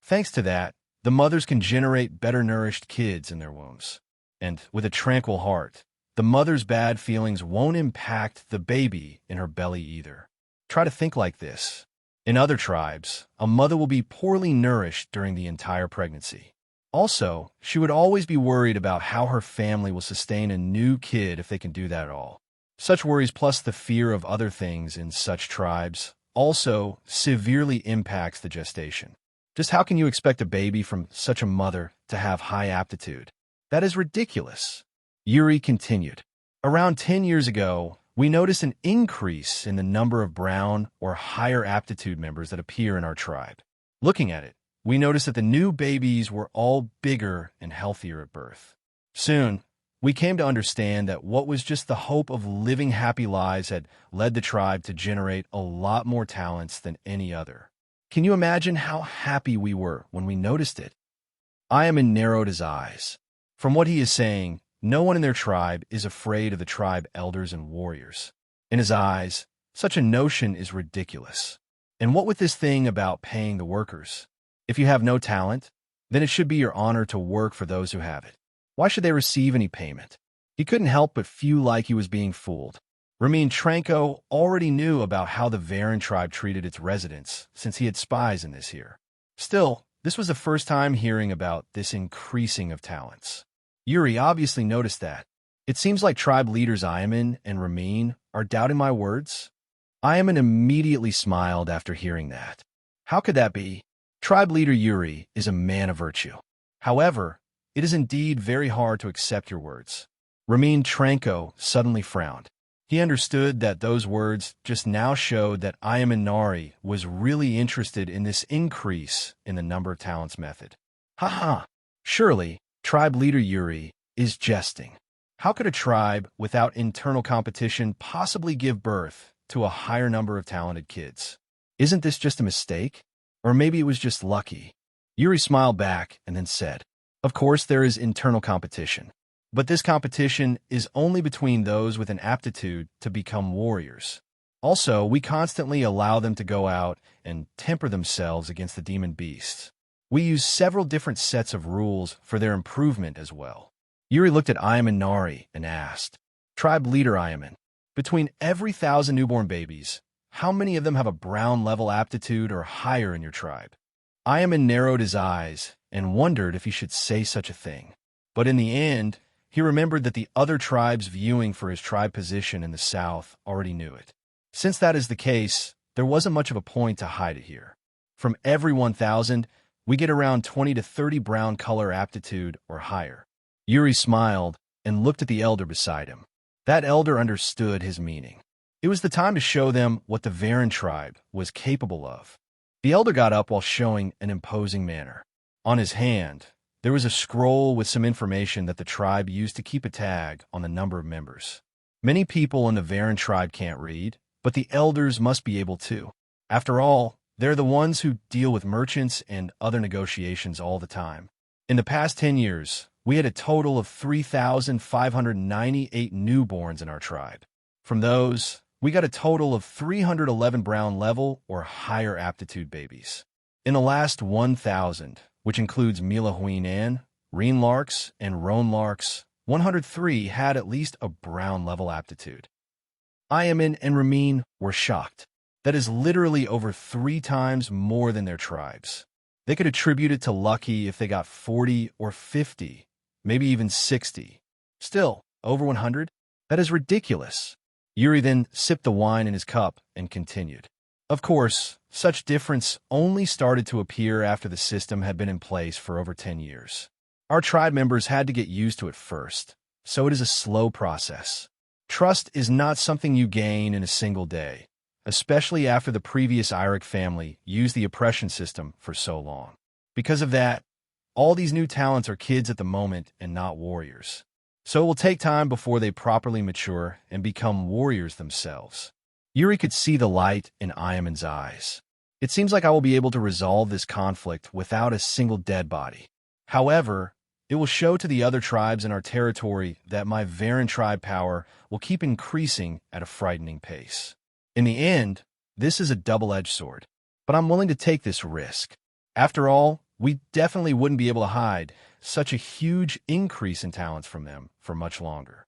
Thanks to that, the mothers can generate better-nourished kids in their wombs. And with a tranquil heart, the mother's bad feelings won't impact the baby in her belly either. Try to think like this. In other tribes, a mother will be poorly nourished during the entire pregnancy. Also, she would always be worried about how her family will sustain a new kid if they can do that at all. Such worries plus the fear of other things in such tribes also severely impacts the gestation. Just how can you expect a baby from such a mother to have high aptitude? That is ridiculous. Yuri continued. Around 10 years ago, we noticed an increase in the number of brown or higher aptitude members that appear in our tribe. Looking at it, we noticed that the new babies were all bigger and healthier at birth. Soon, we came to understand that what was just the hope of living happy lives had led the tribe to generate a lot more talents than any other. Can you imagine how happy we were when we noticed it? Ayaman narrowed his eyes. From what he is saying, no one in their tribe is afraid of the tribe elders and warriors. In his eyes, such a notion is ridiculous. And what with this thing about paying the workers? If you have no talent, then it should be your honor to work for those who have it. Why should they receive any payment? He couldn't help but feel like he was being fooled. Rean Tranco already knew about how the Varan tribe treated its residents, since he had spies in this here. Still, this was the first time hearing about this increasing of talents. Yuri obviously noticed that. It seems like tribe leaders Ayaman and Rean are doubting my words. Ayaman immediately smiled after hearing that. How could that be? Tribe leader Yuri is a man of virtue. However, it is indeed very hard to accept your words. Rean Tranco suddenly frowned. He understood that those words just now showed that Ayaman Nari was really interested in this increase in the number of talents method. Haha, surely, tribe leader Yuri is jesting. How could a tribe without internal competition possibly give birth to a higher number of talented kids? Isn't this just a mistake? Or maybe it was just lucky. Yuri smiled back and then said, of course there is internal competition. But this competition is only between those with an aptitude to become warriors. Also, we constantly allow them to go out and temper themselves against the demon beasts. We use several different sets of rules for their improvement as well. Yuri looked at Ayaman Nari and asked, Tribe leader Ayaman, between every 1,000 newborn babies, how many of them have a brown level aptitude or higher in your tribe? Ayaman narrowed his eyes and wondered if he should say such a thing. But in the end, he remembered that the other tribes viewing for his tribe position in the south already knew it. Since that is the case, there wasn't much of a point to hide it here. From every 1,000, we get around 20 to 30 brown color aptitude or higher. Yuri smiled and looked at the elder beside him. That elder understood his meaning. It was the time to show them what the Varan tribe was capable of. The elder got up while showing an imposing manner. On his hand, there was a scroll with some information that the tribe used to keep a tag on the number of members. Many people in the Varan tribe can't read, but the elders must be able to. After all, they're the ones who deal with merchants and other negotiations all the time. In the past 10 years, we had a total of 3,598 newborns in our tribe. From those, we got a total of 311 brown level or higher aptitude babies. In the last 1,000, which includes Mila Huinan, Rean Larks, and Roan Larks, 103 had at least a brown level aptitude. Ayaman and Rean were shocked. That is literally over 3 times more than their tribes. They could attribute it to lucky if they got 40 or 50, maybe even 60. Still, over 100? That is ridiculous. Yuri then sipped the wine in his cup and continued. Of course, such difference only started to appear after the system had been in place for over 10 years. Our tribe members had to get used to it first, so it is a slow process. Trust is not something you gain in a single day, especially after the previous Iric family used the oppression system for so long. Because of that, all these new talents are kids at the moment and not warriors. So it will take time before they properly mature and become warriors themselves. Yuri could see the light in Ayaman's eyes. It seems like I will be able to resolve this conflict without a single dead body. However, It will show to the other tribes in our territory that my Varen tribe power will keep increasing at a frightening pace. In the end, this is a double-edged sword, but I'm willing to take this risk. After all, we definitely wouldn't be able to hide such a huge increase in talents from them for much longer.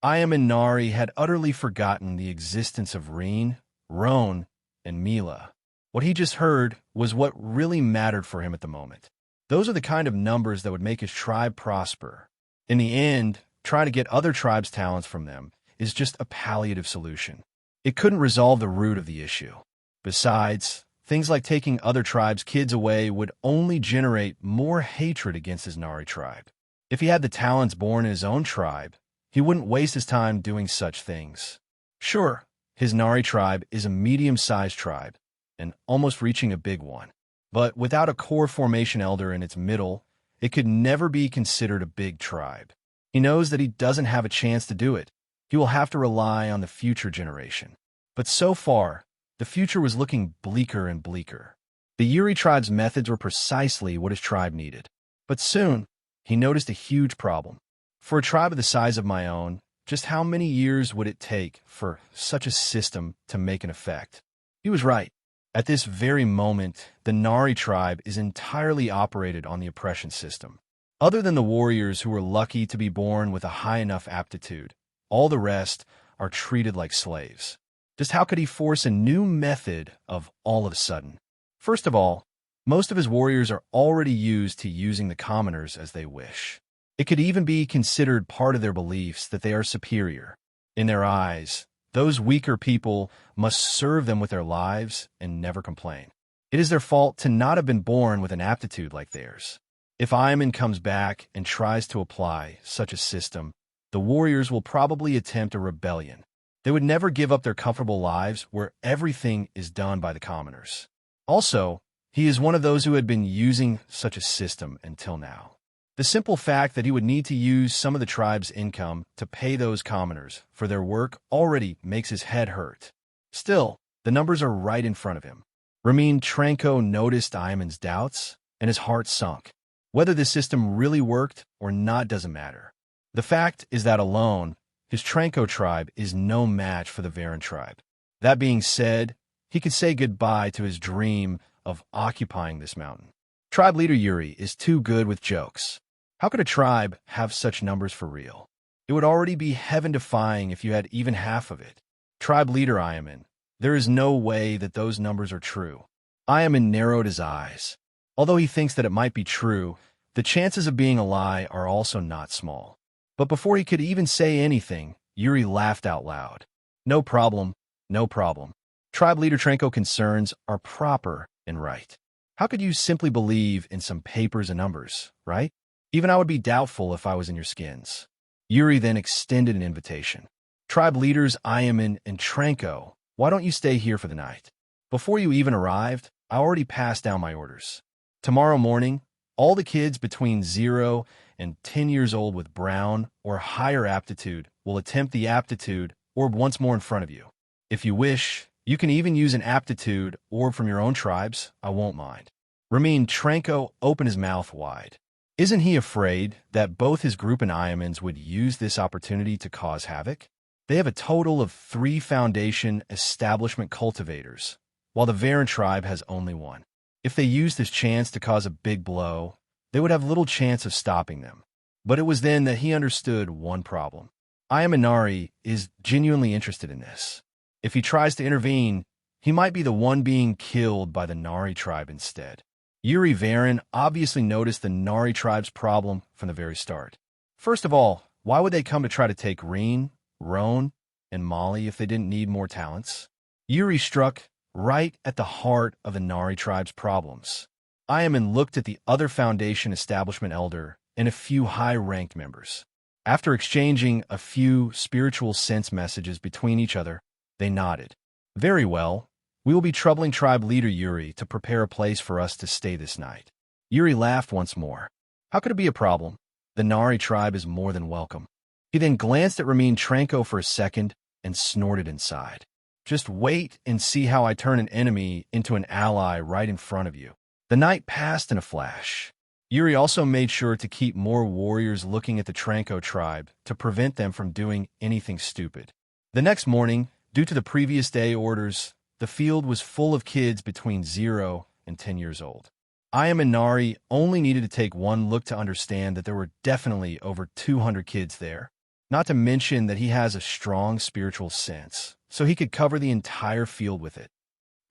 Ayam and Nari had utterly forgotten the existence of Rean, Roan, and Mila. What he just heard was what really mattered for him at the moment. Those are the kind of numbers that would make his tribe prosper. In the end, trying to get other tribes' talents from them is just a palliative solution. It couldn't resolve the root of the issue. Besides, things like taking other tribes' kids away would only generate more hatred against his Nari tribe. If he had the talents born in his own tribe, he wouldn't waste his time doing such things. Sure, his Nari tribe is a medium-sized tribe, and almost reaching a big one. But without a core formation elder in its middle, it could never be considered a big tribe. He knows that he doesn't have a chance to do it. He will have to rely on the future generation. But so far, the future was looking bleaker and bleaker. The Yuri tribe's methods were precisely what his tribe needed. But soon, he noticed a huge problem. For a tribe of the size of my own, just how many years would it take for such a system to make an effect? He was right. At this very moment, the Nari tribe is entirely operated on the oppression system. Other than the warriors who were lucky to be born with a high enough aptitude, all the rest are treated like slaves. Just how could he force a new method of all of a sudden? First of all, most of his warriors are already used to using the commoners as they wish. It could even be considered part of their beliefs that they are superior. In their eyes, those weaker people must serve them with their lives and never complain. It is their fault to not have been born with an aptitude like theirs. If Ayman comes back and tries to apply such a system, the warriors will probably attempt a rebellion. They would never give up their comfortable lives where everything is done by the commoners. Also, he is one of those who had been using such a system until now. The simple fact that he would need to use some of the tribe's income to pay those commoners for their work already makes his head hurt. Still, the numbers are right in front of him. Ramin Tranko noticed Ayman's doubts, and his heart sunk. Whether the system really worked or not doesn't matter. The fact is that alone, his Tranko tribe is no match for the Varen tribe. That being said, he could say goodbye to his dream of occupying this mountain. Tribe leader Yuri is too good with jokes. How could a tribe have such numbers for real? It would already be heaven-defying if you had even half of it. Tribe leader Ayaman, there is no way that those numbers are true. Ayaman narrowed his eyes. Although he thinks that it might be true, the chances of being a lie are also not small. But before he could even say anything, Yuri laughed out loud. No problem, no problem. Tribe leader Tranko concerns are proper and right. How could you simply believe in some papers and numbers, right? Even I would be doubtful if I was in your skins. Yuri then extended an invitation. Tribe leaders Ayaman and Tranko, why don't you stay here for the night? Before you even arrived, I already passed down my orders. Tomorrow morning, all the kids between 0 and 10 years old with brown or higher aptitude will attempt the aptitude orb once more in front of you. If you wish, you can even use an aptitude orb from your own tribes. I won't mind. Ramin Tranko opened his mouth wide. Isn't he afraid that both his group and Ayamans would use this opportunity to cause havoc? They have a total of 3 foundation establishment cultivators, while the Varen tribe has only 1. If they used this chance to cause a big blow, they would have little chance of stopping them. But it was then that he understood one problem. Ayamanari is genuinely interested in this. If he tries to intervene, he might be the one being killed by the Nari tribe instead. Yuri Varen obviously noticed the Nari tribe's problem from the very start. First of all, why would they come to try to take Rean, Roan, and Molly if they didn't need more talents? Yuri struck right at the heart of the Nari tribe's problems. Ayaman looked at the other Foundation establishment elder and a few high-ranked members. After exchanging a few spiritual sense messages between each other, they nodded. Very well. We will be troubling tribe leader Yuri to prepare a place for us to stay this night. Yuri laughed once more. How could it be a problem? The Nari tribe is more than welcome. He then glanced at Ramin Tranko for a second and snorted inside. Just wait and see how I turn an enemy into an ally right in front of you. The night passed in a flash. Yuri also made sure to keep more warriors looking at the Tranko tribe to prevent them from doing anything stupid. The next morning, due to the previous day orders, the field was full of kids between 0 and 10 years old. Ayam and Nari only needed to take one look to understand that there were definitely over 200 kids there, not to mention that he has a strong spiritual sense, so he could cover the entire field with it.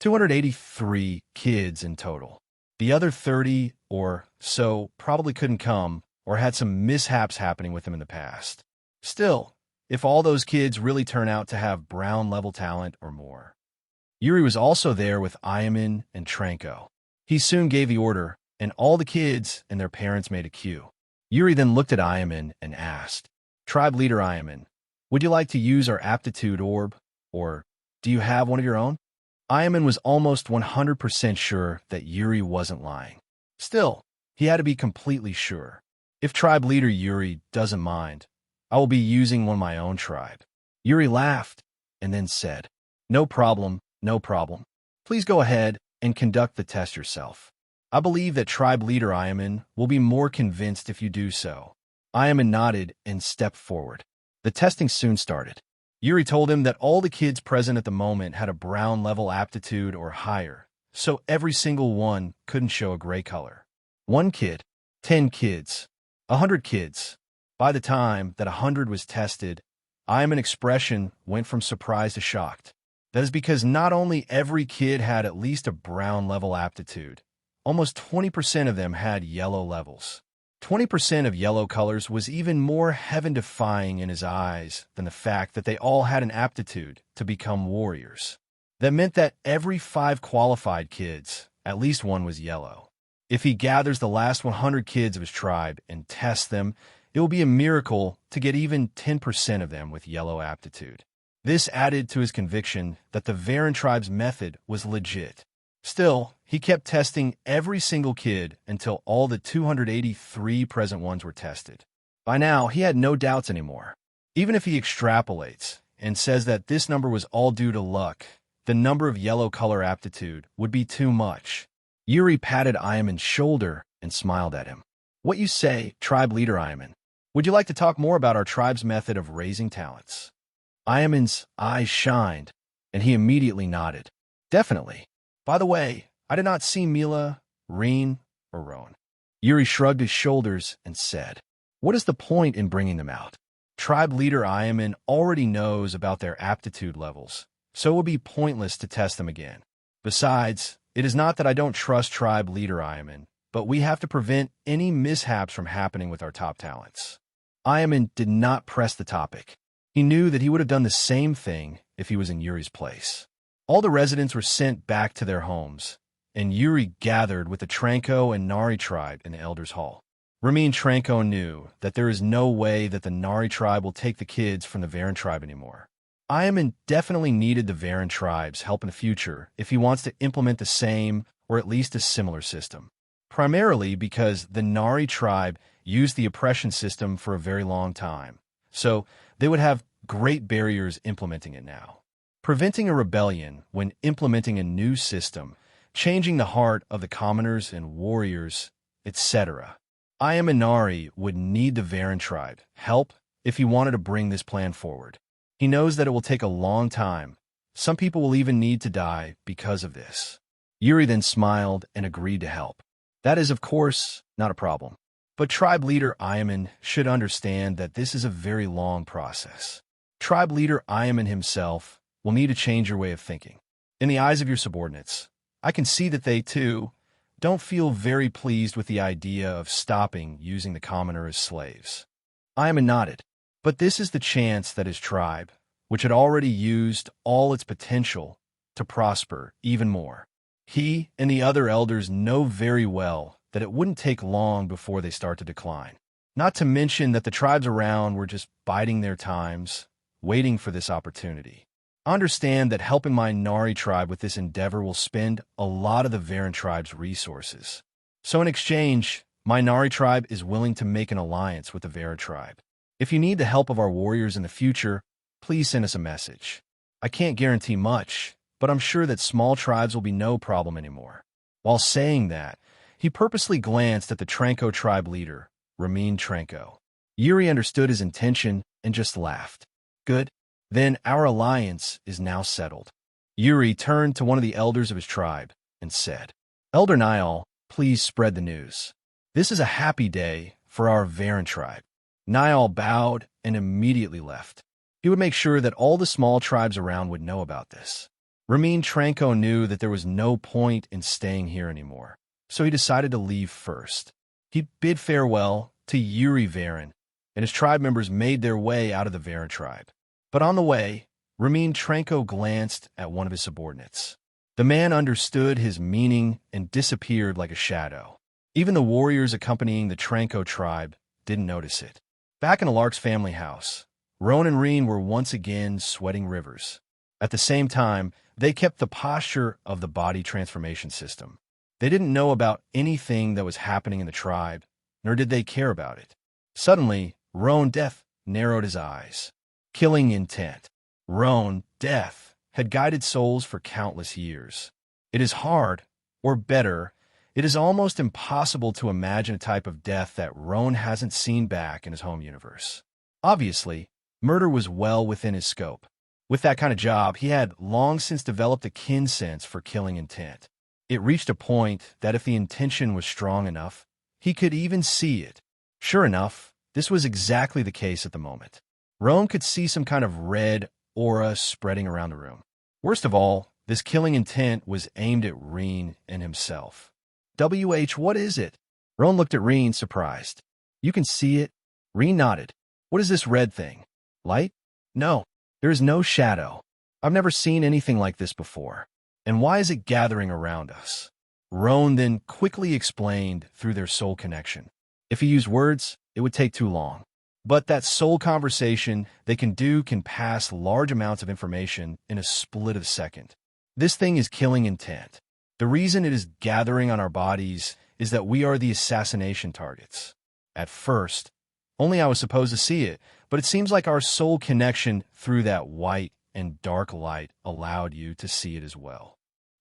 283 kids in total. The other 30 or so probably couldn't come or had some mishaps happening with them in the past. Still, if all those kids really turn out to have brown-level talent or more. Yuri was also there with Ayaman and Tranko. He soon gave the order, and all the kids and their parents made a queue. Yuri then looked at Ayaman and asked, "Tribe leader Ayaman, would you like to use our aptitude orb, or do you have one of your own?" Ayaman was almost 100% sure that Yuri wasn't lying. Still, he had to be completely sure. "If tribe leader Yuri doesn't mind, I will be using one of my own tribe." Yuri laughed and then said, "No problem, no problem. Please go ahead and conduct the test yourself. I believe that tribe leader Ayaman will be more convinced if you do so." Ayaman nodded and stepped forward. The testing soon started. Yuri told him that all the kids present at the moment had a brown-level aptitude or higher, so every single one couldn't show a gray color. 1 kid, 10 kids, 100 kids. By the time that 100 was tested, Ayaman's expression went from surprised to shocked. That is because not only every kid had at least a brown-level aptitude, almost 20% of them had yellow levels. 20% of yellow colors was even more heaven-defying in his eyes than the fact that they all had an aptitude to become warriors. That meant that every 5 qualified kids, at least one was yellow. If he gathers the last 100 kids of his tribe and tests them, it will be a miracle to get even 10% of them with yellow aptitude. This added to his conviction that the Rean tribe's method was legit. Still, he kept testing every single kid until all the 283 present ones were tested. By now, he had no doubts anymore. Even if he extrapolates and says that this number was all due to luck, the number of yellow color aptitude would be too much. Yuri patted Ayaman's shoulder and smiled at him. "What you say, tribe leader Ayaman? Would you like to talk more about our tribe's method of raising talents?" Ayaman's eyes shined, and he immediately nodded. "Definitely. By the way, I did not see Mila, Rean, or Roan." Yuri shrugged his shoulders and said, "What is the point in bringing them out? Tribe leader Ayaman already knows about their aptitude levels, so it would be pointless to test them again. Besides, it is not that I don't trust tribe leader Ayaman, but we have to prevent any mishaps from happening with our top talents." Ayaman did not press the topic. He knew that he would have done the same thing if he was in Yuri's place. All the residents were sent back to their homes, and Yuri gathered with the Tranko and Nari tribe in the Elders' Hall. Rami and Tranko knew that there is no way that the Nari tribe will take the kids from the Rean tribe anymore. Ayaman definitely needed the Rean tribe's help in the future if he wants to implement the same or at least a similar system. Primarily because the Nari tribe used the oppression system for a very long time, so they would have great barriers implementing it now. Preventing a rebellion when implementing a new system, changing the heart of the commoners and warriors, etc. Ayam and Nari would need the Rean tribe help if he wanted to bring this plan forward. He knows that it will take a long time. Some people will even need to die because of this. Yuri then smiled and agreed to help. That is, of course, not a problem. But tribe leader Ayaman should understand that this is a very long process. Tribe leader Ayaman himself will need to change your way of thinking. In the eyes of your subordinates, I can see that they, too, don't feel very pleased with the idea of stopping using the commoner as slaves. Ayaman nodded, but this is the chance that his tribe, which had already used all its potential, to prosper even more. He and the other elders know very well that it wouldn't take long before they start to decline. Not to mention that the tribes around were just biding their times, waiting for this opportunity. I understand that helping my Nari tribe with this endeavor will spend a lot of the Rean tribe's resources. So in exchange, my Nari tribe is willing to make an alliance with the Rean tribe. If you need the help of our warriors in the future, please send us a message. I can't guarantee much, but I'm sure that small tribes will be no problem anymore. While saying that, He purposely glanced at the Tranko tribe leader, Ramin Tranko. Yuri understood his intention and just laughed. Good. Then our alliance is now settled. Yuri turned to one of the elders of his tribe and said, Elder Niall, please spread the news. This is a happy day for our Varen tribe. Niall bowed and immediately left. He would make sure that all the small tribes around would know about this. Ramin Tranko knew that there was no point in staying here anymore, so he decided to leave first. He bid farewell to Yuri Varen, and his tribe members made their way out of the Varen tribe. But on the way, Ramin Tranko glanced at one of his subordinates. The man understood his meaning and disappeared like a shadow. Even the warriors accompanying the Tranko tribe didn't notice it. Back in Alark's family house, Roan and Rean were once again sweating rivers. At the same time, they kept the posture of the body transformation system. They didn't know about anything that was happening in the tribe, nor did they care about it. Suddenly, Rean and Death narrowed his eyes. Killing intent. Rean and Death had guided souls for countless years. It is hard, or better, it is almost impossible to imagine a type of death that Rean hasn't seen back in his home universe. Obviously, murder was well within his scope. With that kind of job, he had long since developed a kin sense for killing intent. It reached a point that if the intention was strong enough, he could even see it. Sure enough, this was exactly the case at the moment. Rean could see some kind of red aura spreading around the room. Worst of all, this killing intent was aimed at Rean and himself. What is it? Rean looked at Rean, surprised. You can see it? Rean nodded. What is this red thing? Light? No, there is no shadow. I've never seen anything like this before. And why is it gathering around us? Rean then quickly explained through their soul connection. If he used words, it would take too long. But that soul conversation they can pass large amounts of information in a split of a second. This thing is killing intent. The reason it is gathering on our bodies is that we are the assassination targets. At first, only I was supposed to see it, but it seems like our soul connection through that white and dark light allowed you to see it as well.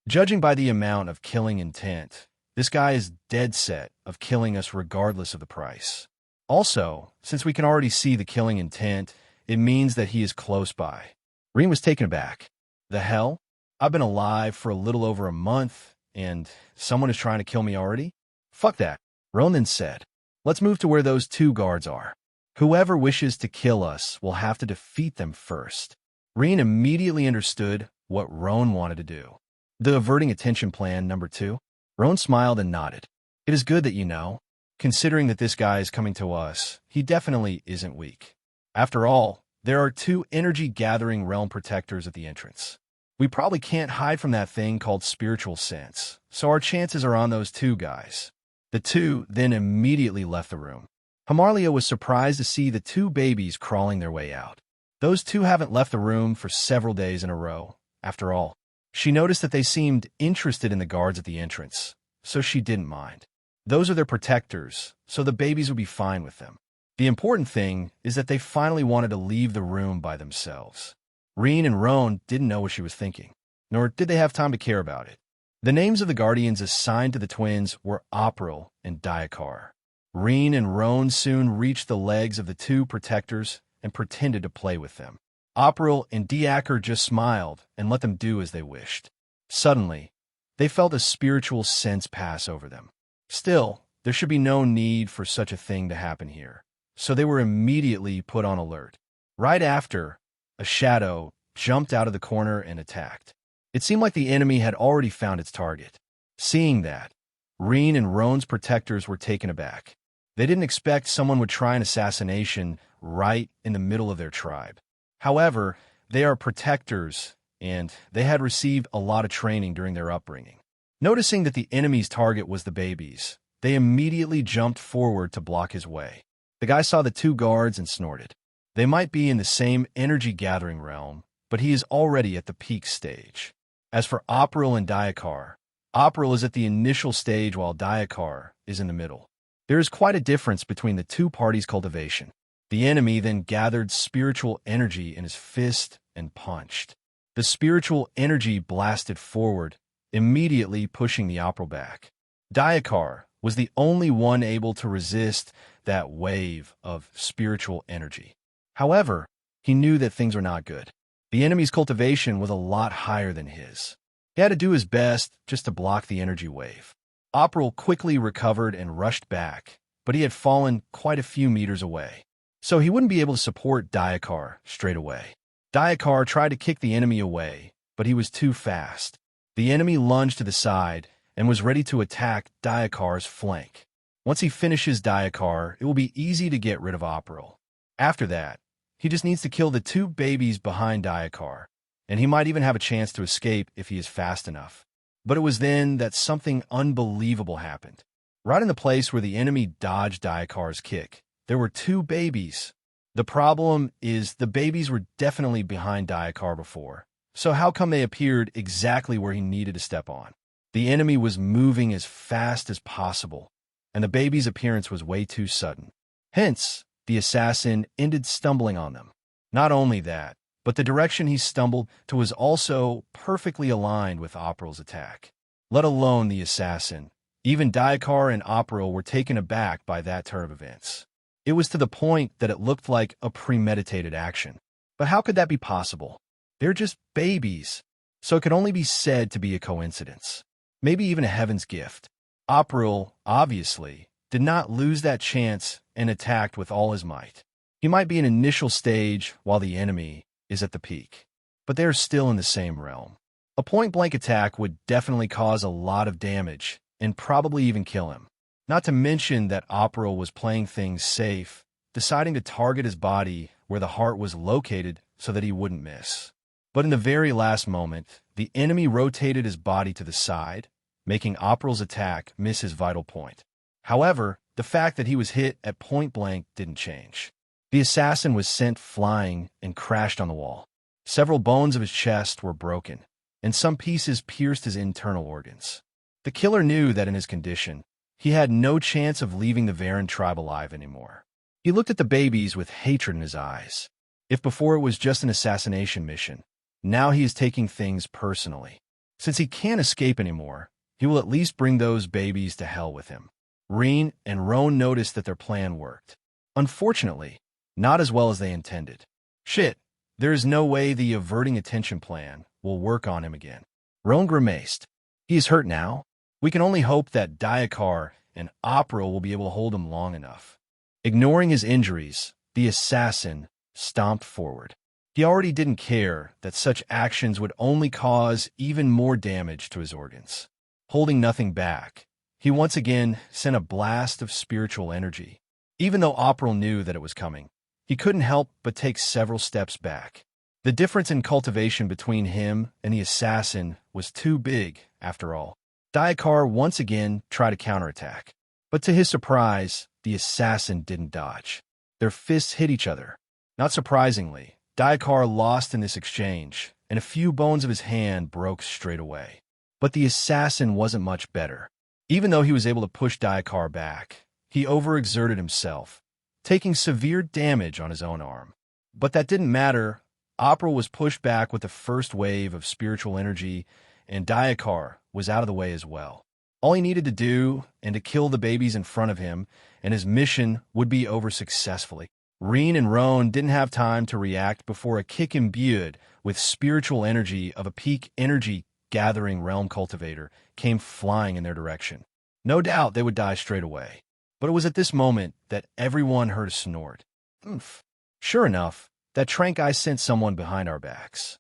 Judging by the amount of killing intent, this guy is dead set of killing us regardless of the price. Also, since we can already see the killing intent, it means that he is close by. Rean was taken aback. The hell? I've been alive for a little over a month, and someone is trying to kill me already? Fuck that. Rean then said, let's move to where those two guards are. Whoever wishes to kill us will have to defeat them first. Rean immediately understood what Rean wanted to do. The averting attention plan number 2. Rean smiled and nodded. It is good that you know. Considering that this guy is coming to us, he definitely isn't weak. After all, there are 2 energy-gathering realm protectors at the entrance. We probably can't hide from that thing called spiritual sense, so our chances are on those 2 guys. The 2 then immediately left the room. Hamarlia was surprised to see the 2 babies crawling their way out. Those 2 haven't left the room for several days in a row. After all, she noticed that they seemed interested in the guards at the entrance, so she didn't mind. Those are their protectors, so the babies would be fine with them. The important thing is that they finally wanted to leave the room by themselves. Rean and Rean didn't know what she was thinking, nor did they have time to care about it. The names of the guardians assigned to the twins were April and Diakar. Rean and Rean soon reached the legs of the 2 protectors and pretended to play with them. April and Diakar just smiled and let them do as they wished. Suddenly, they felt a spiritual sense pass over them. Still, there should be no need for such a thing to happen here, so they were immediately put on alert. Right after, a shadow jumped out of the corner and attacked. It seemed like the enemy had already found its target. Seeing that, Rean and Rean's protectors were taken aback. They didn't expect someone would try an assassination right in the middle of their tribe. However, they are protectors, and they had received a lot of training during their upbringing. Noticing that the enemy's target was the babies, they immediately jumped forward to block his way. The guy saw the 2 guards and snorted. They might be in the same energy-gathering realm, but he is already at the peak stage. As for April and Diakar, April is at the initial stage while Diakar is in the middle. There is quite a difference between the 2 parties' cultivation. The enemy then gathered spiritual energy in his fist and punched. The spiritual energy blasted forward, immediately pushing the April back. Diakar, was the only one able to resist that wave of spiritual energy. However, he knew that things were not good. The enemy's cultivation was a lot higher than his. He had to do his best just to block the energy wave. April quickly recovered and rushed back, but he had fallen quite a few meters away, so he wouldn't be able to support Diakar straight away. Diakar tried to kick the enemy away, but he was too fast. The enemy lunged to the side and was ready to attack Diakar's flank. Once he finishes Diakar, it will be easy to get rid of April. After that, he just needs to kill the two babies behind Diakar, and he might even have a chance to escape if he is fast enough. But it was then that something unbelievable happened. Right in the place where the enemy dodged Diakar's kick, there were two babies. The problem is the babies were definitely behind Diakar before, so how come they appeared exactly where he needed to step on? The enemy was moving as fast as possible, and the baby's appearance was way too sudden. Hence, the assassin ended stumbling on them. Not only that, but the direction he stumbled to was also perfectly aligned with April's attack. Let alone the assassin. Even Diakar and April were taken aback by that turn of events. It was to the point that it looked like a premeditated action. But how could that be possible? They're just babies, so it could only be said to be a coincidence. Maybe even a heaven's gift. April, obviously, did not lose that chance and attacked with all his might. He might be an initial stage while the enemy is at the peak, but they are still in the same realm. A point-blank attack would definitely cause a lot of damage and probably even kill him. Not to mention that April was playing things safe, deciding to target his body where the heart was located so that he wouldn't miss. But in the very last moment, the enemy rotated his body to the side, making April's attack miss his vital point. However, the fact that he was hit at point-blank didn't change. The assassin was sent flying and crashed on the wall. Several bones of his chest were broken, and some pieces pierced his internal organs. The killer knew that in his condition, he had no chance of leaving the Rean tribe alive anymore. He looked at the babies with hatred in his eyes. If before it was just an assassination mission, now he is taking things personally. Since he can't escape anymore, he will at least bring those babies to hell with him. Rean and Roan noticed that their plan worked. Unfortunately, not as well as they intended. Shit, there is no way the averting attention plan will work on him again. Roan grimaced. He is hurt now. We can only hope that Diakar and April will be able to hold him long enough. Ignoring his injuries, the assassin stomped forward. He already didn't care that such actions would only cause even more damage to his organs. Holding nothing back, he once again sent a blast of spiritual energy. Even though April knew that it was coming, he couldn't help but take several steps back. The difference in cultivation between him and the assassin was too big, after all. Diakar once again tried to counterattack, but to his surprise, the assassin didn't dodge. Their fists hit each other. Not surprisingly, Diakar lost in this exchange, and a few bones of his hand broke straight away. But the assassin wasn't much better. Even though he was able to push Diakar back, he overexerted himself, taking severe damage on his own arm. But that didn't matter. April was pushed back with the first wave of spiritual energy, and Diakar was out of the way as well. All he needed to do, and to kill the babies in front of him, and his mission would be over successfully. Rean and Roan didn't have time to react before a kick imbued with spiritual energy of a peak energy gathering realm cultivator came flying in their direction. No doubt they would die straight away. But it was at this moment that everyone heard a snort. Oomph. Sure enough, that trank eye sent someone behind our backs.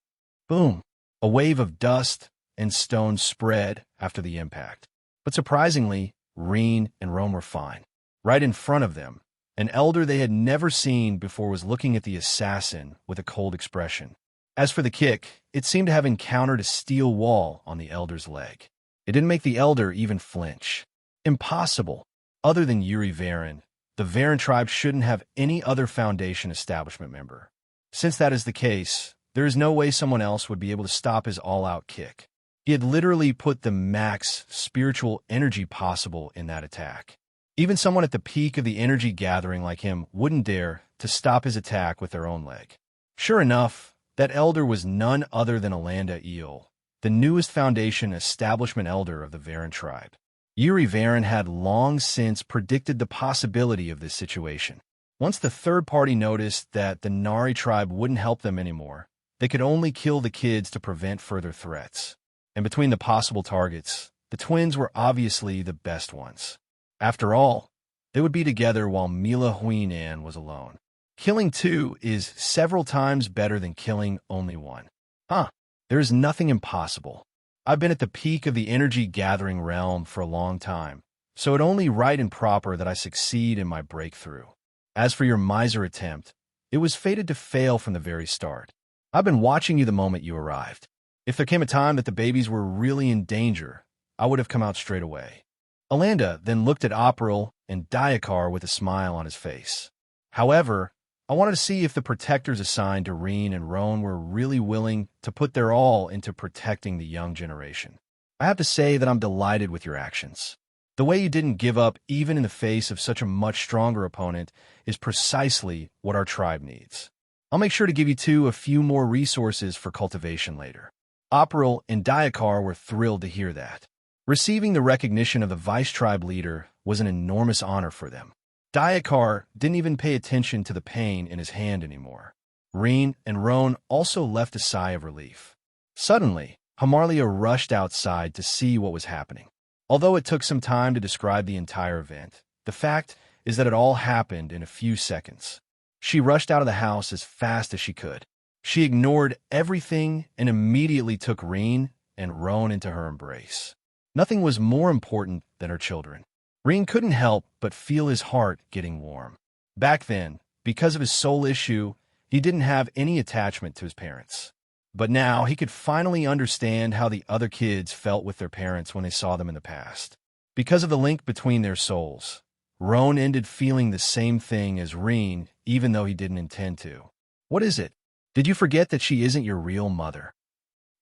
Boom. A wave of dust and stone spread after the impact. But surprisingly, Rean and Roan were fine. Right in front of them, an elder they had never seen before was looking at the assassin with a cold expression. As for the kick, it seemed to have encountered a steel wall on the elder's leg. It didn't make the elder even flinch. Impossible. Other than Yuri Rean, the Rean tribe shouldn't have any other Foundation establishment member. Since that is the case, there is no way someone else would be able to stop his all-out kick. He had literally put the max spiritual energy possible in that attack. Even someone at the peak of the energy gathering like him wouldn't dare to stop his attack with their own leg. Sure enough, that elder was none other than Alanda Eel, the newest Foundation establishment elder of the Rean tribe. Yuri Varen had long since predicted the possibility of this situation. Once the third party noticed that the Nari tribe wouldn't help them anymore, they could only kill the kids to prevent further threats. And between the possible targets, the twins were obviously the best ones. After all, they would be together while Mila Huinan was alone. Killing two is several times better than killing only one. There is nothing impossible. I've been at the peak of the energy-gathering realm for a long time, so it's only right and proper that I succeed in my breakthrough. As for your miser attempt, it was fated to fail from the very start. I've been watching you the moment you arrived. If there came a time that the babies were really in danger, I would have come out straight away. Alanda then looked at April and Diakar with a smile on his face. However, I wanted to see if the protectors assigned to Rean and Roan were really willing to put their all into protecting the young generation. I have to say that I'm delighted with your actions. The way you didn't give up even in the face of such a much stronger opponent is precisely what our tribe needs. I'll make sure to give you two a few more resources for cultivation later. April and Diakar were thrilled to hear that. Receiving the recognition of the vice tribe leader was an enormous honor for them. Diakar didn't even pay attention to the pain in his hand anymore. Rean and Roan also left a sigh of relief. Suddenly, Hamarlia rushed outside to see what was happening. Although it took some time to describe the entire event, the fact is that it all happened in a few seconds. She rushed out of the house as fast as she could. She ignored everything and immediately took Rean and Roan into her embrace. Nothing was more important than her children. Rean couldn't help but feel his heart getting warm. Back then, because of his soul issue, he didn't have any attachment to his parents. But now he could finally understand how the other kids felt with their parents when they saw them in the past. Because of the link between their souls, Roan ended feeling the same thing as Rean, even though he didn't intend to. What is it? Did you forget that she isn't your real mother?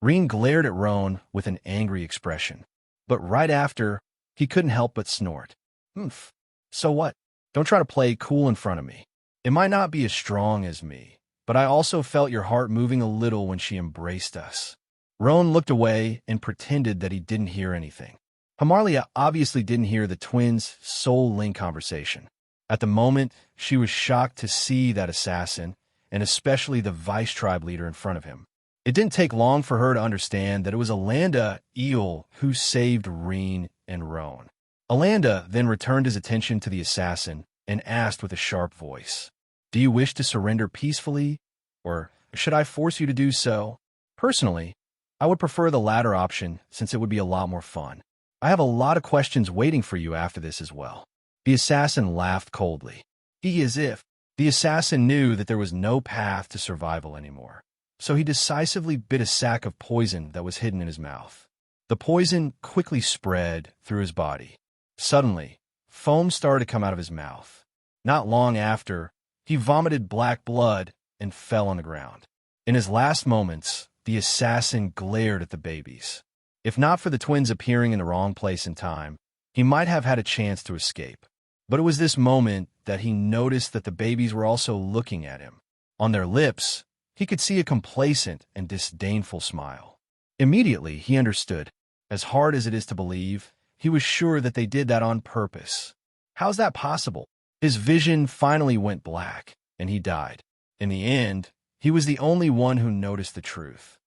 Rean glared at Roan with an angry expression. But right after, he couldn't help but snort. Oomph. So what? Don't try to play cool in front of me. It might not be as strong as me, but I also felt your heart moving a little when she embraced us. Roan looked away and pretended that he didn't hear anything. Hamarlia obviously didn't hear the twins' soul link conversation. At the moment, she was shocked to see that assassin, and especially the vice tribe leader in front of him. It didn't take long for her to understand that it was Alanda Eel who saved Rean and Roan. Alanda then returned his attention to the assassin and asked with a sharp voice, "Do you wish to surrender peacefully, or should I force you to do so?" Personally, I would prefer the latter option since it would be a lot more fun. I have a lot of questions waiting for you after this as well. The assassin laughed coldly. As if the assassin knew that there was no path to survival anymore. So he decisively bit a sack of poison that was hidden in his mouth. The poison quickly spread through his body. Suddenly, foam started to come out of his mouth. Not long after, he vomited black blood and fell on the ground. In his last moments, the assassin glared at the babies. If not for the twins appearing in the wrong place and time, he might have had a chance to escape. But it was this moment that he noticed that the babies were also looking at him. On their lips, he could see a complacent and disdainful smile. Immediately, he understood. As hard as it is to believe, he was sure that they did that on purpose. How's that possible? His vision finally went black, and he died. In the end, he was the only one who noticed the truth.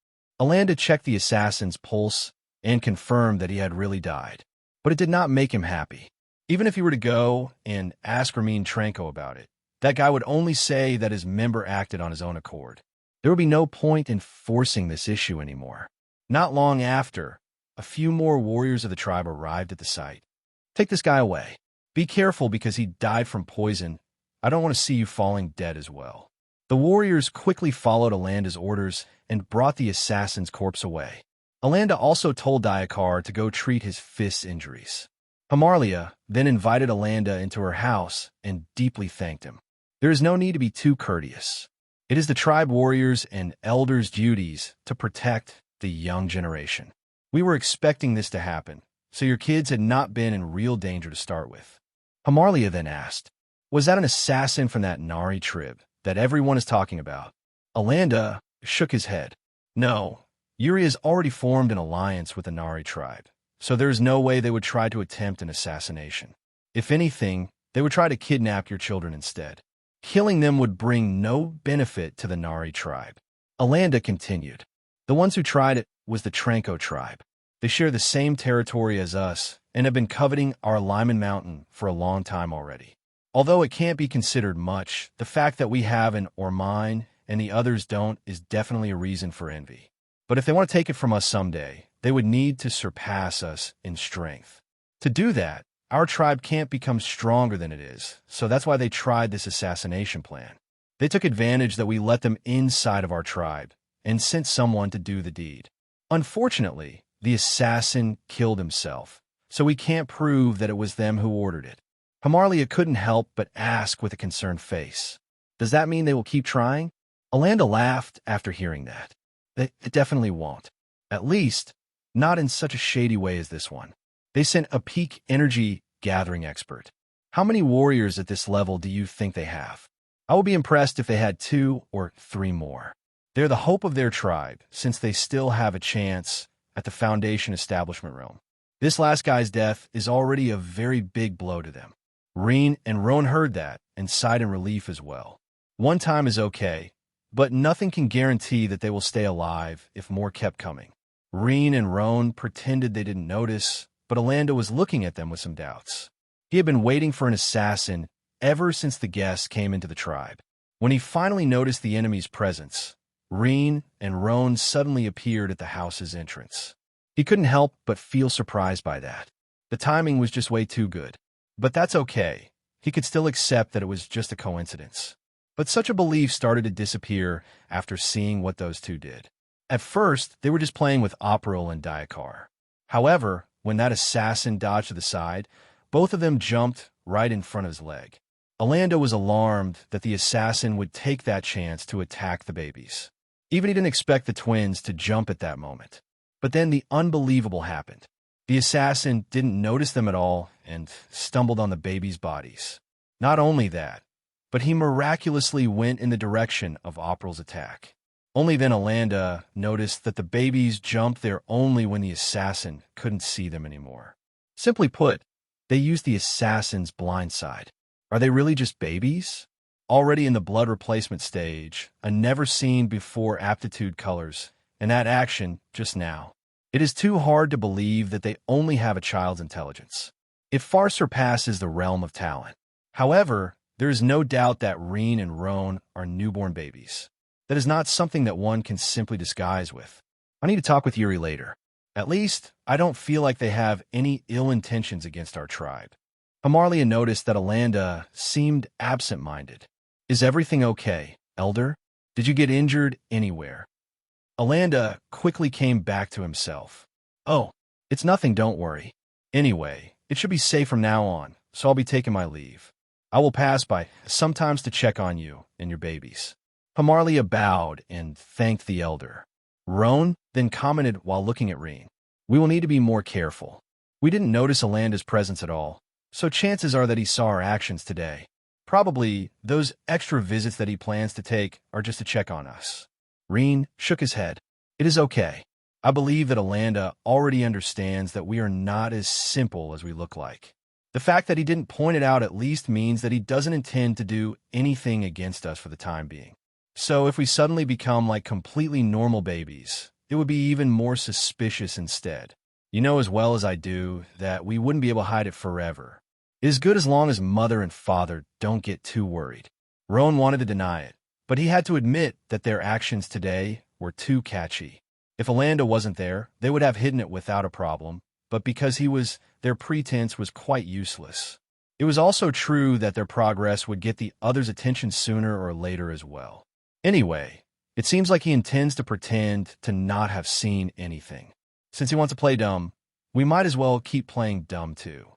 Alanda checked the assassin's pulse and confirmed that he had really died. But it did not make him happy. Even if he were to go and ask Ramin Tranko about it, that guy would only say that his member acted on his own accord. There would be no point in forcing this issue anymore. Not long after, a few more warriors of the tribe arrived at the site. Take this guy away. Be careful because he died from poison. I don't want to see you falling dead as well. The warriors quickly followed Alanda's orders and brought the assassin's corpse away. Alanda also told Diakar to go treat his fist's injuries. Hamarlia then invited Alanda into her house and deeply thanked him. There is no need to be too courteous. It is the tribe warriors' and elders' duties to protect the young generation. We were expecting this to happen, so your kids had not been in real danger to start with. Hamarlia then asked, "Was that an assassin from that Nari tribe that everyone is talking about?" Alanda shook his head. "No, Yuri has already formed an alliance with the Nari tribe, so there is no way they would try to attempt an assassination. If anything, they would try to kidnap your children instead. Killing them would bring no benefit to the Nari tribe. Alanda continued. The ones who tried it was the Tranco tribe. They share the same territory as us and have been coveting our Lyman Mountain for a long time already. Although it can't be considered much, the fact that we have an Ormine and the others don't is definitely a reason for envy. But if they want to take it from us someday, they would need to surpass us in strength. To do that, our tribe can't become stronger than it is, so that's why they tried this assassination plan. They took advantage that we let them inside of our tribe and sent someone to do the deed. Unfortunately, the assassin killed himself, so we can't prove that it was them who ordered it. Hamarlia couldn't help but ask with a concerned face, "Does that mean they will keep trying?" Alanda laughed after hearing that. It definitely won't. At least, not in such a shady way as this one. They sent a peak energy gathering expert. How many warriors at this level do you think they have? I would be impressed if they had 2 or 3 more. They're the hope of their tribe, since they still have a chance at the Foundation establishment realm. This last guy's death is already a very big blow to them. Rean and Roan heard that and sighed in relief as well. One time is okay, but nothing can guarantee that they will stay alive if more kept coming. Rean and Roan pretended they didn't notice, but Alanda was looking at them with some doubts. He had been waiting for an assassin ever since the guests came into the tribe. When he finally noticed the enemy's presence, Rean and Roan suddenly appeared at the house's entrance. He couldn't help but feel surprised by that. The timing was just way too good. But that's okay. He could still accept that it was just a coincidence. But such a belief started to disappear after seeing what those two did. At first, they were just playing with April and Diakar. However, when that assassin dodged to the side, both of them jumped right in front of his leg. Alanda was alarmed that the assassin would take that chance to attack the babies. Even he didn't expect the twins to jump at that moment. But then the unbelievable happened. The assassin didn't notice them at all and stumbled on the babies' bodies. Not only that, but he miraculously went in the direction of April's attack. Only then Alanda noticed that the babies jumped there only when the assassin couldn't see them anymore. Simply put, they used the assassin's blind side. Are they really just babies? Already in the blood replacement stage, a never-seen-before aptitude colors, and that action just now. It is too hard to believe that they only have a child's intelligence. It far surpasses the realm of talent. However, there is no doubt that Rean and Roan are newborn babies. That is not something that one can simply disguise with. I need to talk with Yuri later. At least, I don't feel like they have any ill intentions against our tribe. Hamarlia noticed that Alanda seemed absent-minded. Is everything okay, Elder? Did you get injured anywhere? Alanda quickly came back to himself. Oh, it's nothing, don't worry. Anyway, it should be safe from now on, so I'll be taking my leave. I will pass by sometimes to check on you and your babies. Hamarlia bowed and thanked the elder. Roan then commented while looking at Rean. We will need to be more careful. We didn't notice Alanda's presence at all, so chances are that he saw our actions today. Probably those extra visits that he plans to take are just to check on us. Rean shook his head. It is okay. I believe that Alanda already understands that we are not as simple as we look like. The fact that he didn't point it out at least means that he doesn't intend to do anything against us for the time being. So if we suddenly become like completely normal babies, it would be even more suspicious instead. You know as well as I do that we wouldn't be able to hide it forever. It is good as long as mother and father don't get too worried. Roan wanted to deny it, but he had to admit that their actions today were too catchy. If Alanda wasn't there, they would have hidden it without a problem, but because he was, their pretense was quite useless. It was also true that their progress would get the others' attention sooner or later as well. Anyway, it seems like he intends to pretend to not have seen anything. Since he wants to play dumb, we might as well keep playing dumb too.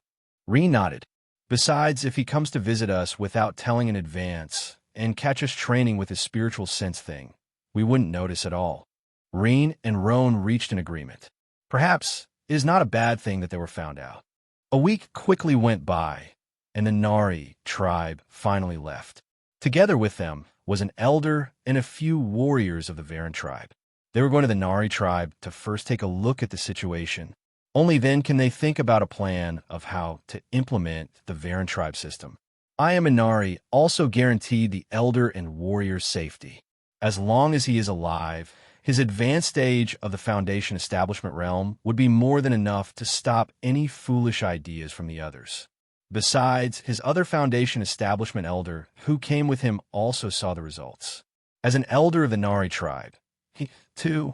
Rean nodded. Besides, if he comes to visit us without telling in advance and catch us training with his spiritual sense thing, we wouldn't notice at all. Rean and Roan reached an agreement. Perhaps it is not a bad thing that they were found out. A week quickly went by, and the Nari tribe finally left. Together with them was an elder and a few warriors of the Varen tribe. They were going to the Nari tribe to first take a look at the situation. Only then can they think about a plan of how to implement the Varen tribe system. Ayamanari also guaranteed the elder and warrior's safety. As long as he is alive, his advanced stage of the Foundation establishment realm would be more than enough to stop any foolish ideas from the others. Besides, his other Foundation establishment elder who came with him also saw the results. As an elder of the Nari tribe, he, too,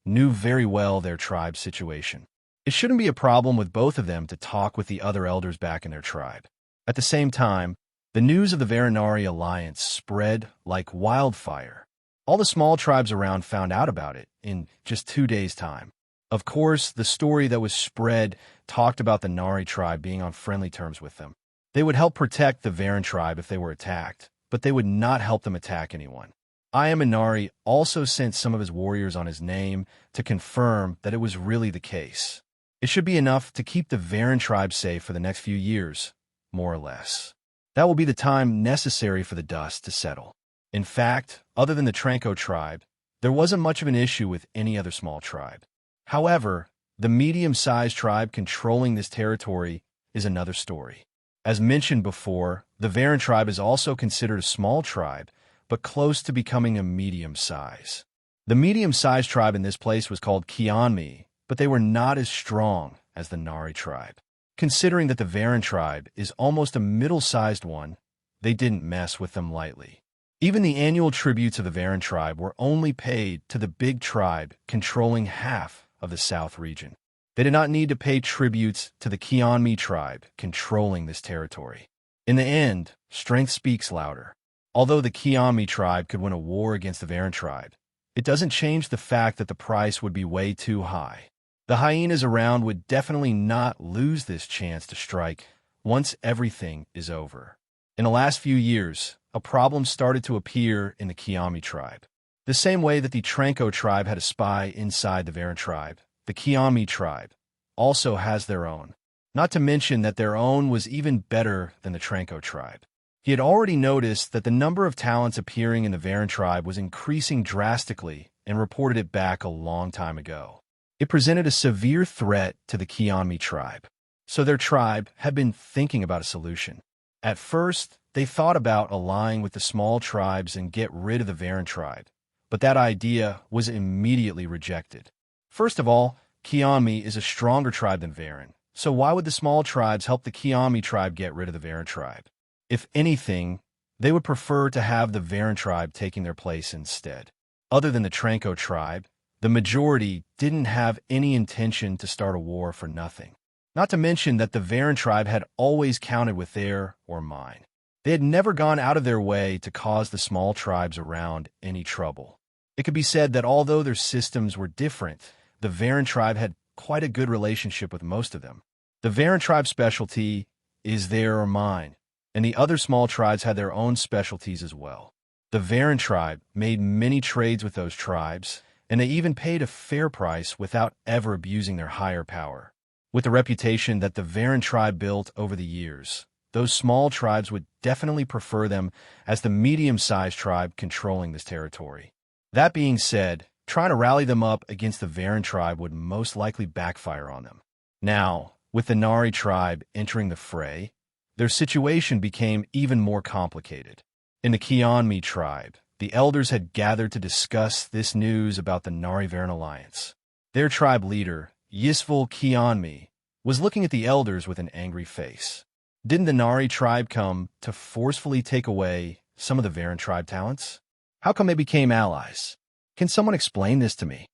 knew very well their tribe's situation. It shouldn't be a problem with both of them to talk with the other elders back in their tribe. At the same time, the news of the Varanari alliance spread like wildfire. All the small tribes around found out about it in just 2 days' time. Of course, the story that was spread talked about the Nari tribe being on friendly terms with them. They would help protect the Varen tribe if they were attacked, but they would not help them attack anyone. Ayamanari also sent some of his warriors on his name to confirm that it was really the case. It should be enough to keep the Varen tribe safe for the next few years, more or less. That will be the time necessary for the dust to settle. In fact, other than the Tranco tribe, there wasn't much of an issue with any other small tribe. However, the medium-sized tribe controlling this territory is another story. As mentioned before, the Varen tribe is also considered a small tribe, but close to becoming a medium size. The medium-sized tribe in this place was called Kianmi, but they were not as strong as the Nari tribe. Considering that the Varen tribe is almost a middle-sized one, they didn't mess with them lightly. Even the annual tributes of the Varen tribe were only paid to the big tribe controlling half of the south region. They did not need to pay tributes to the Kianmi tribe controlling this territory. In the end, strength speaks louder. Although the Kianmi tribe could win a war against the Varen tribe, it doesn't change the fact that the price would be way too high. The hyenas around would definitely not lose this chance to strike once everything is over. In the last few years, a problem started to appear in the Kianmi tribe. The same way that the Tranco tribe had a spy inside the Varen tribe, the Kianmi tribe also has their own. Not to mention that their own was even better than the Tranco tribe. He had already noticed that the number of talents appearing in the Varen tribe was increasing drastically and reported it back a long time ago. It presented a severe threat to the Kianmi tribe, so their tribe had been thinking about a solution. At first, they thought about allying with the small tribes and get rid of the Varen tribe, but that idea was immediately rejected. First of all, Kianmi is a stronger tribe than Varen, so why would the small tribes help the Kianmi tribe get rid of the Varen tribe? If anything, they would prefer to have the Varen tribe taking their place instead. Other than the Tranco tribe, the majority didn't have any intention to start a war for nothing. Not to mention that the Varen tribe had always counted with their or mine. They had never gone out of their way to cause the small tribes around any trouble. It could be said that although their systems were different, the Varen tribe had quite a good relationship with most of them. The Varen tribe's specialty is their or mine, and the other small tribes had their own specialties as well. The Varen tribe made many trades with those tribes, and they even paid a fair price without ever abusing their higher power. With the reputation that the Varen tribe built over the years, those small tribes would definitely prefer them as the medium-sized tribe controlling this territory. That being said, trying to rally them up against the Varen tribe would most likely backfire on them. Now, with the Nari tribe entering the fray, their situation became even more complicated. In the Kianmi tribe, the elders had gathered to discuss this news about the Nari-Varen alliance. Their tribe leader, Yisvul Kianmi, was looking at the elders with an angry face. Didn't the Nari tribe come to forcefully take away some of the Varen tribe talents? How come they became allies? Can someone explain this to me?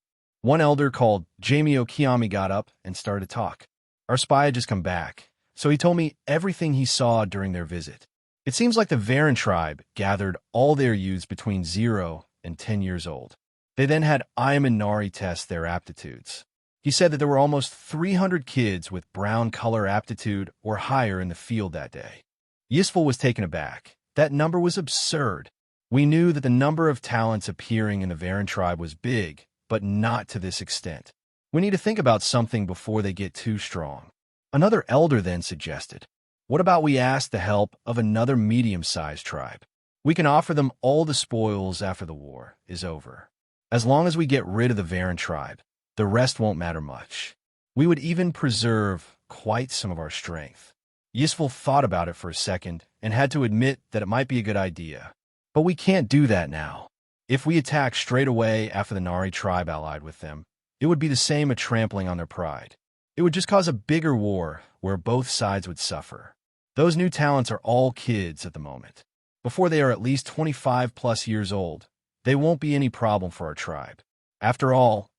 One elder called Jamio Kianmi got up and started to talk. Our spy had just come back, so he told me everything he saw during their visit. It seems like the Varen tribe gathered all their youths between 0 and 10 years old. They then had Ayaman Nari test their aptitudes. He said that there were almost 300 kids with brown color aptitude or higher in the field that day. Yisvul was taken aback. That number was absurd. We knew that the number of talents appearing in the Varen tribe was big, but not to this extent. We need to think about something before they get too strong. Another elder then suggested, what about we ask the help of another medium-sized tribe? We can offer them all the spoils after the war is over. As long as we get rid of the Varen tribe, the rest won't matter much. We would even preserve quite some of our strength. Yisvel thought about it for a second and had to admit that it might be a good idea. But we can't do that now. If we attack straight away after the Nari tribe allied with them, it would be the same as trampling on their pride. It would just cause a bigger war where both sides would suffer. Those new talents are all kids at the moment. Before they are at least 25+ years old, they won't be any problem for our tribe. After all,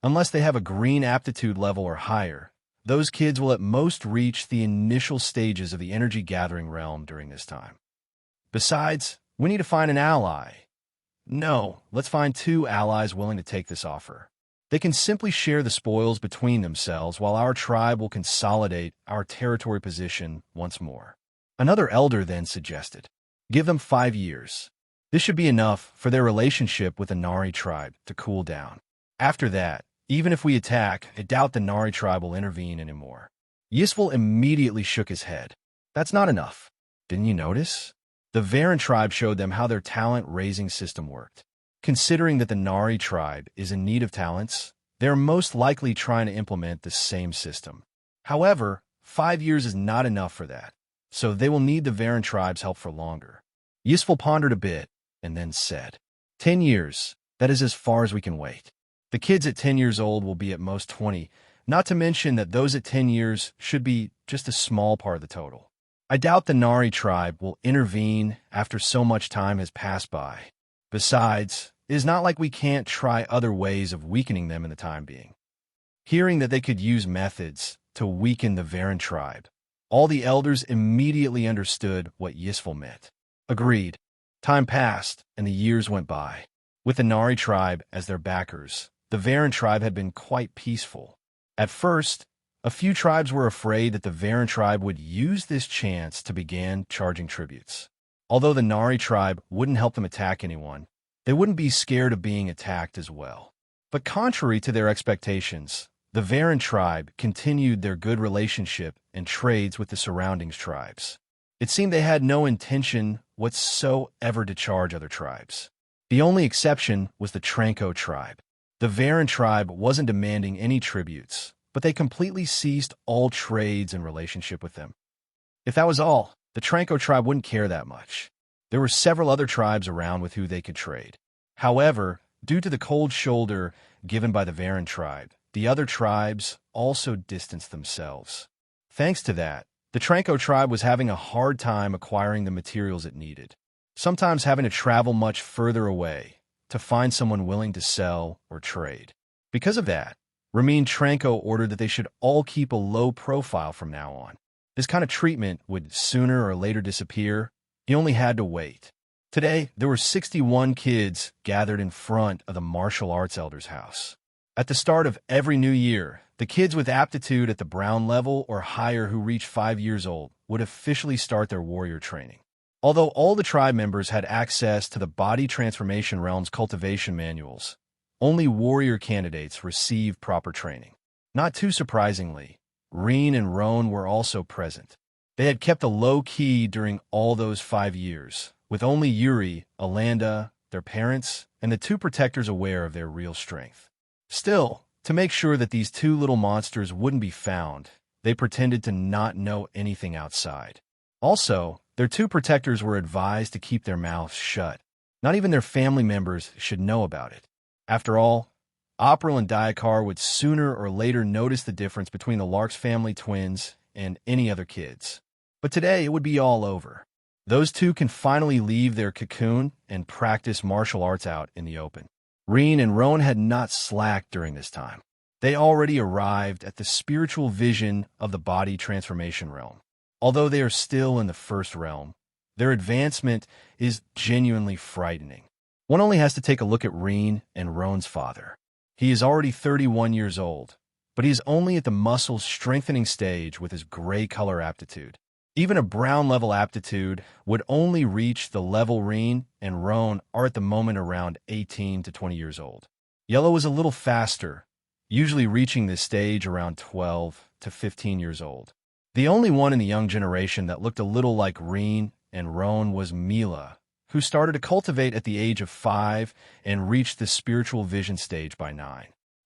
unless they have a green aptitude level or higher, those kids will at most reach the initial stages of the energy gathering realm during this time. Besides, we need to find an ally. No, let's find 2 allies willing to take this offer. They can simply share the spoils between themselves while our tribe will consolidate our territory position once more. Another elder then suggested, give them 5 years. This should be enough for their relationship with the Nari tribe to cool down. After that, even if we attack, I doubt the Nari tribe will intervene anymore. Yisvel immediately shook his head. That's not enough. Didn't you notice? The Rean tribe showed them how their talent-raising system worked. Considering that the Nari tribe is in need of talents, they're most likely trying to implement the same system. However, 5 years is not enough for that, so they will need the Rean tribe's help for longer. Yisvel pondered a bit and then said, 10 years, that is as far as we can wait. The kids at 10 years old will be at most 20, not to mention that those at 10 years should be just a small part of the total. I doubt the Nari tribe will intervene after so much time has passed by. Besides, it is not like we can't try other ways of weakening them in the time being. Hearing that they could use methods to weaken the Rean tribe, all the elders immediately understood what Yisvel meant. Agreed. Time passed, and the years went by. With the Nari tribe as their backers, the Rean tribe had been quite peaceful. At first, a few tribes were afraid that the Rean tribe would use this chance to begin charging tributes. Although the Nari tribe wouldn't help them attack anyone, they wouldn't be scared of being attacked as well. But contrary to their expectations, the Rean tribe continued their good relationship and trades with the surrounding tribes. It seemed they had no intention whatsoever to charge other tribes. The only exception was the Tranco tribe. The Rean tribe wasn't demanding any tributes, but they completely ceased all trades in relationship with them. If that was all, the Tranco tribe wouldn't care that much. There were several other tribes around with who they could trade. However, due to the cold shoulder given by the Rean tribe, the other tribes also distanced themselves. Thanks to that, the Tranco tribe was having a hard time acquiring the materials it needed, sometimes having to travel much further away to find someone willing to sell or trade. Because of that, Rean Tranco ordered that they should all keep a low profile from now on. This kind of treatment would sooner or later disappear. He only had to wait. Today, there were 61 kids gathered in front of the martial arts elder's house. At the start of every new year, the kids with aptitude at the brown level or higher who reached 5 years old would officially start their warrior training. Although all the tribe members had access to the Body Transformation Realm's Cultivation manuals, only warrior candidates received proper training. Not too surprisingly, Rean and Roan were also present. They had kept a low key during all those 5 years, with only Yuri, Alanda, their parents, and the 2 protectors aware of their real strength. Still, to make sure that these 2 little monsters wouldn't be found, they pretended to not know anything outside. Also, their 2 protectors were advised to keep their mouths shut. Not even their family members should know about it. After all, April and Diakar would sooner or later notice the difference between the Lark's family twins and any other kids. But today it would be all over. Those 2 can finally leave their cocoon and practice martial arts out in the open. Rean and Roan had not slacked during this time. They already arrived at the spiritual vision of the body transformation realm. Although they are still in the first realm, their advancement is genuinely frightening. One only has to take a look at Rean and Roan's father. He is already 31 years old, but he is only at the muscle strengthening stage with his gray color aptitude. Even a brown level aptitude would only reach the level Rean and Roan are at the moment around 18 to 20 years old. Yellow is a little faster, usually reaching this stage around 12 to 15 years old. The only one in the young generation that looked a little like Rean and Roan was Mila, who started to cultivate at the age of 5 and reached the spiritual vision stage by 9.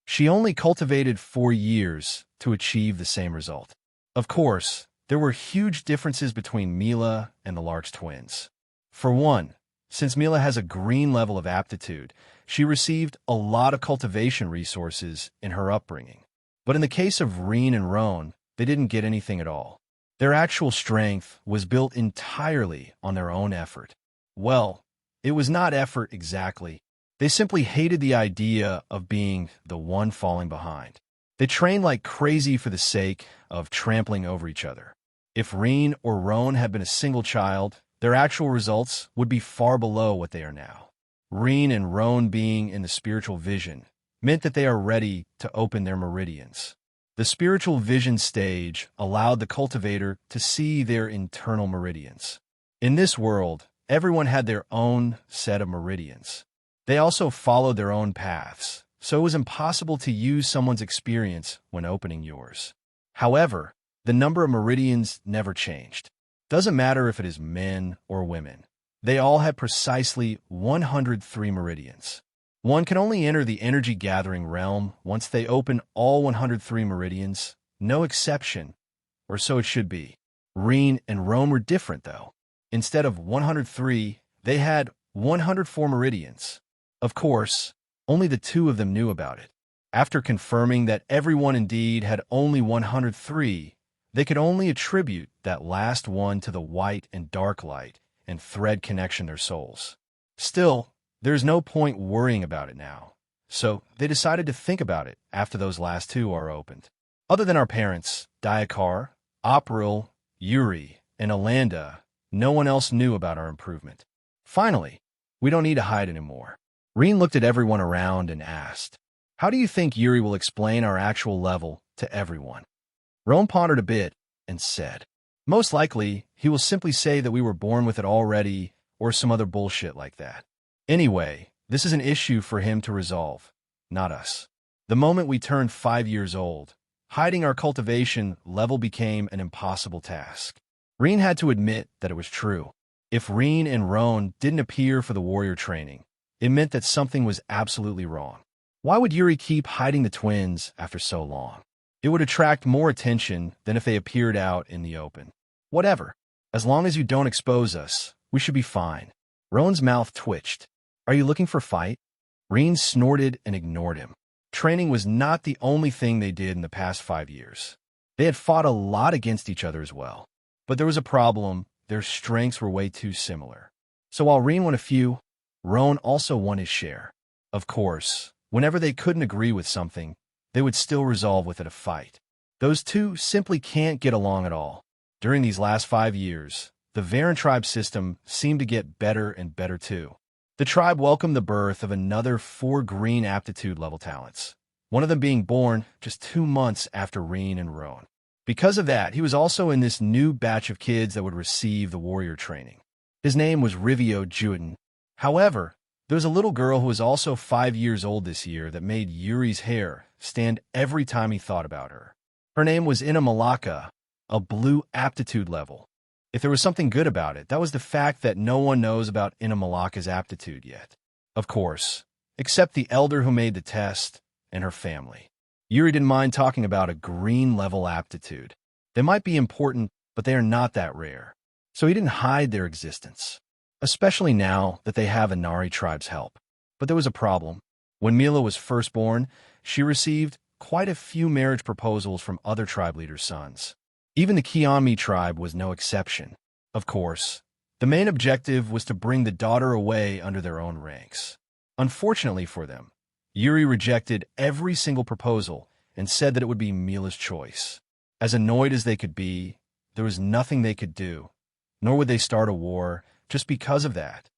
She only cultivated 4 years to achieve the same result. Of course, there were huge differences between Mila and the Lark's twins. For one, since Mila has a green level of aptitude, she received a lot of cultivation resources in her upbringing. But in the case of Rean and Roan, they didn't get anything at all. Their actual strength was built entirely on their own effort. Well, it was not effort exactly. They simply hated the idea of being the one falling behind. They trained like crazy for the sake of trampling over each other. If Rean or Roan had been a single child, their actual results would be far below what they are now. Rean and Roan being in the spiritual vision meant that they are ready to open their meridians. The spiritual vision stage allowed the cultivator to see their internal meridians. In this world, everyone had their own set of meridians. They also followed their own paths, so it was impossible to use someone's experience when opening yours. However, the number of meridians never changed. Doesn't matter if it is men or women. They all had precisely 103 meridians. One can only enter the energy-gathering realm once they open all 103 meridians, no exception, or so it should be. Rean and Roan were different, though. Instead of 103, they had 104 meridians. Of course, only the two of them knew about it. After confirming that everyone indeed had only 103, they could only attribute that last one to the white and dark light and thread connection their souls. Still, there's no point worrying about it now, so they decided to think about it after those last two are opened. Other than our parents, Diakar, April, Yuri, and Alanda, no one else knew about our improvement. Finally, we don't need to hide anymore. Rean looked at everyone around and asked, "How do you think Yuri will explain our actual level to everyone?" Roan pondered a bit and said, "Most likely, he will simply say that we were born with it already or some other bullshit like that. Anyway, this is an issue for him to resolve, not us." The moment we turned 5 years old, hiding our cultivation level became an impossible task. Rean had to admit that it was true. If Rean and Roan didn't appear for the warrior training, it meant that something was absolutely wrong. Why would Yuri keep hiding the twins after so long? It would attract more attention than if they appeared out in the open. Whatever. As long as you don't expose us, we should be fine. Roan's mouth twitched. "Are you looking for fight?" Rean snorted and ignored him. Training was not the only thing they did in the past 5 years. They had fought a lot against each other as well. But there was a problem. Their strengths were way too similar. So while Rean won a few, Roan also won his share. Of course, whenever they couldn't agree with something, they would still resolve with it a fight. Those two simply can't get along at all. During these last 5 years, the Varen tribe system seemed to get better and better too. The tribe welcomed the birth of another 4 green aptitude level talents, one of them being born just 2 months after Rean and Roan. Because of that, he was also in this new batch of kids that would receive the warrior training. His name was Rivio Juetin. However, there was a little girl who was also 5 years old this year that made Yuri's hair stand every time he thought about her. Her name was Inamalaka, a blue aptitude level. If there was something good about it, that was the fact that no one knows about Inamalaka's aptitude yet. Of course, except the elder who made the test and her family. Yuri didn't mind talking about a green level aptitude. They might be important, but they are not that rare. So he didn't hide their existence, especially now that they have Inari tribe's help. But there was a problem. When Mila was first born, she received quite a few marriage proposals from other tribe leaders' sons. Even the Kiami tribe was no exception. Of course, the main objective was to bring the daughter away under their own ranks. Unfortunately for them, Yuri rejected every single proposal and said that it would be Mila's choice. As annoyed as they could be, there was nothing they could do, nor would they start a war just because of that.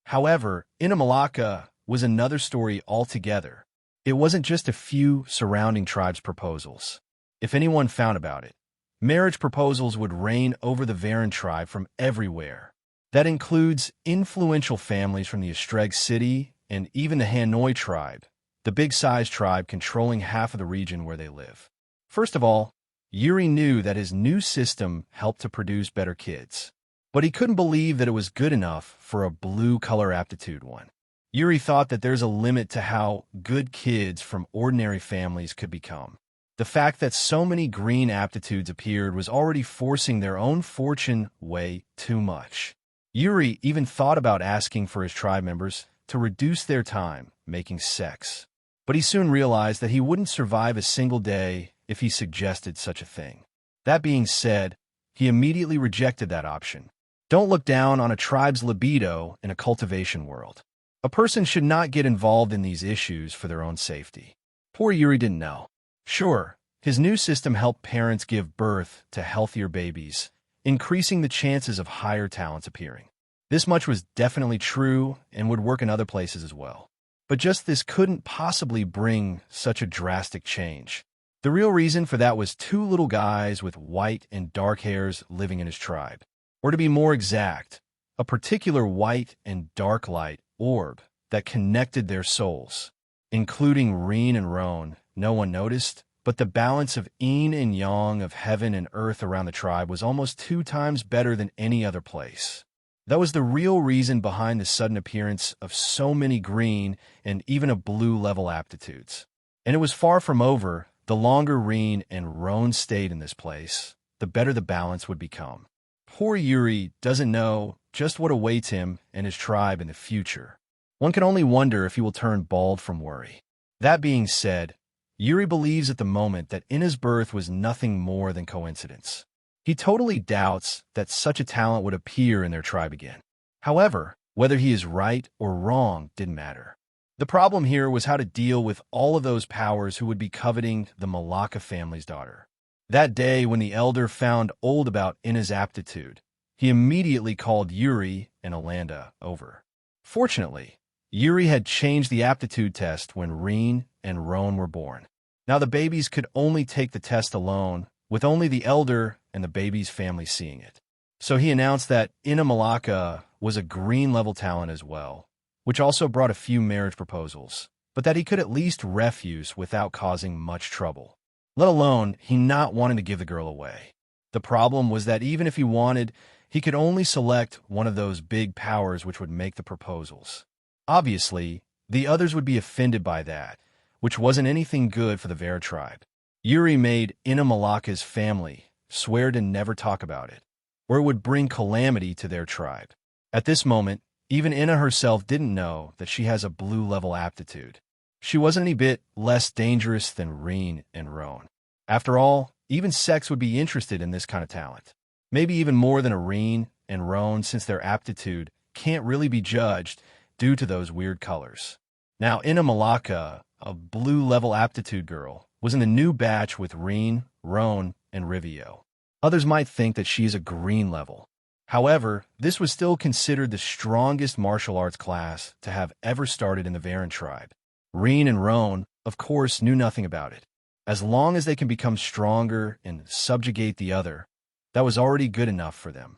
However, Inamalaka was another story altogether. It wasn't just a few surrounding tribes' proposals. If anyone found about it, marriage proposals would reign over the Varen tribe from everywhere. That includes influential families from the Estreg city and even the Hanoi tribe, the big-sized tribe controlling half of the region where they live. First of all, Yuri knew that his new system helped to produce better kids, but he couldn't believe that it was good enough for a blue color aptitude one. Yuri thought that there's a limit to how good kids from ordinary families could become. The fact that so many green aptitudes appeared was already forcing their own fortune way too much. Yuri even thought about asking for his tribe members to reduce their time making sex. But he soon realized that he wouldn't survive a single day if he suggested such a thing. That being said, he immediately rejected that option. Don't look down on a tribe's libido in a cultivation world. A person should not get involved in these issues for their own safety. Poor Yuri didn't know. Sure, his new system helped parents give birth to healthier babies, increasing the chances of higher talents appearing. This much was definitely true and would work in other places as well. But just this couldn't possibly bring such a drastic change. The real reason for that was two little guys with white and dark hairs living in his tribe. Or to be more exact, a particular white and dark light orb that connected their souls. Including Rean and Roan, no one noticed, but the balance of yin and yang of heaven and earth around the tribe was almost 2 times better than any other place. That was the real reason behind the sudden appearance of so many green and even a blue level aptitudes. And it was far from over. The longer Rean and Roan stayed in this place, the better the balance would become. Poor Yuri doesn't know just what awaits him and his tribe in the future. One can only wonder if he will turn bald from worry. That being said, Yuri believes at the moment that in his birth was nothing more than coincidence. He totally doubts that such a talent would appear in their tribe again. However, whether he is right or wrong didn't matter. The problem here was how to deal with all of those powers who would be coveting the Malacca family's daughter. That day when the elder found old about Ina's aptitude, he immediately called Yuri and Alanda over. Fortunately, Yuri had changed the aptitude test when Rean and Roan were born. Now the babies could only take the test alone, with only the elder and the baby's family seeing it. So he announced that Ina Malacca was a green level talent as well, which also brought a few marriage proposals, but that he could at least refuse without causing much trouble, let alone he not wanting to give the girl away. The problem was that even if he wanted, he could only select one of those big powers which would make the proposals. Obviously, the others would be offended by that, which wasn't anything good for the Vera tribe. Yuri made Ina Malacca's family swear to never talk about it, or it would bring calamity to their tribe. At this moment, even Ina herself didn't know that she has a blue-level aptitude. She wasn't any bit less dangerous than Rean and Roan. After all, even sex would be interested in this kind of talent. Maybe even more than a Rean and Roan, since their aptitude can't really be judged due to those weird colors. Now, Ina Malacca, a blue-level aptitude girl, was in the new batch with Rean, Roan, and Rivio. Others might think that she is a green level. However, this was still considered the strongest martial arts class to have ever started in the Varen tribe. Rean and Roan, of course, knew nothing about it. As long as they can become stronger and subjugate the other, that was already good enough for them.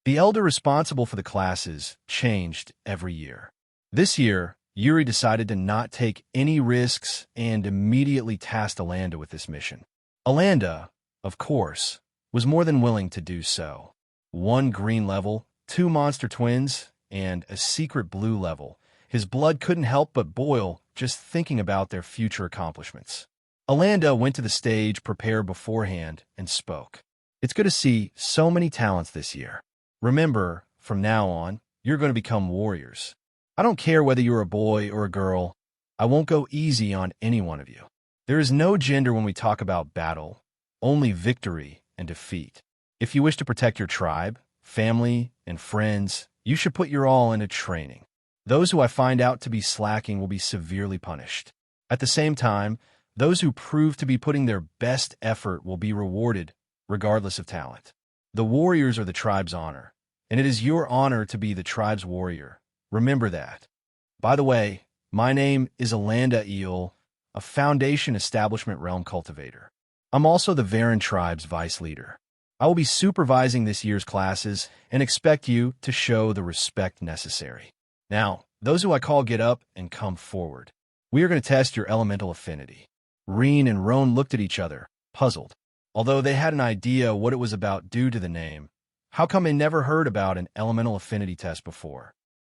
The elder responsible for the classes changed every year. This year, Yuri decided to not take any risks and immediately tasked Alanda with this mission. Alanda, of course, was more than willing to do so. 1 green level, 2 monster twins, and a secret blue level. His blood couldn't help but boil just thinking about their future accomplishments. Alanda went to the stage prepared beforehand and spoke. It's good to see so many talents this year. Remember, from now on, you're going to become warriors. I don't care whether you're a boy or a girl. I won't go easy on any one of you. There is no gender when we talk about battle, only victory and defeat. If you wish to protect your tribe, family, and friends, you should put your all into training. Those who I find out to be slacking will be severely punished. At the same time, those who prove to be putting their best effort will be rewarded, regardless of talent. The warriors are the tribe's honor, and it is your honor to be the tribe's warrior. Remember that. By the way, my name is Alanda Eel, a Foundation Establishment Realm cultivator. I'm also the Varen tribe's vice leader. I will be supervising this year's classes and expect you to show the respect necessary. Now, those who I call get up and come forward. We are going to test your elemental affinity. Rean and Roan looked at each other, puzzled. Although they had an idea what it was about due to the name, how come they never heard about an elemental affinity test before?